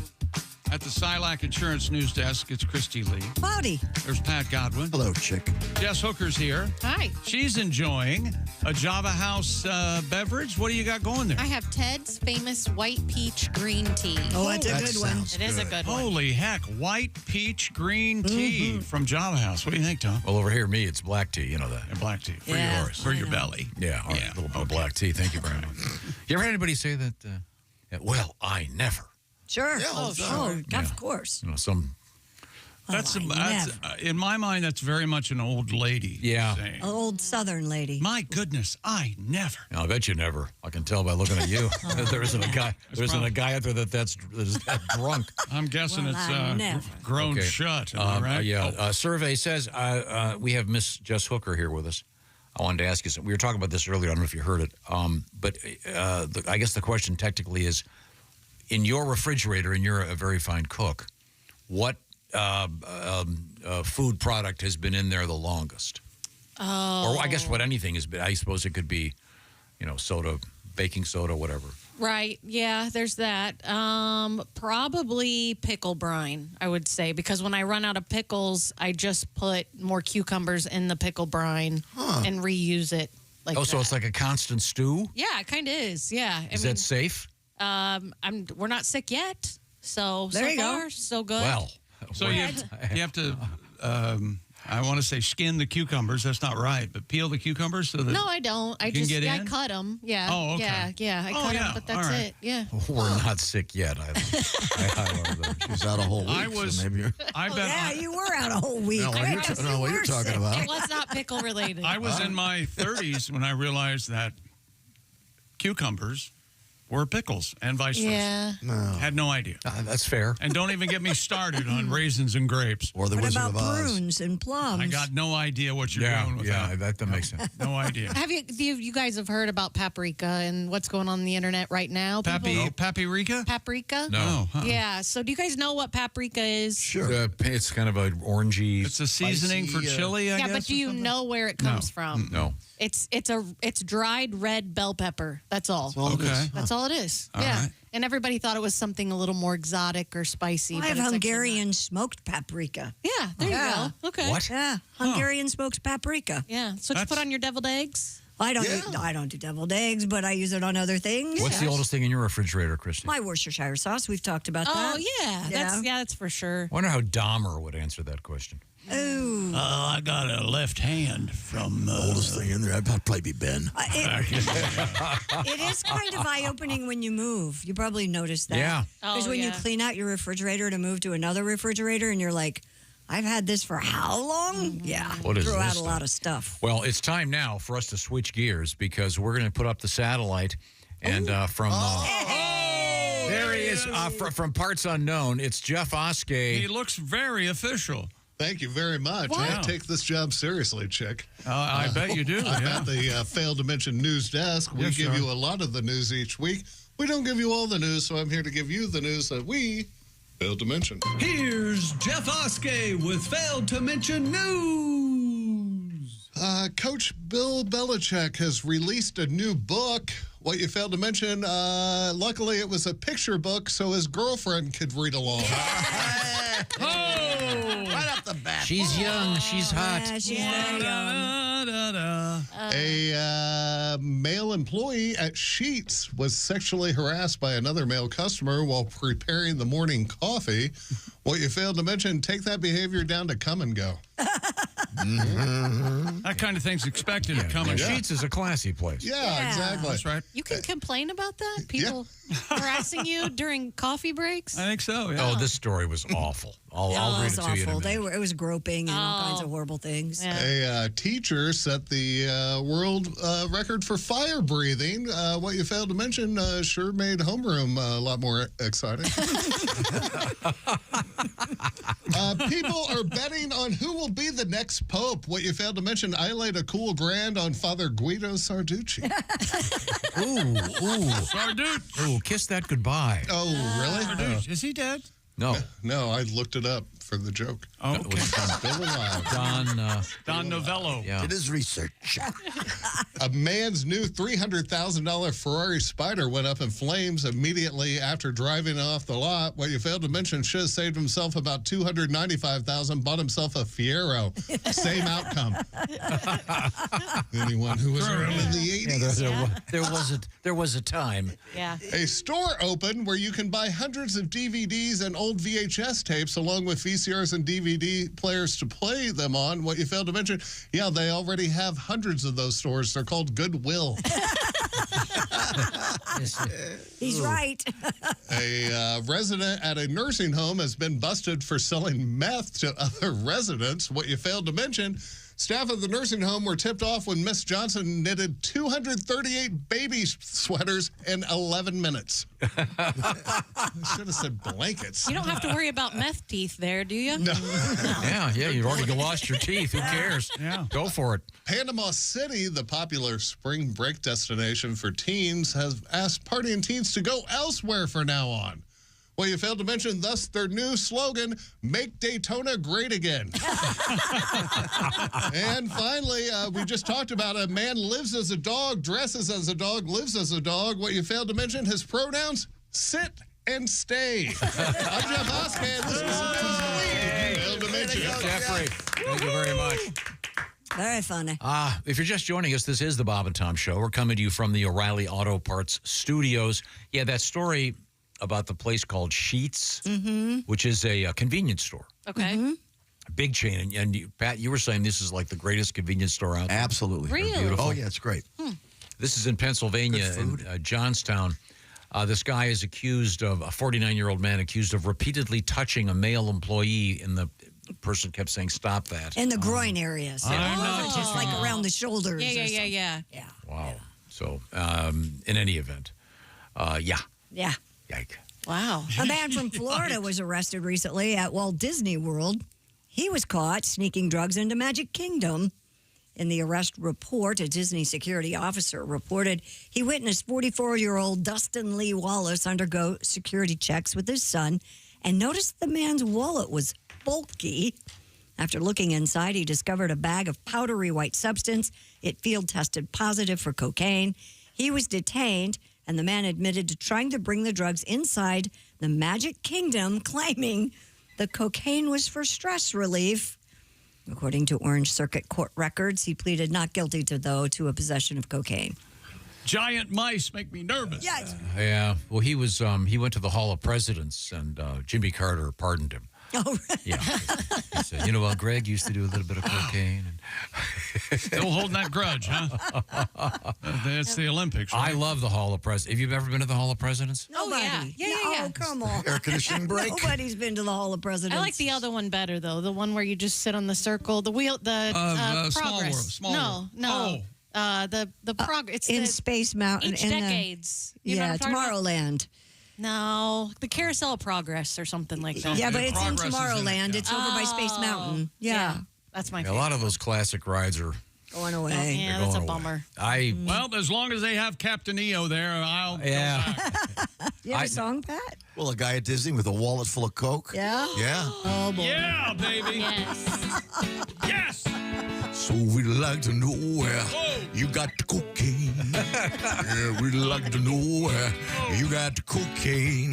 At the Silac Insurance News Desk, it's Christy Lee. Howdy. There's Pat Godwin. Hello, chick. Jess Hooker's here. Hi. She's enjoying a Java House beverage. What do you got going there? I have Ted's famous white peach green tea. Oh, that's a good one. It is a good one. Holy heck, white peach green tea from Java House. What do you think, Tom? Well, over here, me, it's black tea. You know that. And black tea. For Yeah, yours. For your belly. Yeah, all right, a little bit of black tea. Thank you very much. You ever had anybody say that? Well, I never. Sure. Yeah, sure. Of course. You know, some. That's, I that's in my mind, that's very much an old lady saying. An old Southern lady. My goodness, I never. I bet you never. I can tell by looking at you that there isn't a guy. There isn't a guy out there that's that drunk. I'm guessing Well, I it's never. grown shut. Am I right? Yeah. Survey says we have Miss Jess Hooker here with us. I wanted to ask you something. We were talking about this earlier. I don't know if you heard it. But I guess the question technically is, in your refrigerator, and you're a very fine cook, what food product has been in there the longest? Oh. Or I guess what anything has been. I suppose it could be, soda, baking soda, whatever. Right. Yeah, there's that. Probably pickle brine, I would say, because when I run out of pickles, I just put more cucumbers in the pickle brine and reuse it. So it's like a constant stew? Yeah, it kind of is. Yeah. Is that safe? We're not sick yet, so There you far, go. so good. Well, So you have to I want to say skin the cucumbers. That's not right, but peel the cucumbers so that No, I don't. I you can just get I in? cut them. Yeah. Oh, okay. Yeah. I cut them, but that's all right. it. Yeah. We're not sick yet. She's out a whole week. I was. So maybe you're... I bet. Yeah, you were out a whole week. No, I don't know what you're talking about. It was not pickle related. I was in my 30s when I realized that cucumbers were pickles and vice versa. Yeah. No. Had no idea. That's fair. And don't even get me started on raisins and grapes. Or the What Wizard about of Oz. prunes and plums? I got no idea what you're doing with that. That makes sense. No idea. Have you guys have heard about paprika and what's going on the internet right now? Paprika? Paprika? No. Yeah. So do you guys know what paprika is? Sure. It's kind of an orangey. It's a seasoning for chili, I guess. Yeah, but do you know where it comes from? No. It's dried red bell pepper. That's all. Okay. That's all it is. All yeah. right. And everybody thought it was something a little more exotic or spicy. I but have it's actually Hungarian smoked paprika. Yeah, there you go. Okay. What? Yeah, Hungarian smoked paprika. Yeah. So you put on your deviled eggs? I don't do deviled eggs, but I use it on other things. What's the oldest thing in your refrigerator, Christy? My Worcestershire sauce. We've talked about that. Oh yeah. That's for sure. I wonder how Dahmer would answer that question. Ooh. I got a left hand from... Oldest thing in there, I'd probably be Ben. It is kind of eye-opening when you move. You probably noticed that. Yeah. Because when you clean out your refrigerator to move to another refrigerator and you're like, I've had this for how long? Yeah. What is Threw this out a thing? lot of stuff. Well, it's time now for us to switch gears because we're going to put up the satellite. And from... there he is. From Parts Unknown, it's Jeff Oskey. He looks very official. Thank you very much. I take this job seriously, Chick. I bet you do. I'm at the Failed to Mention news desk. We give you a lot of the news each week. We don't give you all the news, so I'm here to give you the news that we failed to mention. Here's Jeff Oskey with Failed to Mention News. Coach Bill Belichick has released a new book. What you failed to mention, luckily it was a picture book so his girlfriend could read along. Right off the bat. She's young. She's hot. Yeah, she's very young. A male employee at Sheetz was sexually harassed by another male customer while preparing the morning coffee. What you failed to mention, take that behavior down to come and go. That kind of thing's expected to come and Sheetz is a classy place. Yeah, exactly. That's right. You can complain about that? People harassing you during coffee breaks? I think so, yeah. Oh, this story was awful. I'll read it to you in a minute. It was groping and all kinds of horrible things. Yeah. A teacher set the world record for fire breathing. What you failed to mention sure made homeroom a lot more exciting. People are betting on who will be the next pope. What you failed to mention, I laid a cool grand on Father Guido Sarducci. Ooh. Sarducci. Ooh, kiss that goodbye. Oh, really? Sarducci. Is he dead? No. No, I looked it up for the joke. Oh, okay. Still alive. Don Novello. Yeah. Did his research. A man's new $300,000 Ferrari Spider went up in flames immediately after driving off the lot. What you failed to mention, should have saved himself about $295,000, bought himself a Fiero. Same outcome. Anyone who was around in the 80s. There was a time. Yeah. A store opened where you can buy hundreds of DVDs and old VHS tapes along with VCRs and DVD players to play them on. What you failed to mention, yeah, they already have hundreds of those stores. They're called Goodwill. He's right. A resident at a nursing home has been busted for selling meth to other residents. What you failed to mention, staff of the nursing home were tipped off when Miss Johnson knitted 238 baby sweaters in 11 minutes. I should have said blankets. You don't have to worry about meth teeth there, do you? No. Yeah, you've already lost your teeth. Who cares? Yeah. Go for it. Panama City, the popular spring break destination for teens, has asked partying teens to go elsewhere from now on. Well, you failed to mention, thus, their new slogan, Make Daytona Great Again. And finally, we just talked about a man lives as a dog, dresses as a dog, lives as a dog. What you failed to mention, his pronouns, sit and stay. I'm Jeff Oskey, and this was Failed to Mention. Jeffrey, thank you very much. Very funny. If you're just joining us, this is the Bob and Tom Show. We're coming to you from the O'Reilly Auto Parts Studios. Yeah, that story about the place called Sheetz, which is a convenience store. Okay. Big chain. And you, Pat, you were saying this is like the greatest convenience store out there. Absolutely. Really? They're beautiful. Oh, yeah, it's great. This is in Pennsylvania, in Johnstown. This guy is accused of, a 49-year-old man accused of repeatedly touching a male employee, and the person kept saying, stop that. In the groin areas. Just like around the shoulders. Yeah. Yeah. Wow. So, in any event, yeah. Yeah. Yike. Wow. A man from Florida was arrested recently at Walt Disney World. He was caught sneaking drugs into Magic Kingdom. In the arrest report, a Disney security officer reported he witnessed 44-year-old Dustin Lee Wallace undergo security checks with his son and noticed the man's wallet was bulky. After looking inside, he discovered a bag of powdery white substance. It field tested positive for cocaine. He was detained, and the man admitted to trying to bring the drugs inside the Magic Kingdom, claiming the cocaine was for stress relief. According to Orange Circuit Court records, he pleaded not guilty to a possession of cocaine. Giant mice make me nervous. Yes. Yeah. Well, he was. He went to the Hall of Presidents, and Jimmy Carter pardoned him. Oh, right. Yeah. He said, you know, well, Greg used to do a little bit of cocaine. Still holding that grudge, huh? That's the Olympics, right? I love the Hall of Presidents. Have you ever been to the Hall of Presidents? Nobody. Yeah. Oh, come on. Air conditioning break. Nobody's been to the Hall of Presidents. I like the other one better, though. The one where you just sit on the circle, the wheel, the Small progress. World, Small no, World. no. The progress. It's in the, Space Mountain. each in decades. You know yeah, what I'm talking about? Tomorrowland. No, the Carousel of Progress or something like that. Yeah, but it's in Tomorrowland. It's over by Space Mountain. Yeah. That's my Yeah, a favorite. lot of those classic rides are Going away. Yeah, they're that's a going away. bummer. Well, as long as they have Captain EO there, I'll go back. You have a song, Pat? Well, a guy at Disney with a wallet full of coke. Yeah? Yeah. Oh, boy. Yeah, baby. Yes. Yes. So we'd like to know where you got the cocaine. Yeah, we'd like to know where you got the cocaine.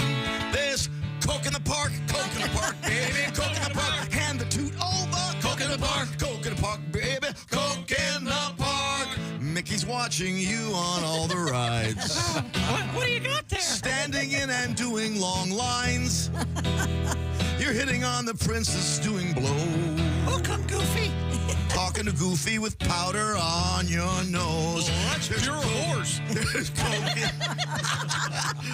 There's coke in the park, baby, coke in the park. Hand the toot over, coke in the park, baby, coke in the park. Mickey's watching you on all the rides. What do you got there? Standing in and doing long lines. You're hitting on the princess doing blow. Oh, come Goofy. Talking to Goofy with powder on your nose. Well, that's pure horse.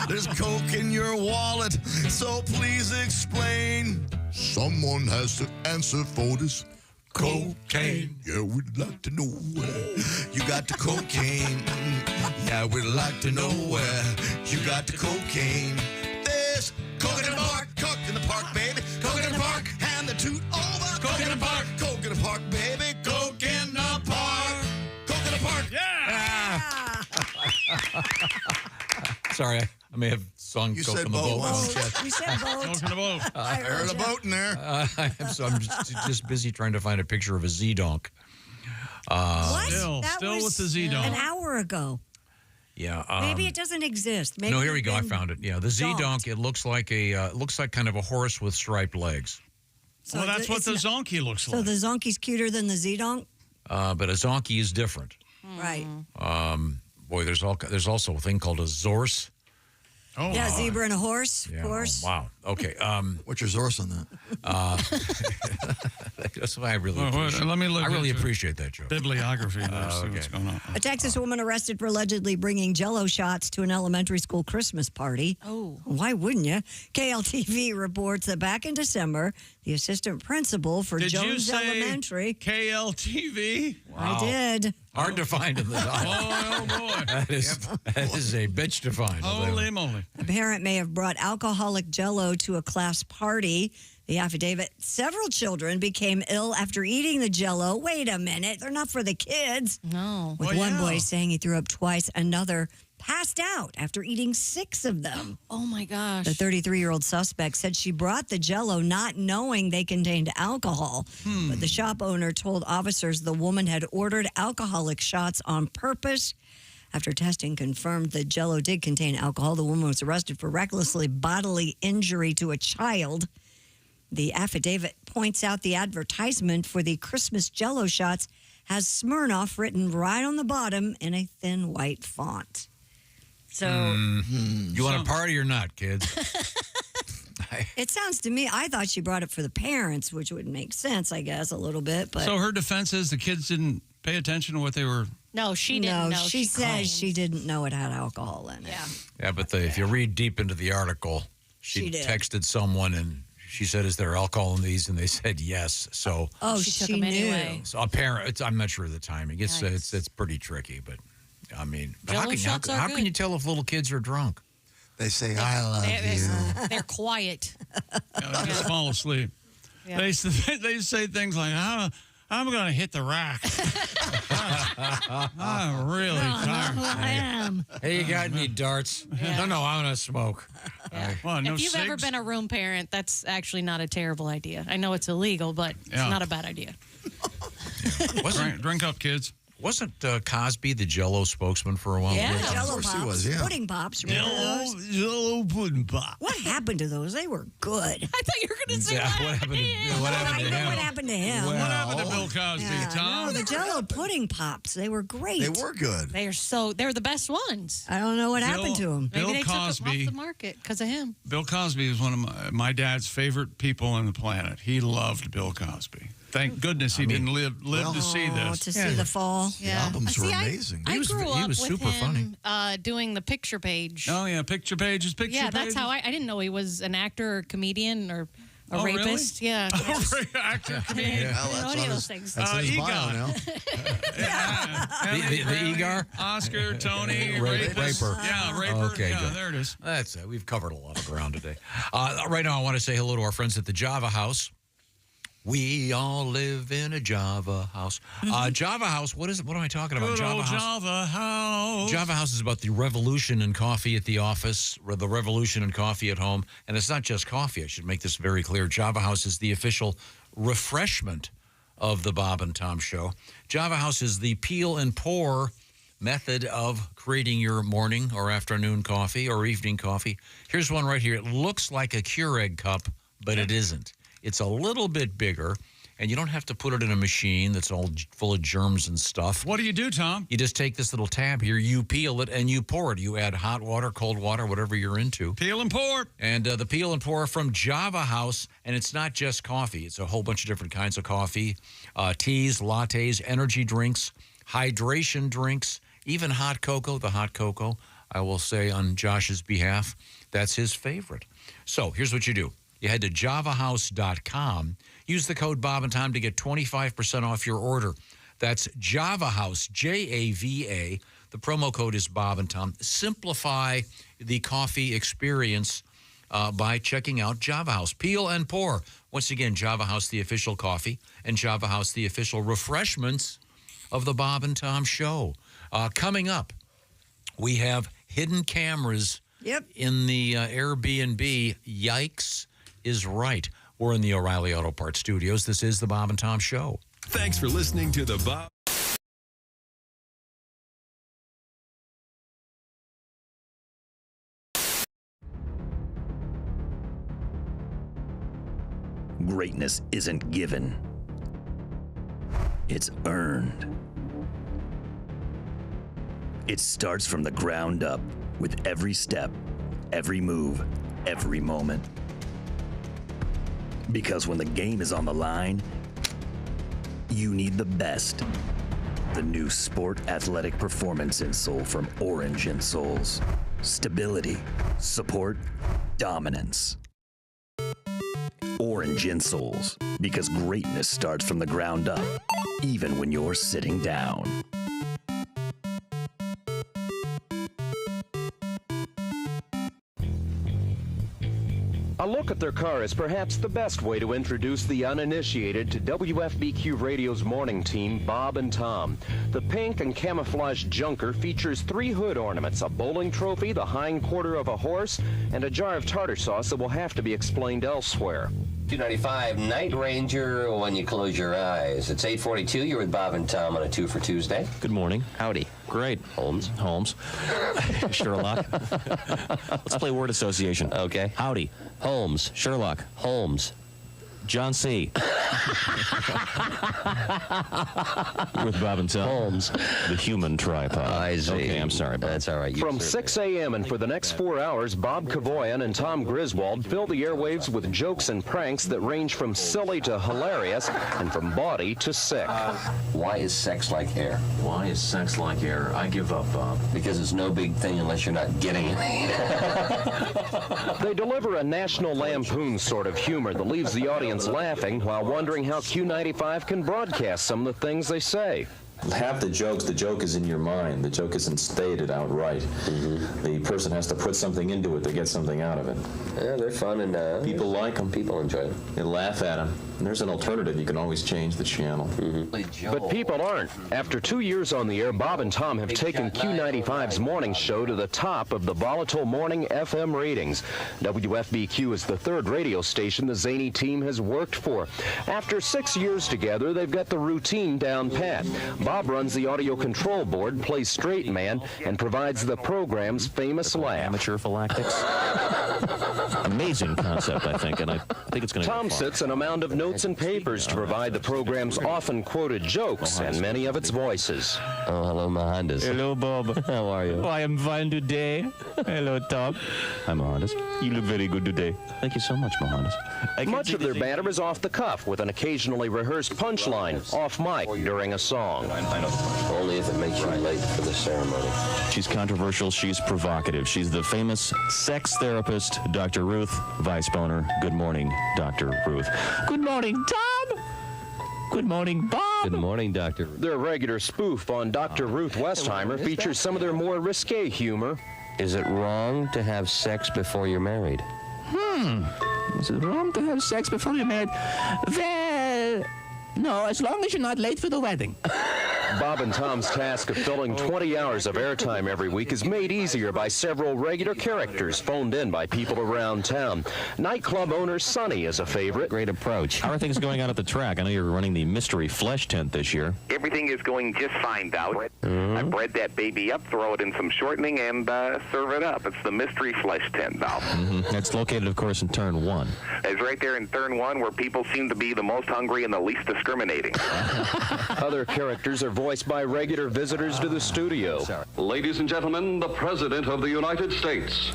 There's coke in your wallet, so please explain. Someone has to answer for this cocaine. Yeah, we'd like to know where you got the cocaine. Yeah, we'd like to know where you got the cocaine. There's coke in the park, baby. Coke in the park, hand the toot over. Coke in the park, baby. Coke in the park. Coke in the park. Yeah. Sorry, I may have sung You Coke said on the boat boat. once. You said boat. Coke in the boat. I heard a boat in there. I'm just busy trying to find a picture of a Z-Donk. What? Still That with was the Z-Donk. an hour ago. Yeah. Maybe it doesn't exist. Maybe No, here we go. I it's been found it. Yeah, the Z-Donk. donked. It looks like kind of a horse with striped legs. So Well, that's what it's the not- Zonky looks So like. the Zonkey's cuter than the Z-Donk? But a zonkey is different. Right. Boy, there's also a thing called a zorse. Oh, Yeah, zebra and a horse, Yeah, of course. oh, wow. Okay. What's your source on that? That's why I really Well, appreciate. let me look I really at your appreciate that joke. bibliography there, see okay. what's going on. A Texas woman arrested for allegedly bringing Jell-O shots to an elementary school Christmas party. Oh. Why wouldn't you? KLTV reports that back in December, the assistant principal for Did you Jones say Elementary. KLTV? I did. Hard to find in the Oh, boy. That is a bitch to find. Holy moly. A parent may have brought alcoholic Jell-O to a class party. The affidavit, several children became ill after eating the Jell-O. Wait a minute, they're not for the kids. No. With Well, one yeah. boy saying he threw up twice, another passed out after eating 6 of them. Oh, my gosh. The 33-year-old suspect said she brought the Jell-O not knowing they contained alcohol. But the shop owner told officers the woman had ordered alcoholic shots on purpose. After testing confirmed the Jell-O did contain alcohol, the woman was arrested for recklessly bodily injury to a child. The affidavit points out the advertisement for the Christmas Jell-O shots has Smirnoff written right on the bottom in a thin white font. So You want to party or not, kids? it sounds to me, I thought she brought it for the parents, which would make sense, I guess, a little bit. But So her defense is the kids didn't pay attention to what they were. No, she didn't know. she says claims. she didn't know it had alcohol in it. Yeah. Yeah, but if you read deep into the article, she She did. texted someone and she said, "Is there alcohol in these?" And they said yes. So, Oh, She she, took 'em knew. anyway. so apparently, I'm not sure of the timing. It's pretty tricky, but I mean, Jell-O shots are how good. can you tell if little kids are drunk? They say, I love you. They're quiet. Just fall asleep. Yeah. They say things like, I'm going to hit the rack. I'm really tired. I am. Hey, you got any darts? Yeah. No, I'm going to smoke. Well, no if you've ever cigs? been a room parent, that's actually not a terrible idea. I know it's illegal, but Yeah. it's not a bad idea. Drink up, kids. Wasn't Cosby the Jell-O spokesman for a while? Yeah, ago? Jell-O Pops, pudding pops. Remember those? Jell-O pudding pop. What happened to those? They were good. I thought you were going to say Yeah, what happened to him? What happened to him? What happened to Bill Cosby, Tom? No, the Jell-O pudding pops. They were great. They were good. They're the best ones. I don't know what happened to them. Maybe Bill they took them Cosby- off the market because of him. Bill Cosby is one of my dad's favorite people on the planet. He loved Bill Cosby. Thank goodness he didn't live to see this. To see the fall. The albums were amazing. I grew up with super him doing the picture page. Oh, yeah, picture pages, picture Yeah, pages. that's how I didn't know he was an actor or comedian or a really? rapist. Yeah. Actor, comedian. I didn't know any of those things. That's his bio Egon. now. The Egar? Oscar, Tony, Raper. Yeah, Raper. Okay, yeah, good. there it is. That's it. We've covered a lot of ground today. Right now, I want to say hello to our friends at the Java House. We all live in a Java house. Java House, what is it? What am I talking about? Good Java old House. Java House. Java House is about the revolution in coffee at the office, or the revolution in coffee at home. And it's not just coffee. I should make this very clear. Java House is the official refreshment of the Bob and Tom Show. Java House is the peel and pour method of creating your morning or afternoon coffee or evening coffee. Here's one right here. It looks like a Keurig cup, but it isn't. It's a little bit bigger, and you don't have to put it in a machine that's all full of germs and stuff. What do you do, Tom? You just take this little tab here, you peel it, and you pour it. You add hot water, cold water, whatever you're into. Peel and pour. And the peel and pour from Java House, and it's not just coffee. It's a whole bunch of different kinds of coffee, teas, lattes, energy drinks, hydration drinks, even hot cocoa. The hot cocoa, I will say on Josh's behalf, that's his favorite. So here's what you do. You head to javahouse.com. Use the code Bob and Tom to get 25% off your order. That's Java House, Java. The promo code is Bob and Tom. Simplify the coffee experience by checking out Java House. Peel and pour. Once again, Java House, the official coffee, and Java House, the official refreshments of the Bob and Tom Show. Coming up, we have hidden cameras in the Airbnb. Yikes is right. We're in the O'Reilly Auto Parts studios. This is the Bob and Tom Show. Thanks for listening to the Bob. Greatness isn't given. It's earned. It starts from the ground up with every step, every move, every moment. Because when the game is on the line, you need the best. The new Sport Athletic Performance insole from Orange Insoles. Stability, support, dominance. Orange Insoles, because greatness starts from the ground up, even when you're sitting down. A look at their car is perhaps the best way to introduce the uninitiated to WFBQ Radio's morning team, Bob and Tom. The pink and camouflage junker features 3 hood ornaments, a bowling trophy, the hind quarter of a horse, and a jar of tartar sauce that will have to be explained elsewhere. 295 Night Ranger when you close your eyes. It's 8:42. You're with Bob and Tom on a 2 for Tuesday. Good morning. Howdy. Great. Holmes. Sherlock. Let's play word association. Okay. Howdy. Holmes. Sherlock. Holmes. John C. With Bob and Tom. Holmes. The human tripod. I see. Okay, I'm sorry, Bob. That's all right. From 6 a.m. and for the next 4 hours, Bob Kavoyan and Tom Griswold fill the airwaves with jokes and pranks that range from silly to hilarious and from bawdy to sick. Why is sex like air? Why is sex like air? I give up, Bob. Because it's no big thing unless you're not getting it. They deliver a National Lampoon sort of humor that leaves the audience laughing while wondering how Q95 can broadcast some of the things they say. Half the joke is in your mind. The joke isn't stated outright. The person has to put something into it to get something out of it. Yeah, they're fun, and people like them. People enjoy them. They laugh at them. And there's an alternative. You can always change the channel. But people aren't. After 2 years on the air, Bob and Tom have taken Q95's morning show to the top of the volatile morning FM ratings. WFBQ is the third radio station the zany team has worked for. After 6 years together, they've got the routine down pat. Bob runs the audio control board, plays straight man, and provides the program's famous laugh. Amateur phylactics. Amazing concept, I think, and I think it's going to Tom sits on a mound of notes and papers to provide the program's often quoted jokes and many of its voices. Oh, hello, Mohandas. Hello, Bob. How are you? Oh, I am fine today. Hello, Tom. Hi, Mohandas. You look very good today. Thank you so much, Mohandas. Much of their banter is off the cuff, with an occasionally rehearsed punchline off mic during a song. Only if it makes you late for the ceremony. She's controversial. She's provocative. She's the famous sex therapist, Dr. Ruth Weisboner. Good morning, Dr. Ruth. Good morning, Tom. Good morning, Bob. Good morning, Dr. Their regular spoof on Dr. Ruth Westheimer features some of their more risque humor. Is it wrong to have sex before you're married? Is it wrong to have sex before you're married? Well, no, as long as you're not late for the wedding. Bob and Tom's task of filling 20 hours of airtime every week is made easier by several regular characters phoned in by people around town. Nightclub owner Sonny is a favorite. Great approach. How are things going on at the track? I know you're running the mystery flesh tent this year. Everything is going just fine, Dow. I bred that baby up, throw it in some shortening, and serve it up. It's the mystery flesh tent, Dow. It's located, of course, in Turn 1. It's right there in Turn 1 where people seem to be the most hungry and the least discriminating. Other characters are voiced by regular visitors to the studio. Ladies and gentlemen, the President of the United States.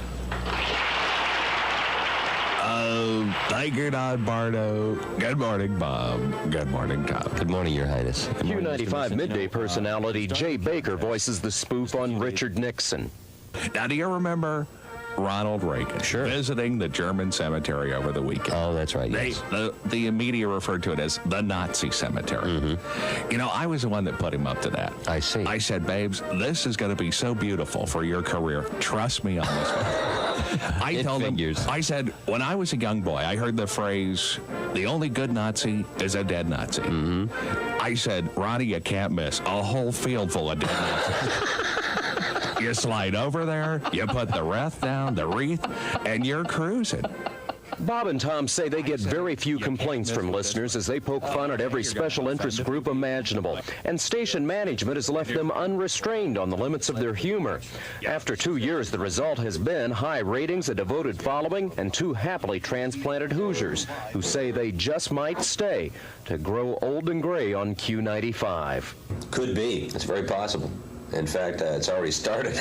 Tiger Don Bardo. Good morning, Bob. Good morning, Tom. Good morning, Your Highness. Q95 midday personality Jay Baker voices the spoof on Richard Nixon. Now, do you remember Ronald Reagan visiting the German cemetery over the weekend? Oh, that's right. Yes. The media referred to it as the Nazi cemetery. You know, I was the one that put him up to that. I see. I said, babes, this is going to be so beautiful for your career. Trust me on this one. I told him, I said, when I was a young boy, I heard the phrase, the only good Nazi is a dead Nazi. I said, Ronnie, you can't miss a whole field full of dead Nazis. You slide over there, you put the wreath down, the wreath, and you're cruising. Bob and Tom say they get very few complaints from listeners as they poke fun at every special interest group imaginable, and station management has left them unrestrained on the limits of their humor. After 2 years, the result has been high ratings, a devoted following, and 2 happily transplanted Hoosiers who say they just might stay to grow old and gray on Q95. Could be. It's very possible. In fact, it's already started.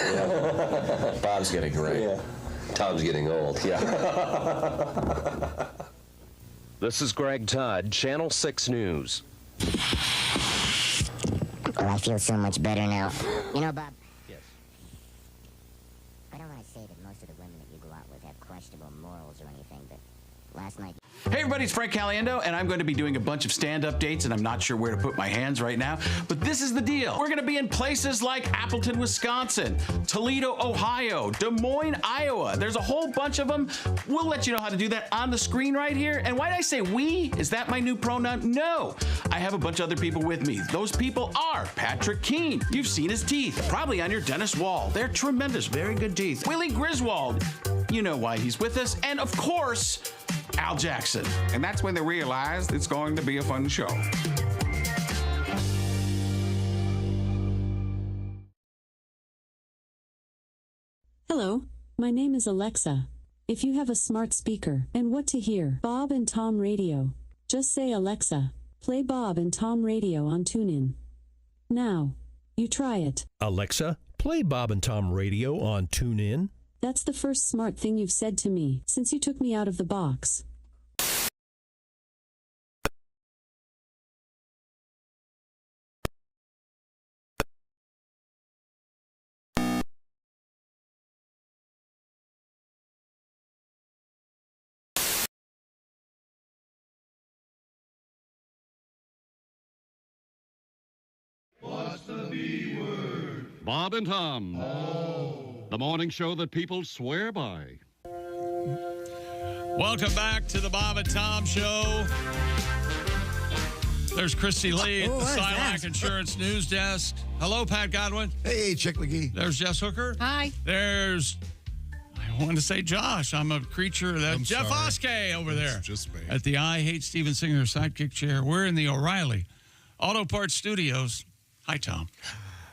Bob's getting gray. Yeah. Tom's getting old. Yeah. This is Greg Todd, Channel 6 News. Oh, I feel so much better now. You know, Bob. Yes. I don't want to say that most of the women that you go out with have questionable morals or anything, but last night. Hey everybody, it's Frank Caliendo, and I'm going to be doing a bunch of stand-up dates, and I'm not sure where to put my hands right now, but this is the deal. We're going to be in places like Appleton, Wisconsin, Toledo, Ohio, Des Moines, Iowa. There's a whole bunch of them. We'll let you know how to do that on the screen right here. And why did I say we? Is that my new pronoun? No. I have a bunch of other people with me. Those people are Patrick Keene. You've seen his teeth, probably on your dentist wall. They're tremendous, very good teeth. Willie Griswold. You know why he's with us. And of course, Al Jackson. And that's when they realized it's going to be a fun show. Hello, my name is Alexa. If you have a smart speaker and what to hear, Bob and Tom Radio, just say Alexa, play Bob and Tom Radio on TuneIn. Now, you try it. Alexa, play Bob and Tom Radio on TuneIn. That's the first smart thing you've said to me since you took me out of the box. What's Bob and Tom. The morning show that people swear by. Welcome back to the Bob and Tom Show. There's Christy Lee at the Silac Insurance News Desk. Hello, Pat Godwin. Hey, Chick McGee. There's Jess Hooker. Hi. There's, I want to say Josh. I'm a creature. That's Jeff Oskey over there. Just me. At the I Hate Steven Singer sidekick chair. We're in the O'Reilly Auto Parts Studios. Hi, Tom.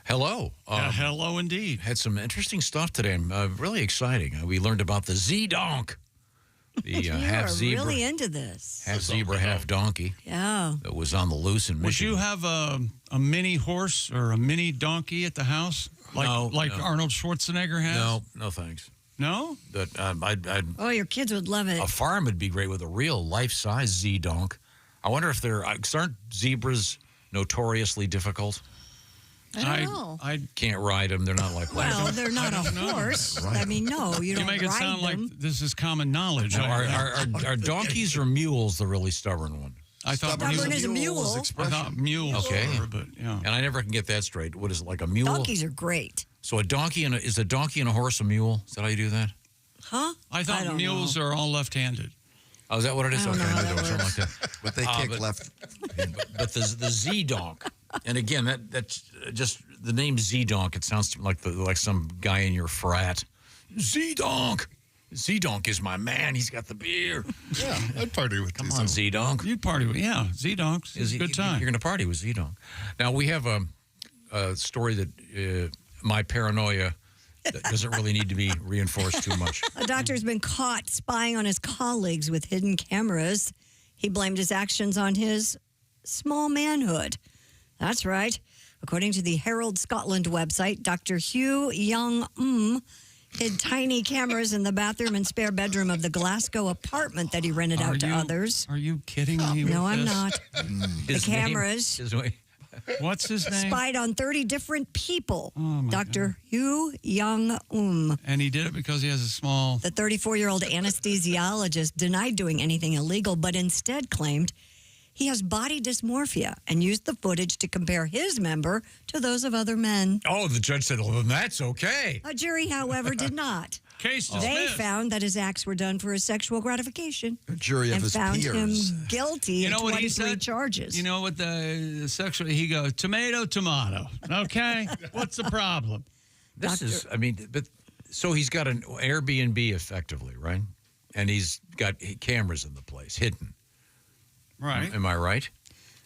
Hello. Hello, indeed. Had some interesting stuff today. Really exciting. We learned about the Z-Donk. The half zebra. Really into this. Half zebra, half donkey. Yeah. That was on the loose in Michigan. Would you have a mini horse or a mini donkey at the house? Like Arnold Schwarzenegger has? No, thanks. No? I'd Oh, your kids would love it. A farm would be great with a real life-size Z-Donk. I wonder if aren't zebras notoriously difficult? I don't know. I can't ride them. They're not like Well, they're not a horse. Right. I mean, no, you don't make it ride sound them. like this is common knowledge. No, are donkeys or mules the really stubborn one? I thought Stubborn is a mule. I thought mules. Okay, were, but yeah. And I never can get that straight. What is it, like a mule? Donkeys are great. So a donkey is a donkey and a horse a mule? Is that how you do that? Huh? I thought mules are all left-handed. Oh, is that what it is? I don't know how that something like that. But they kick left. But the Z-Donk, and again, that's just the name Z-Donk. It sounds like some guy in your frat. Z-Donk. Z-Donk is my man. He's got the beer. Yeah, I'd party with Come on, Z-Donk. You'd party with, Z-Donks. It's a good time. You're going to party with Z-Donk. Now, we have a story that my paranoia doesn't really need to be reinforced too much. A doctor's been caught spying on his colleagues with hidden cameras. He blamed his actions on his small manhood. That's right. According to the Herald Scotland website, Dr. Hugh Young hid tiny cameras in the bathroom and spare bedroom of the Glasgow apartment that he rented out to others. Are you kidding me? No, with I'm this? not. The cameras What's his name? spied on 30 different people. Dr. Hugh Young And he did it because he has a small... The 34-year-old anesthesiologist denied doing anything illegal, but instead claimed he has body dysmorphia and used the footage to compare his member to those of other men. Oh, the judge said, well, then that's okay. A jury, however, did not. Case They dismissed. found that his acts were done for his sexual gratification. A jury of and his found peers. him guilty of 23 charges. You know what the sexual... He goes, tomato. Okay? What's the problem? So he's got an Airbnb effectively, right? And he's got cameras in the place, hidden. Right. Am I right?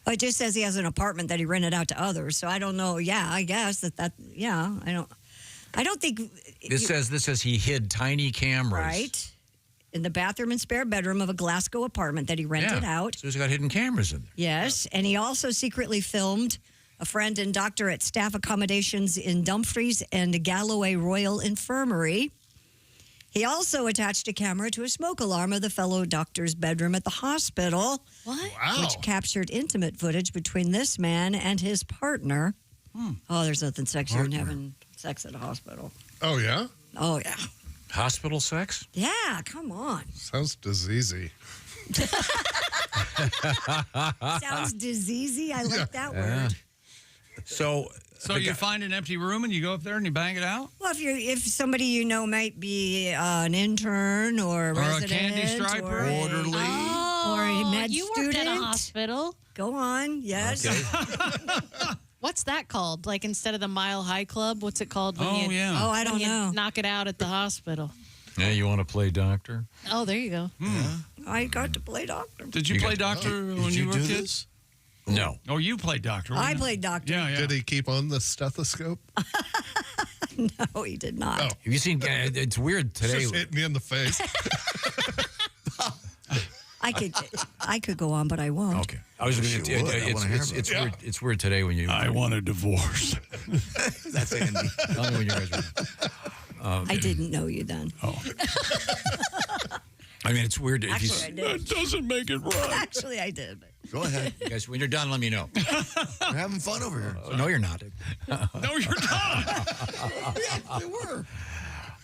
Well, it just says he has an apartment that he rented out to others. So I don't know. Yeah, I guess I don't think... This says he hid tiny cameras. Right. In the bathroom and spare bedroom of a Glasgow apartment that he rented out. So he's got hidden cameras in there. Yes. And he also secretly filmed a friend and doctor at staff accommodations in Dumfries and Galloway Royal Infirmary. He also attached a camera to a smoke alarm of the fellow doctor's bedroom at the hospital. What? Wow. Which captured intimate footage between this man and his partner. Oh, there's nothing sexier than having sex at a hospital. Oh, yeah? Oh, yeah. Hospital sex? Yeah, come on. Sounds diseasy. Sounds diseasy. I like that word. So you find an empty room and you go up there and you bang it out? Well, if somebody you know might be an intern or a resident candy striper, orderly, or a med you student. worked at a hospital. Go on, yes. Okay. What's that called? Like instead of the Mile High Club, what's it called? When Oh, I don't know. Knock it out at the hospital. Yeah, you want to play doctor? Oh, there you go. I got to play doctor. Did you play doctor when you were kids? No. Oh, you played doctor. I played doctor. Yeah. Did he keep on the stethoscope? No, he did not. Oh. Have you seen? It's weird today. Just hit me in the face. I could go on, but I won't. Okay. I was. It's weird. It's weird today when you. I want a divorce. That's Andy. Tell me when you guys were. I didn't know you then. Oh. I mean, it's weird. Actually, I did. That doesn't make it right. Actually, I did. Go ahead. You guys, when you're done, let me know. We're having fun over here. No, you're not. No, you're not. Yeah, they were.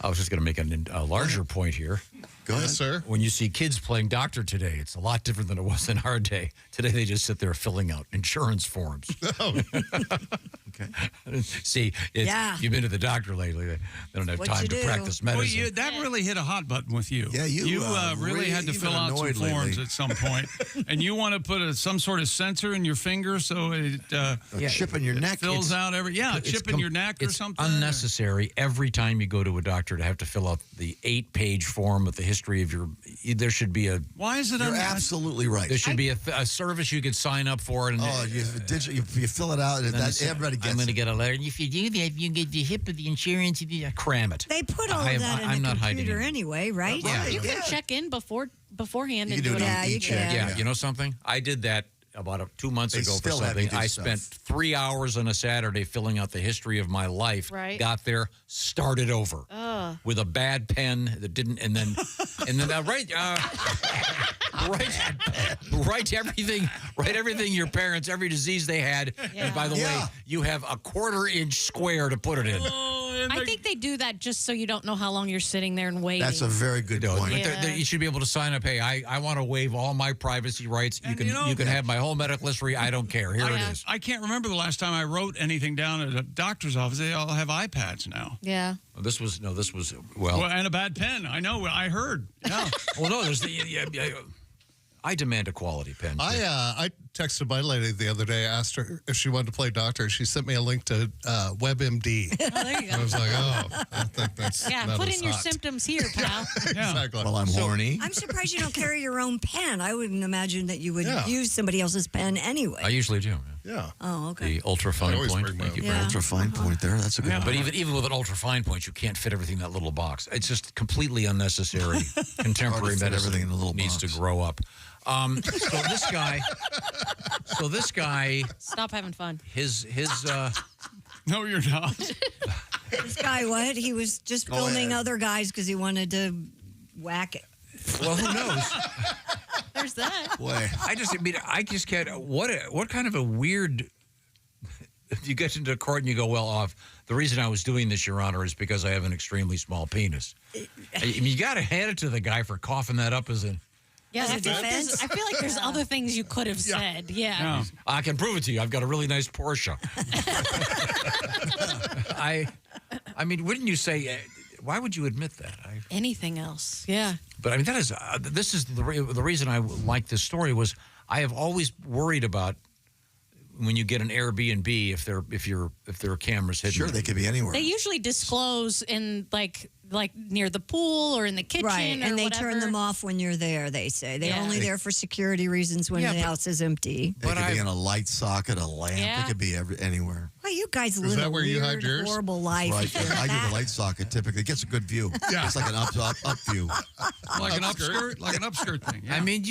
I was just going to make a larger point here. Go ahead, sir. When you see kids playing doctor today, it's a lot different than it was in our day. Today, they just sit there filling out insurance forms. Oh. Okay. Okay. See, you've been to the doctor lately. They don't have time to practice medicine. Well, that really hit a hot button with you. Yeah, you really had to fill out some forms at some point. And you want to put some sort of sensor in your finger so it a chip in your neck fills out every a chip in your neck or something. It's unnecessary every time you go to a doctor to have to fill out the 8-page form with the history of your. There should be a. Why is it? You're absolutely right. There should be a service you could sign up for. And you fill it out. And everybody gets. I'm going to get a letter. And if you do that, you get the hip of the insurance. You cram it. They put all of that in the computer anyway, right? Yeah, you can check in beforehand You and can do do it. it on e-check. Yeah, you know something? I did that about 2 months ago for something. I spent 3 hours on a Saturday filling out the history of my life. Right. Got there, started over with a bad pen that didn't, and then write everything your parents, every disease they had, and by the way, you have a 1/4-inch square to put it in. I think they do that just so you don't know how long you're sitting there and waiting. That's a very good point. But you should be able to sign up. Hey, I want to waive all my privacy rights. You can have my whole medical history. I don't care. Here it is. I can't remember the last time I wrote anything down at a doctor's office. They all have iPads now. Yeah. Well, this was and a bad pen. I know. I heard. Yeah. Well, no, there's I demand a quality pen. I texted my lady the other day, asked her if she wanted to play doctor. She sent me a link to WebMD. Oh, there you go. I was like, I think that's not put as in your hot. symptoms here, pal. Exactly. Well, I'm horny. I'm surprised you don't carry your own pen. I wouldn't imagine that you would use somebody else's pen anyway. I usually do. Yeah. Oh, okay. The ultra fine point. Thank you. Ultra fine point there. That's a good one. But even with an ultra fine point, you can't fit everything in that little box. It's just completely unnecessary. Contemporary medicine everything in a little needs box. to grow up. So this guy. Stop having fun. His. No, you're not. This guy, what? He was just filming other guys because he wanted to whack it. Well, who knows? There's that. Boy, I just can't. What kind of a weird. You get into court and you go, well, the reason I was doing this, Your Honor, is because I have an extremely small penis. You got to hand it to the guy for coughing that up as an. Yeah, I feel like there's other things you could have said. Yeah. I can prove it to you. I've got a really nice Porsche. I mean, wouldn't you say? Why would you admit that? Anything else? Yeah. But I mean, this is the reason I like this story was I have always worried about when you get an Airbnb if there are cameras hidden. Sure, they could be anywhere. They usually disclose in like near the pool or in the kitchen, right? And they turn them off when you're there. They say they're only there for security reasons when the house is empty. It could be in a light socket, a lamp. Yeah. It could be anywhere. Well, you guys live a weird, horrible life. Right. I do the light socket typically. It gets a good view. Yeah. It's like an up view. Like an upskirt thing. Yeah. I mean,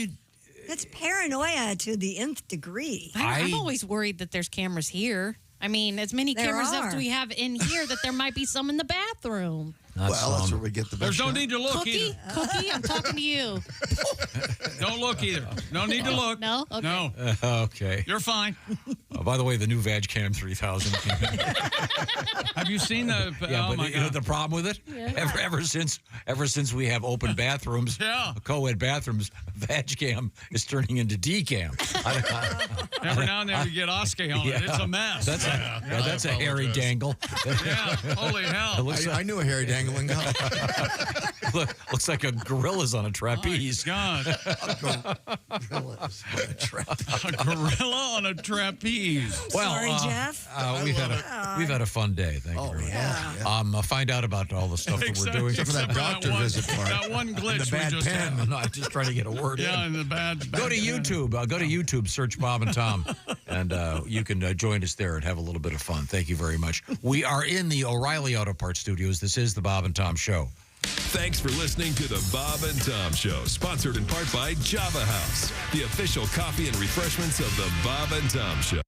That's paranoia to the nth degree. I'm always worried that there's cameras here. I mean, as many cameras as we have in here, that there might be some in the bathroom. That's where we get the best. There's no need to look either. Cookie, I'm talking to you. Don't look either. No need to look. No? Okay. No. Okay. You're fine. By the way, the new VagCam 3000. Have you seen the? Yeah, but you know the problem with it? Yeah. Ever since we have open bathrooms, co-ed bathrooms, VagCam is turning into DCam. Every now and then we get Oscar on it. It's a mess. That's a hairy dangle. Yeah. Holy hell. I knew a hairy dangling guy. Looks like a gorilla's on a trapeze. God. A gorilla on a trapeze. Well, Sorry, Jeff. We've had a fun day. Thank you very much. Yeah. Find out about all the stuff that we're doing. Except for that doctor visit part. That one glitch. The bad pen. I'm not just trying to get a word in. Yeah, and the bad Go to YouTube. Go to YouTube. Search Bob and Tom, and you can join us there and have a little bit of fun. Thank you very much. We are in the O'Reilly Auto Parts Studios. This is the Bob and Tom Show. Thanks for listening to the Bob and Tom Show, sponsored in part by Java House, the official coffee and refreshments of the Bob and Tom Show.